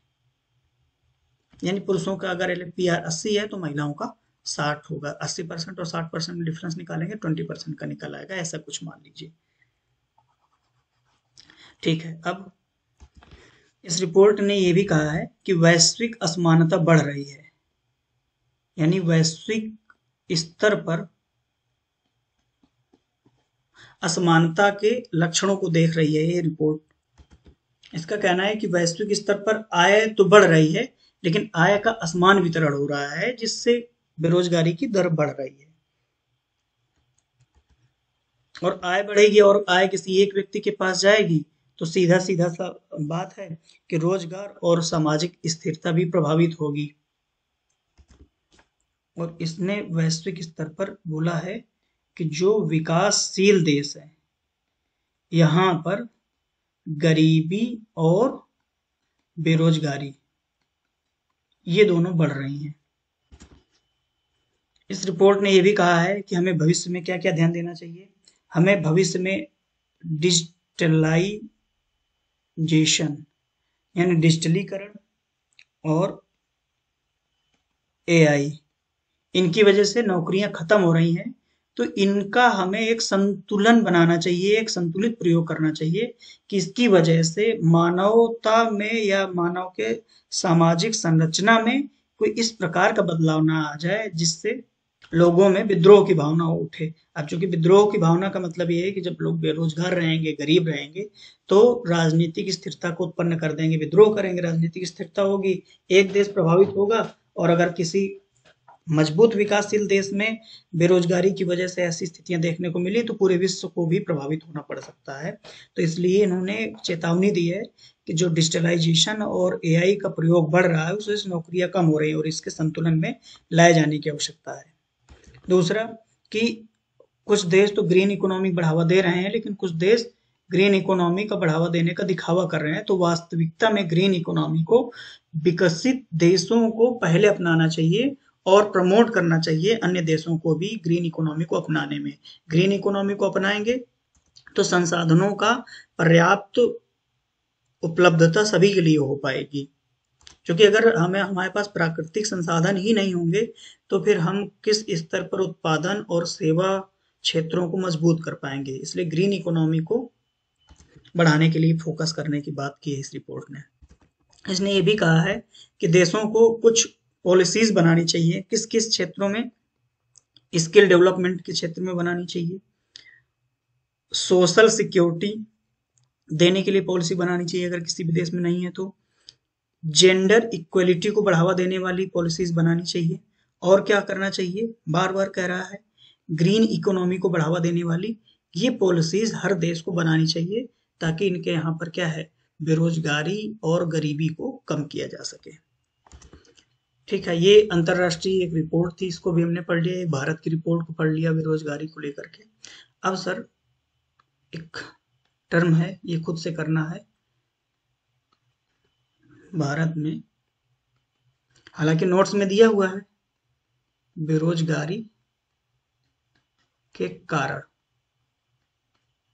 यानी पुरुषों का अगर LFPR 80 है तो महिलाओं का 60 होगा। 80% और 60% में डिफरेंस निकालेंगे 20% का निकल आएगा, ऐसा कुछ मान लीजिए। ठीक है, अब इस रिपोर्ट ने यह भी कहा है कि वैश्विक असमानता बढ़ रही है, यानी वैश्विक स्तर पर असमानता के लक्षणों को देख रही है ये रिपोर्ट। इसका कहना है कि वैश्विक स्तर पर आय तो बढ़ रही है, लेकिन आय का असमान वितरण हो रहा है, जिससे बेरोजगारी की दर बढ़ रही है। और आय बढ़ेगी और आय किसी एक व्यक्ति के पास जाएगी तो सीधा सीधा सा बात है कि रोजगार और सामाजिक स्थिरता भी प्रभावित होगी। और इसने वैश्विक स्तर पर बोला है कि जो विकासशील देश है यहाँ पर गरीबी और बेरोजगारी ये दोनों बढ़ रही हैं। इस रिपोर्ट ने यह भी कहा है कि हमें भविष्य में क्या क्या ध्यान देना चाहिए। हमें भविष्य में डिजिटलाइजेशन यानी डिजिटलीकरण और AI इनकी वजह से नौकरियां खत्म हो रही हैं, तो इनका हमें एक संतुलन बनाना चाहिए, एक संतुलित प्रयोग करना चाहिए कि इसकी वजह से मानवता में या मानव के सामाजिक संरचना में कोई इस प्रकार का बदलाव ना आ जाए जिससे लोगों में विद्रोह की भावना उठे। अब चूंकि विद्रोह की भावना का मतलब ये है कि जब लोग बेरोजगार रहेंगे, गरीब रहेंगे, तो राजनीतिक स्थिरता को उत्पन्न कर देंगे, विद्रोह करेंगे, राजनीतिक स्थिरता होगी, एक देश प्रभावित होगा। और अगर किसी मजबूत विकासशील देश में बेरोजगारी की वजह से ऐसी स्थितियां देखने को मिली तो पूरे विश्व को भी प्रभावित होना पड़ सकता है। तो इसलिए इन्होंने चेतावनी दी है कि जो डिजिटलाइजेशन और AI का प्रयोग बढ़ रहा है उससे नौकरियां कम हो रही है और इसके संतुलन में लाए जाने की आवश्यकता है। दूसरा कि कुछ देश तो ग्रीन इकोनॉमी बढ़ावा दे रहे हैं, लेकिन कुछ देश ग्रीन इकोनॉमी का बढ़ावा देने का दिखावा कर रहे हैं। तो वास्तविकता में ग्रीन इकोनॉमी को विकसित देशों को पहले अपनाना चाहिए और प्रमोट करना चाहिए अन्य देशों को भी ग्रीन इकोनॉमी को अपनाने में। ग्रीन इकोनॉमी को अपनाएंगे तो संसाधनों का पर्याप्त उपलब्धता सभी के लिए हो पाएगी, क्योंकि अगर हमारे पास प्राकृतिक संसाधन ही नहीं होंगे तो फिर हम किस स्तर पर उत्पादन और सेवा क्षेत्रों को मजबूत कर पाएंगे। इसलिए ग्रीन इकोनॉमी को बढ़ाने के लिए फोकस करने की बात की है इस रिपोर्ट ने। इसने ये भी कहा है कि देशों को कुछ पॉलिसीज बनानी चाहिए, किस किस क्षेत्रों में, स्किल डेवलपमेंट के क्षेत्र में बनानी चाहिए, सोशल सिक्योरिटी देने के लिए पॉलिसी बनानी चाहिए अगर किसी भी देश में नहीं है तो, जेंडर इक्वलिटी को बढ़ावा देने वाली पॉलिसीज बनानी चाहिए। और क्या करना चाहिए, बार बार कह रहा है, ग्रीन इकोनॉमी को बढ़ावा देने वाली ये पॉलिसीज हर देश को बनानी चाहिए ताकि इनके यहाँ पर क्या है, बेरोजगारी और गरीबी को कम किया जा सके। ठीक है, ये अंतरराष्ट्रीय एक रिपोर्ट थी, इसको भी हमने पढ़ लिया। एक भारत की रिपोर्ट को पढ़ लिया बेरोजगारी को लेकर के। अब सर एक टर्म है, ये खुद से करना है। भारत में हालांकि नोट्स में दिया हुआ है बेरोजगारी के कारण,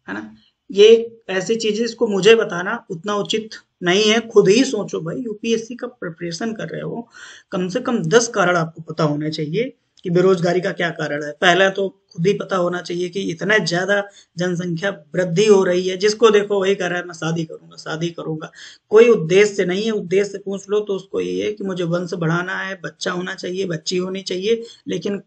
है ना। ये ऐसी चीजें इसको मुझे बताना उतना उचित नहीं है, खुद ही सोचो भाई, UPSC का प्रिपरेशन कर रहे हो, कम से कम 10 कारण आपको पता होने चाहिए कि बेरोजगारी का क्या कारण है। पहला तो खुद ही पता होना चाहिए कि इतना ज्यादा जनसंख्या वृद्धि हो रही है, जिसको देखो वही कह रहा है मैं शादी करूंगा शादी करूंगा। कोई उद्देश्य से नहीं है, उद्देश्य से पूछ लो तो उसको ये है कि मुझे वंश बढ़ाना है, बच्चा होना चाहिए, बच्ची होनी चाहिए, लेकिन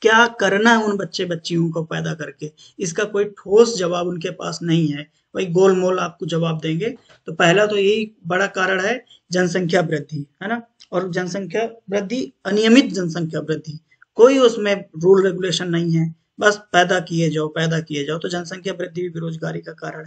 क्या करना है उन बच्चे बच्चियों को पैदा करके, इसका कोई ठोस जवाब उनके पास नहीं है। वही गोल मोल आपको जवाब देंगे। तो पहला तो यही बड़ा कारण है, जनसंख्या वृद्धि, है ना। और जनसंख्या वृद्धि, अनियमित जनसंख्या वृद्धि, कोई उसमें रूल रेगुलेशन नहीं है, बस पैदा किए जाओ पैदा किए जाओ। तो जनसंख्या वृद्धि भी बेरोजगारी का कारण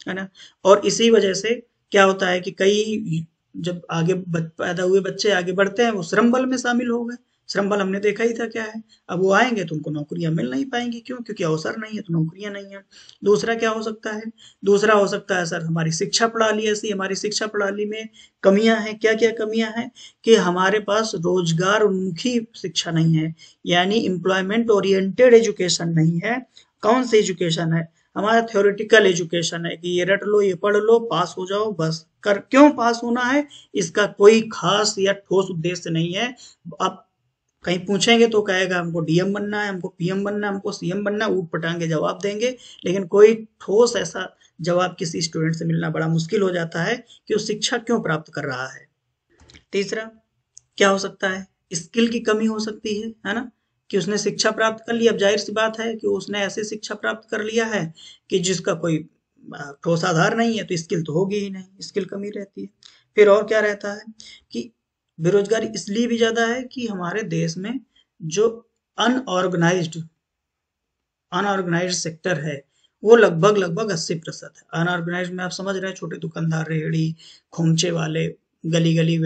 है ना। और इसी वजह से क्या होता है कि कई, जब आगे पैदा हुए बच्चे आगे बढ़ते हैं, वो श्रम बल में शामिल हो गए। श्रम बल हमने देखा ही था क्या है। अब वो आएंगे तो उनको नौकरियां मिल नहीं पाएंगी, क्यों? क्योंकि अवसर नहीं है तो नौकरियां नहीं है। दूसरा क्या हो सकता है? दूसरा हो सकता है सर, हमारी शिक्षा प्रणाली ऐसी, हमारी शिक्षा प्रणाली में कमियां हैं। क्या क्या कमियां हैं? कि हमारे पास रोजगार उन्मुखी शिक्षा नहीं है, यानी एम्प्लॉयमेंट ओरिएंटेड एजुकेशन नहीं है। कौन सी एजुकेशन है? हमारा थ्योरेटिकल एजुकेशन है कि ये रट लो, ये पढ़ लो, पास हो जाओ, बस। कर क्यों पास होना है, इसका कोई खास या ठोस उद्देश्य नहीं है। आप कहीं पूछेंगे तो कहेगा हमको डीएम बनना है, हमको पीएम बनना है, हमको सीएम बनना है, ऊट पटांगे जवाब देंगे। लेकिन कोई ठोस ऐसा जवाब किसी स्टूडेंट से मिलना बड़ा मुश्किल हो जाता है कि वो शिक्षा क्यों प्राप्त कर रहा है। तीसरा क्या हो सकता है? स्किल की कमी हो सकती है ना। कि उसने शिक्षा प्राप्त कर ली, अब जाहिर सी बात है कि उसने ऐसे शिक्षा प्राप्त कर लिया है कि जिसका कोई ठोस आधार नहीं है, तो स्किल तो होगी ही नहीं, स्किल कमी रहती है। फिर और क्या रहता है कि बेरोजगारी इसलिए भी ज्यादा है कि हमारे देश में जो अनऑर्गेनाइज्ड अनऑर्गेनाइज्ड सेक्टर है, वो लगभग लगभग 80% है। अनऑर्गेनाइज्ड में आप समझ रहे हैं, छोटे दुकानदार, रेहड़ी, खोमचे वाले, गली गली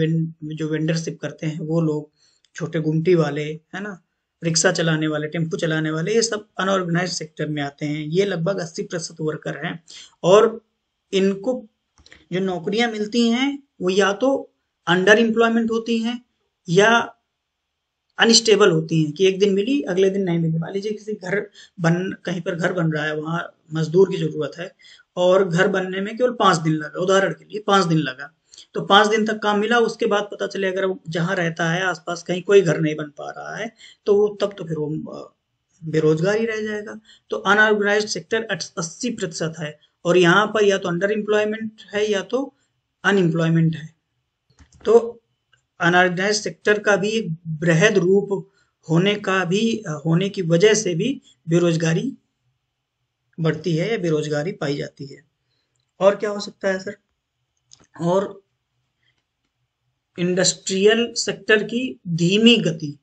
जो वेंडरशिप करते हैं वो लोग, छोटे गुमटी वाले, है ना, रिक्शा चलाने वाले, टेम्पू चलाने वाले, ये सब अनऑर्गेनाइज्ड सेक्टर में आते हैं। ये लगभग 80% वर्कर हैं। और इनको जो नौकरियां मिलती हैं वो या तो अंडर एम्प्लॉयमेंट होती हैं, या अनस्टेबल होती हैं कि एक दिन मिली अगले दिन नहीं मिली। मान लीजिए किसी घर बन कहीं पर घर बन रहा है, वहां मजदूर की जरूरत है, और घर बनने में केवल 5 दिन लगा, उदाहरण के लिए 5 दिन लगा। तो 5 दिन तक काम मिला, उसके बाद पता चले अगर वो जहाँ रहता है आसपास कहीं कोई घर नहीं बन पा रहा है, तो वो तब तो फिर वो बेरोजगार ही रह जाएगा। तो अनऑर्गेनाइज्ड सेक्टर 80% है। और यहाँ पर या तो अंडर एम्प्लॉयमेंट है या तो अनएम्प्लॉयमेंट है। तो अनऑर्गेनाइज्ड सेक्टर का भी एक बृहद रूप होने की वजह से भी बेरोजगारी बढ़ती है या बेरोजगारी पाई जाती है। और क्या हो सकता है सर? और इंडस्ट्रियल सेक्टर की धीमी गति,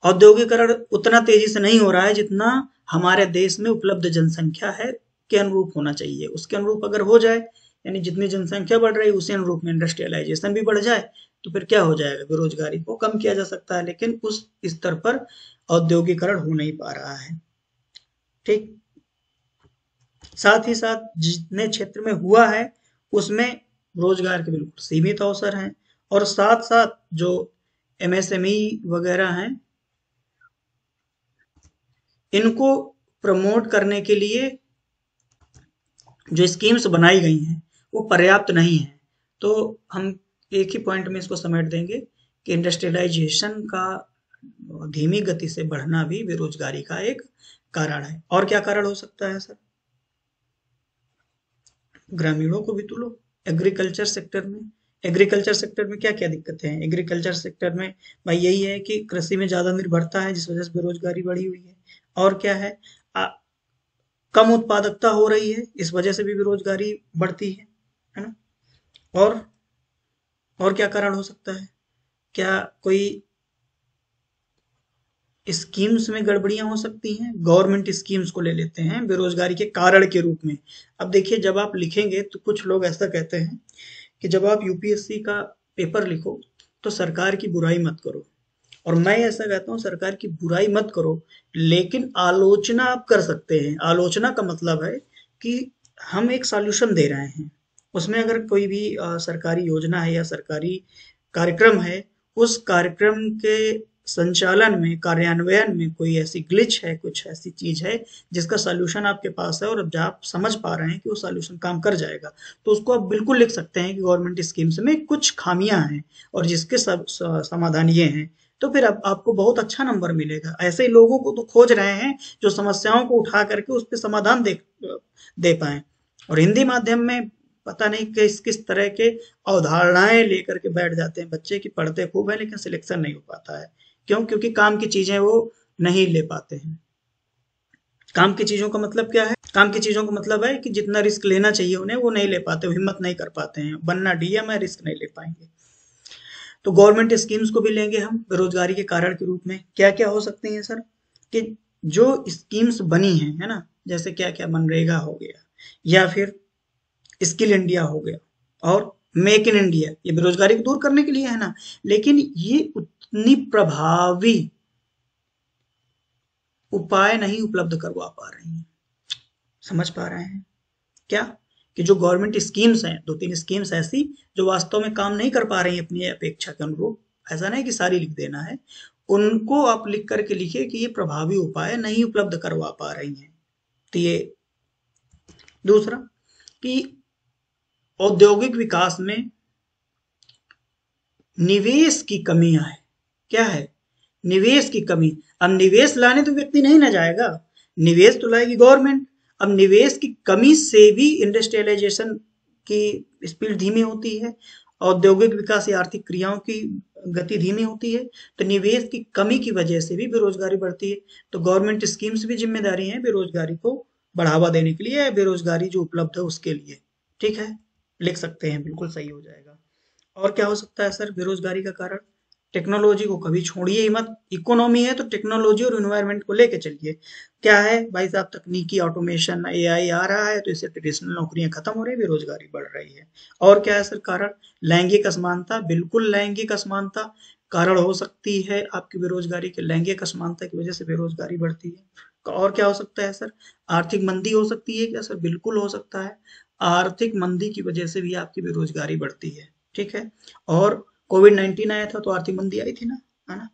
औद्योगिकरण उतना तेजी से नहीं हो रहा है जितना हमारे देश में उपलब्ध जनसंख्या है के अनुरूप होना चाहिए। उसके अनुरूप अगर हो जाए, यानी जितनी जनसंख्या बढ़ रही है उसी अनुरूप में इंडस्ट्रियलाइजेशन भी बढ़ जाए, तो फिर क्या हो जाएगा? बेरोजगारी को कम किया जा सकता है, लेकिन उस स्तर पर औद्योगिकरण हो नहीं पा रहा है। ठीक। साथ ही साथ जितने क्षेत्र में हुआ है उसमें रोजगार के बिल्कुल सीमित अवसर हैं। और साथ साथ जो एमएसएमई वगैरह हैं, इनको प्रमोट करने के लिए जो स्कीम्स बनाई गई हैं वो पर्याप्त नहीं है। तो हम एक ही पॉइंट में इसको समेट देंगे कि इंडस्ट्रियलाइजेशन का धीमी गति से बढ़ना भी बेरोजगारी का एक कारण है। और क्या कारण हो सकता है सर? ग्रामीणों को भी तो लो। एग्रीकल्चर सेक्टर में क्या क्या दिक्कतें हैं? एग्रीकल्चर सेक्टर में भाई यही है कि कृषि में ज्यादा निर्भरता है, जिस वजह से बेरोजगारी बढ़ी हुई है। और क्या है? आ, कम उत्पादकता हो रही है, इस वजह से भी बेरोजगारी बढ़ती है ना। और और क्या कारण हो सकता है? क्या कोई स्कीम्स में गड़बड़ियां हो सकती हैं? गवर्नमेंट स्कीम्स को ले लेते हैं बेरोजगारी के कारण के रूप में। अब देखिए, जब आप लिखेंगे तो कुछ लोग ऐसा कहते हैं कि जब आप यूपीएससी का पेपर लिखो तो सरकार की बुराई मत करो। और मैं ऐसा कहता हूँ, सरकार की बुराई मत करो, लेकिन आलोचना आप कर सकते हैं। आलोचना का मतलब है कि हम एक सॉल्यूशन दे रहे हैं, उसमें अगर कोई भी सरकारी योजना है या सरकारी कार्यक्रम है, उस कार्यक्रम के संचालन में, कार्यान्वयन में कोई ऐसी ग्लिच है, कुछ ऐसी चीज है जिसका सॉल्यूशन आपके पास है, और अब आप समझ पा रहे हैं कि वो सॉल्यूशन काम कर जाएगा, तो उसको आप बिल्कुल लिख सकते हैं कि गवर्नमेंट स्कीम्स में कुछ खामियां हैं और जिसके सब समाधान ये हैं। तो फिर अब आपको बहुत अच्छा नंबर मिलेगा। ऐसे ही लोगों को तो खोज रहे हैं जो समस्याओं को उठा करके उस पर समाधान दे पाए। और हिंदी माध्यम में पता नहीं किस किस तरह के अवधारणाएं लेकर के बैठ जाते हैं बच्चे की, पढ़ते खूब है लेकिन सिलेक्शन नहीं हो पाता है। क्यों? क्योंकि काम की चीजें वो नहीं ले पाते हैं। काम की चीजों का मतलब क्या है? काम की चीजों का मतलब है कि जितना रिस्क लेना चाहिए उन्हें वो नहीं ले पाते, वो हिम्मत नहीं कर पाते हैं, बनना डीएम है, रिस्क नहीं ले पाएंगे। तो गवर्नमेंट स्कीम्स को भी लेंगे हम बेरोजगारी के कारण के रूप में। क्या क्या हो सकते हैं सर? कि जो स्कीम्स बनी हैं, है ना, जैसे क्या क्या मनरेगा हो गया, या फिर स्किल इंडिया हो गया, और मेक इन इंडिया, ये बेरोजगारी को दूर करने के लिए है ना, लेकिन ये उतनी प्रभावी उपाय नहीं उपलब्ध करवा पा रही हैं। समझ पा रहे हैं क्या? कि जो गवर्नमेंट स्कीम्स हैं, दो तीन स्कीम्स ऐसी जो वास्तव में काम नहीं कर पा रही अपनी अपेक्षा के अनुरूप, ऐसा नहीं कि सारी लिख देना है, उनको आप लिख करके लिखिए कि ये प्रभावी उपाय नहीं उपलब्ध करवा पा रही हैं। तो ये दूसरा कि औद्योगिक विकास में निवेश की कमियां है। क्या है? निवेश की कमी। अब निवेश लाने तो व्यक्ति नहीं ना जाएगा, निवेश तो लाएगी गवर्नमेंट। अब निवेश की कमी से भी इंडस्ट्रियलाइजेशन की स्पीड धीमी होती है, औद्योगिक विकास या आर्थिक क्रियाओं की गति धीमी होती है। तो निवेश की कमी की वजह से भी बेरोजगारी बढ़ती है। तो गवर्नमेंट स्कीम्स भी जिम्मेदारी है बेरोजगारी को बढ़ावा देने के लिए, बेरोजगारी जो उपलब्ध है उसके लिए। ठीक है, लिख सकते हैं, बिल्कुल सही हो जाएगा। और क्या हो सकता है सर बेरोजगारी का कारण? टेक्नोलॉजी को कभी छोड़िए ही मत। इकोनॉमी है तो टेक्नोलॉजी और एनवायरनमेंट को लेके चलिए। क्या है भाई साहब? तकनीकी ऑटोमेशन, एआई आ रहा है तो इससे ट्रेडिशनल नौकरियां खत्म हो रही है, बेरोजगारी बढ़ रही है। और क्या है सर कारण? लैंगिक असमानता। बिल्कुल लैंगिक असमानता कारण हो सकती है आपकी बेरोजगारी के। लैंगिक असमानता की वजह से बेरोजगारी बढ़ती है। और क्या हो सकता है सर? आर्थिक मंदी हो सकती है क्या सर? बिल्कुल हो सकता है। आर्थिक मंदी की वजह से भी आपकी बेरोजगारी बढ़ती है। ठीक है। और कोविड-19 आया था तो आर्थिक मंदी आई थी ना, है ना?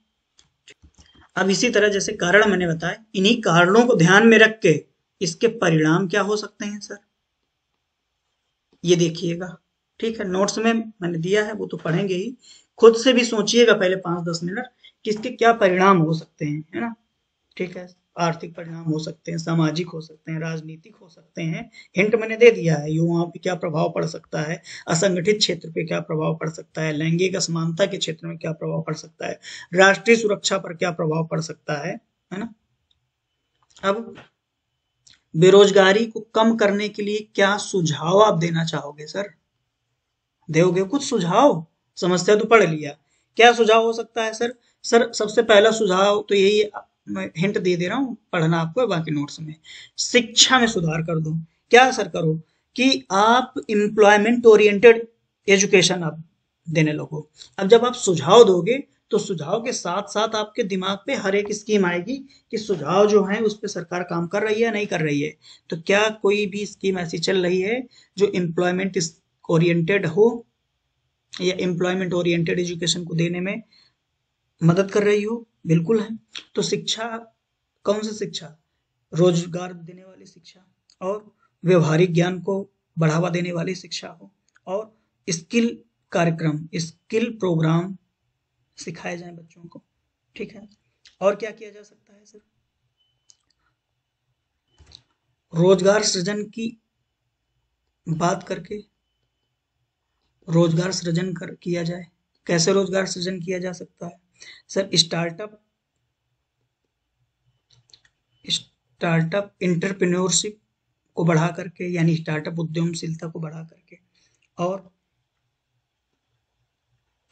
अब इसी तरह जैसे कारण मैंने बताए, इन्हीं कारणों को ध्यान में रख के इसके परिणाम क्या हो सकते हैं सर, ये देखिएगा। ठीक है, नोट्स में मैंने दिया है वो तो पढ़ेंगे ही, खुद से भी सोचिएगा पहले 5-10 मिनट कि इसके क्या परिणाम हो सकते हैं, है ना? ठीक है, आर्थिक परिणाम हो सकते हैं, सामाजिक हो सकते हैं, राजनीतिक हो सकते हैं। हिंट मैंने दे दिया है, युवाओं पे क्या प्रभाव पड़ सकता है, असंगठित क्षेत्र पे क्या प्रभाव पड़ सकता है, लैंगिक असमानता के क्षेत्र में क्या प्रभाव पड़ सकता है, राष्ट्रीय सुरक्षा पर क्या प्रभाव पड़ सकता है ना? अब बेरोजगारी को कम करने के लिए क्या सुझाव आप देना चाहोगे सर? दोगे कुछ सुझाव? समस्या तो पढ़ लिया, क्या सुझाव हो सकता है सर? सर सबसे पहला सुझाव तो यही है, मैं हिंट दे दे रहा हूँ, पढ़ना आपको है बाकी नोट्स में। शिक्षा में सुधार कर दो। क्या सर करो? कि आप एम्प्लॉयमेंट ओरिएंटेड एजुकेशन आप देने लगो। अब जब आप सुझाव दोगे तो सुझाव के साथ साथ आपके दिमाग पे हर एक स्कीम आएगी कि सुझाव जो है उस पर सरकार काम कर रही है नहीं कर रही है। तो क्या कोई भी स्कीम ऐसी चल रही है जो एम्प्लॉयमेंट ओरिएंटेड हो या एम्प्लॉयमेंट ओरिएंटेड एजुकेशन को देने में मदद कर रही हो? बिल्कुल है। तो शिक्षा, कौन सी शिक्षा? रोजगार देने वाली शिक्षा, और व्यवहारिक ज्ञान को बढ़ावा देने वाली शिक्षा हो, और स्किल कार्यक्रम, स्किल प्रोग्राम सिखाए जाएं बच्चों को। ठीक है। और क्या किया जा सकता है सर? रोजगार सृजन की बात करके रोजगार सृजन कर किया जाए। कैसे रोजगार सृजन किया जा सकता है सर? स्टार्टअप इंटरप्रेन्योरशिप को बढ़ा करके, यानी स्टार्टअप उद्यमशीलता को बढ़ा करके, और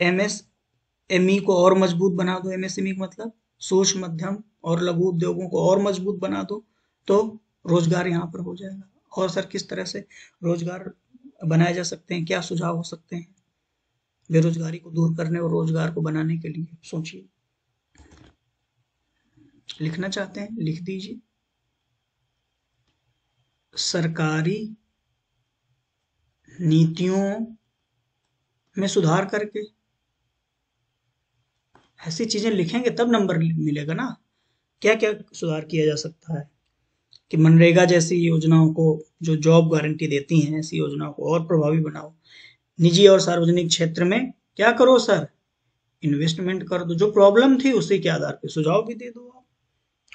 एमएसएमई को और मजबूत बना दो। एमएसएमई का मतलब सूक्ष्म मध्यम और लघु उद्योगों को और मजबूत बना दो, तो रोजगार यहाँ पर हो जाएगा। और सर किस तरह से रोजगार बनाए जा सकते हैं, क्या सुझाव हो सकते हैं बेरोजगारी को दूर करने और रोजगार को बनाने के लिए? सोचिए। लिखना चाहते हैं लिख दीजिए। सरकारी नीतियों में सुधार करके, ऐसी चीजें लिखेंगे तब नंबर मिलेगा ना। क्या क्या सुधार किया जा सकता है? कि मनरेगा जैसी योजनाओं को, जो जॉब गारंटी देती हैं, ऐसी योजनाओं को और प्रभावी बनाओ। निजी और सार्वजनिक क्षेत्र में क्या करो सर? इन्वेस्टमेंट कर दो, जो प्रॉब्लम थी उसी के आधार पे सुझाव भी दे दो आप।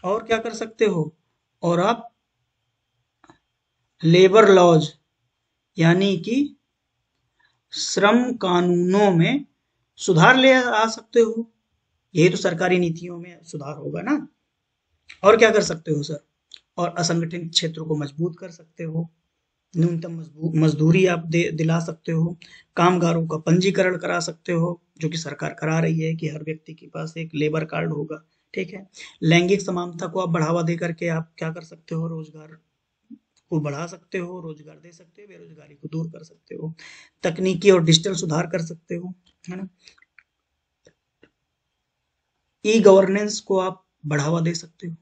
और क्या कर सकते हो, और आप लेबर लॉज यानी कि श्रम कानूनों में सुधार ले आ सकते हो। यही तो सरकारी नीतियों में सुधार होगा ना। और क्या कर सकते हो सर, और असंगठित क्षेत्रों को मजबूत कर सकते हो, न्यूनतम मजदूरी आप दिला सकते हो, कामगारों का पंजीकरण करा सकते हो, जो कि सरकार करा रही है कि हर व्यक्ति के पास एक लेबर कार्ड होगा। ठीक है। लैंगिक समानता को आप बढ़ावा दे करके आप क्या कर सकते हो, रोजगार को बढ़ा सकते हो, रोजगार दे सकते हो, बेरोजगारी को दूर कर सकते हो, तकनीकी और डिजिटल सुधार कर सकते हो, है ना। ई गवर्नेंस को आप बढ़ावा दे सकते हो,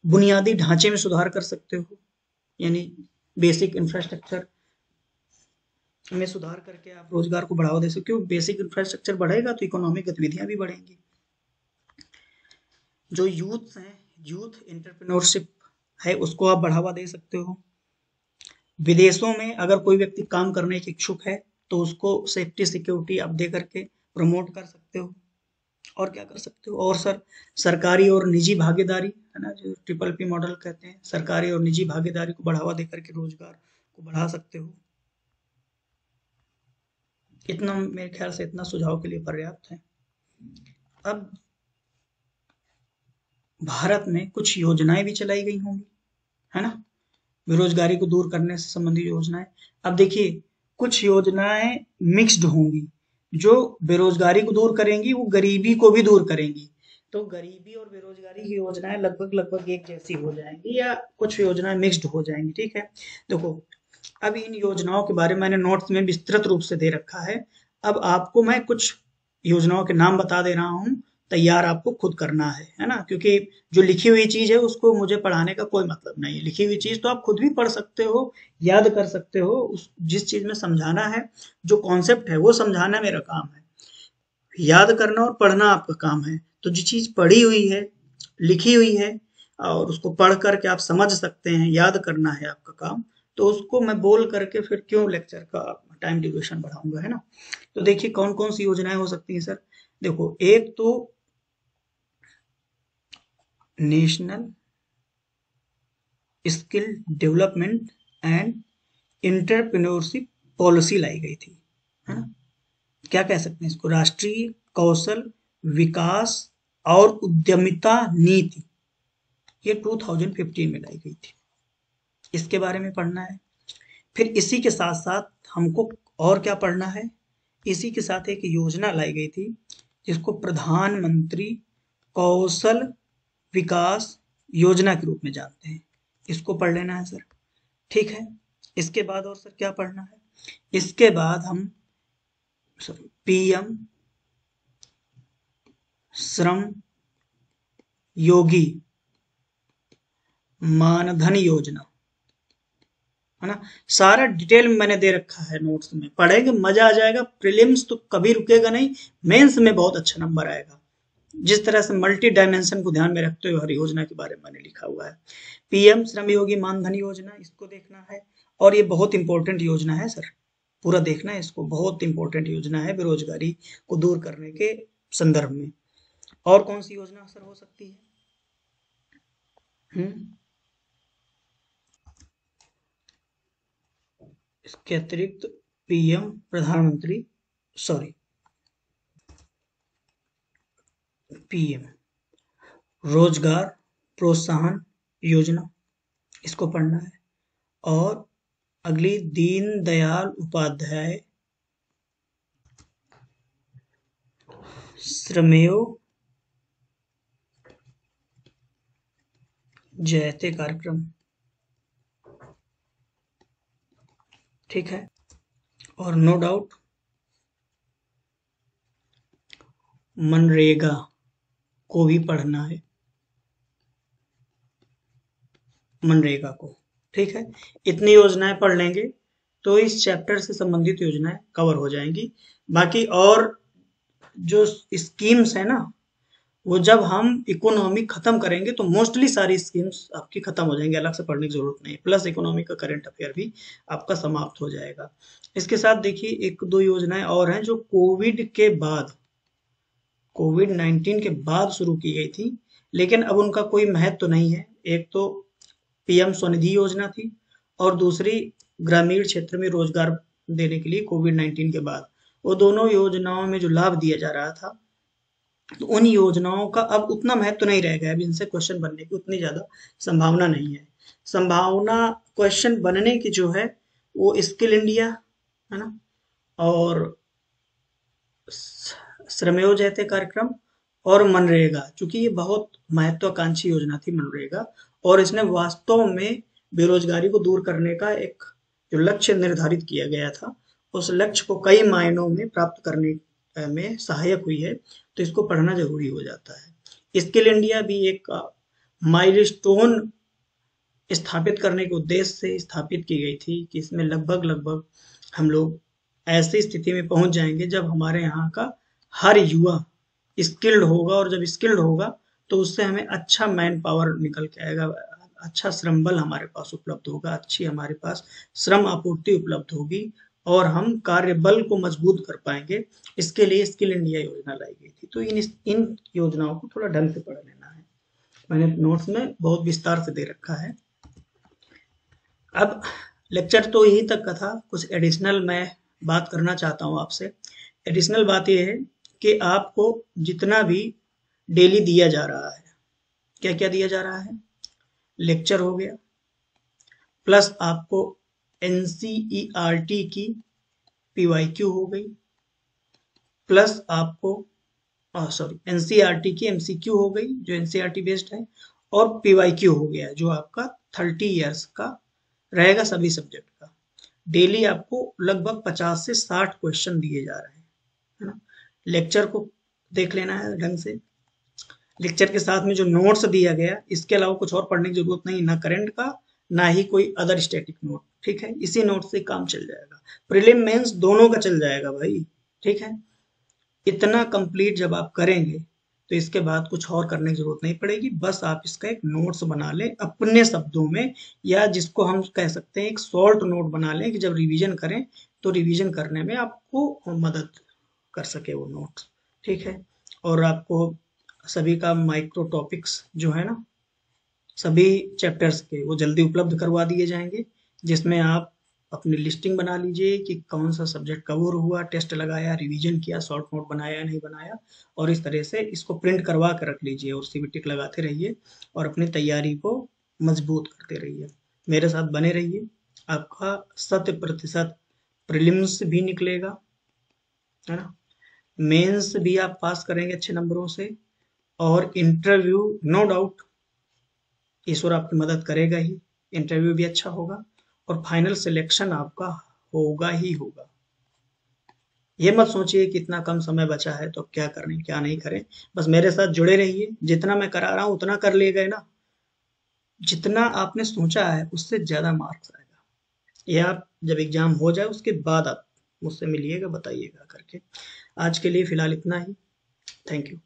बुनियादी ढांचे में सुधार कर सकते हो, यानी बेसिक इंफ्रास्ट्रक्चर में सुधार करके आप रोजगार को बढ़ावा दे सकते हो। बेसिक इंफ्रास्ट्रक्चर बढ़ेगा तो इकोनॉमिक गतिविधियां भी बढ़ेंगी। जो यूथ है, यूथ एंटरप्रेन्योरशिप है, उसको आप बढ़ावा दे सकते हो। विदेशों में अगर कोई व्यक्ति काम करने के इच्छुक है तो उसको सेफ्टी सिक्योरिटी आप दे करके प्रमोट कर सकते हो। और क्या कर सकते हो, और सर सरकारी और निजी भागीदारी है ना, जो ट्रिपल पी मॉडल कहते हैं, सरकारी और निजी भागीदारी को बढ़ावा देकर के रोजगार को बढ़ा सकते हो। इतना मेरे ख्याल से इतना सुझाव के लिए पर्याप्त है। अब भारत में कुछ योजनाएं भी चलाई गई होंगी, है ना, बेरोजगारी को दूर करने से संबंधित योजनाएं। अब देखिए, कुछ योजनाएं मिक्स्ड होंगी, जो बेरोजगारी को दूर करेंगी वो गरीबी को भी दूर करेंगी। तो गरीबी और बेरोजगारी की योजनाएं लगभग लगभग एक जैसी हो जाएंगी, या कुछ योजनाएं मिक्स्ड हो जाएंगी। ठीक है। देखो, अब इन योजनाओं के बारे में मैंने नोट्स में विस्तृत रूप से दे रखा है। अब आपको मैं कुछ योजनाओं के नाम बता दे रहा हूँ, तैयार आपको खुद करना है ना, क्योंकि जो लिखी हुई चीज है उसको मुझे पढ़ाने का कोई मतलब नहीं है। लिखी हुई चीज तो आप खुद भी पढ़ सकते हो, याद कर सकते हो। उस जिस चीज में समझाना है, जो कॉन्सेप्ट है वो समझाना मेरा काम है, याद करना और पढ़ना आपका काम है। तो जो चीज पढ़ी हुई है, लिखी हुई है, और उसको पढ़ करके आप समझ सकते हैं, याद करना है आपका काम, तो उसको मैं बोल करके फिर क्यों लेक्चर का टाइम ड्यूरेशन बढ़ाऊंगा, है ना। तो देखिए कौन कौन सी योजनाएं हो सकती हैं सर। देखो, एक तो national skill development and entrepreneurship policy लाई गई थी, है ना। क्या कह सकते हैं इसको, राष्ट्रीय कौशल विकास और उद्यमिता नीति, ये 2015 में लाई गई थी। इसके बारे में पढ़ना है। फिर इसी के साथ साथ हमको और क्या पढ़ना है, इसी के साथ एक योजना लाई गई थी जिसको प्रधानमंत्री कौशल विकास योजना के रूप में जानते हैं। इसको पढ़ लेना है सर। ठीक है। इसके बाद और सर क्या पढ़ना है, इसके बाद हम पीएम श्रम योगी मानधन योजना, है ना। सारा डिटेल में मैंने दे रखा है नोट्स में, पढ़ेंगे मजा आ जाएगा। प्रीलिम्स तो कभी रुकेगा नहीं, मेंस में बहुत अच्छा नंबर आएगा। जिस तरह से मल्टी डायमेंशन को ध्यान में रखते हुए हर योजना के बारे में मैंने लिखा हुआ है। पीएम श्रम योगी मानधन योजना, इसको देखना है। और ये बहुत इंपॉर्टेंट योजना है सर, पूरा देखना है इसको, बहुत इंपॉर्टेंट योजना है बेरोजगारी को दूर करने के संदर्भ में। और कौन सी योजना सर हो सकती है। इसके अतिरिक्त पीएम प्रधानमंत्री, सॉरी, पीएम रोजगार प्रोत्साहन योजना, इसको पढ़ना है। और अगली दीन दयाल उपाध्याय श्रमेव जयते कार्यक्रम, ठीक है। और नो डाउट मनरेगा को भी पढ़ना है, मनरेगा को। ठीक है। इतनी योजनाएं पढ़ लेंगे तो इस चैप्टर से संबंधित योजनाएं कवर हो जाएंगी। बाकी और जो स्कीम्स है ना, वो जब हम इकोनॉमी खत्म करेंगे तो मोस्टली सारी स्कीम्स आपकी खत्म हो जाएंगी, अलग से पढ़ने की जरूरत नहीं, प्लस इकोनॉमी का करंट अफेयर भी आपका समाप्त हो जाएगा। इसके साथ देखिए एक दो योजनाएं और हैं जो कोविड 19 के बाद शुरू की गई थी, लेकिन अब उनका कोई महत्व तो नहीं है। एक तो पीएम स्वनिधि योजना थी और दूसरी ग्रामीण क्षेत्र में रोजगार देने के लिए कोविड 19 के बाद। वो दोनों योजनाओं में जो लाभ दिया जा रहा था, तो उन योजनाओं का अब उतना महत्व नहीं रह गया। अब इनसे क्वेश्चन बनने की उतनी ज्यादा संभावना नहीं है। संभावना क्वेश्चन बनने की जो है वो स्किल इंडिया है ना, और श्रमेव जयते कार्यक्रम और मनरेगा, चूंकि ये बहुत महत्वाकांक्षी योजना थी मनरेगा, और इसने वास्तव में बेरोजगारी को दूर करने का एक जो लक्ष्य निर्धारित किया गया था, उस लक्ष्य को कई मायनों में प्राप्त करने में सहायक हुई है। तो इसको पढ़ना जरूरी हो जाता है। स्किल इंडिया भी एक माइलस्टोन स्थापित करने के उद्देश्य से स्थापित की गई थी कि इसमें लगभग लगभग हम लोग ऐसी स्थिति में पहुंच जाएंगे जब हमारे यहाँ का हर युवा स्किल्ड होगा, और जब स्किल्ड होगा तो उससे हमें अच्छा मैन पावर निकल के आएगा, अच्छा श्रम बल हमारे पास उपलब्ध होगा, अच्छी हमारे पास श्रम आपूर्ति उपलब्ध होगी और हम कार्य बल को मजबूत कर पाएंगे। इसके लिए स्किल इंडिया योजना लाई गई थी। तो इन योजनाओं को थोड़ा ढंग से पढ़ लेना है, मैंने नोट्स में बहुत विस्तार से दे रखा है। अब लेक्चर तो यही तक का था, कुछ एडिशनल मैं बात करना चाहता हूँ आपसे। एडिशनल बात यह है कि आपको जितना भी डेली दिया जा रहा है, क्या क्या दिया जा रहा है, लेक्चर हो गया, प्लस आपको एनसीईआरटी की पीवाईक्यू हो गई, प्लस आपको एनसीईआरटी की एमसीक्यू हो गई जो एनसीईआरटी बेस्ड है, और पीवाईक्यू हो गया जो आपका 30 इयर्स का रहेगा सभी सब्जेक्ट का। डेली आपको लगभग 50 से 60 क्वेश्चन दिए जा रहे हैं, है ना। लेक्चर को देख लेना है ढंग से। लेक्चर के साथ में जो नोट्स दिया गया, इसके अलावा कुछ और पढ़ने की जरूरत नहीं, ना करंट का ना ही कोई अदर स्टैटिक नोट, ठीक है। इसी नोट से काम चल जाएगा, प्रीलिम मेंस दोनों का चल जाएगा भाई, ठीक है। इतना कंप्लीट जब आप करेंगे तो इसके बाद कुछ और करने की जरूरत नहीं पड़ेगी, बस आप इसका एक नोट्स बना लें अपने शब्दों में, या जिसको हम कह सकते हैं एक शॉर्ट नोट बना लें कि जब रिवीजन करें तो रिवीजन करने में आपको मदद कर सके वो नोट्स, ठीक है। और आपको सभी का माइक्रो टॉपिक्स जो है ना, सभी चैप्टर्स के वो जल्दी उपलब्ध करवा दिए जाएंगे, जिसमें आप अपनी लिस्टिंग बना लीजिए कि कौन सा सब्जेक्ट कवर हुआ, टेस्ट लगाया, रिवीजन किया, शॉर्ट नोट बनाया नहीं बनाया, और इस तरह से इसको प्रिंट करवा कर रख लीजिए और सीबीटिक लगाते रहिए और अपनी तैयारी को मजबूत करते रहिए। मेरे साथ बने रहिए, आपका 100% प्रीलिम्स भी निकलेगा, है ना, मेंस भी आप पास करेंगे अच्छे नंबरों से, और इंटरव्यू नो डाउट ईश्वर आपकी मदद करेगा ही, इंटरव्यू भी अच्छा होगा और फाइनल सिलेक्शन आपका होगा ही होगा। ये मत सोचिए कि इतना कम समय बचा है तो क्या करें क्या नहीं करें, बस मेरे साथ जुड़े रहिए। जितना मैं करा रहा हूँ उतना कर लिए गए ना, जितना आपने सोचा है उससे ज्यादा मार्क्स आएगा। ये आप जब एग्जाम हो जाए उसके बाद आप मुझसे मिलिएगा, बताइएगा करके। आज के लिए फिलहाल इतना ही, थैंक यू।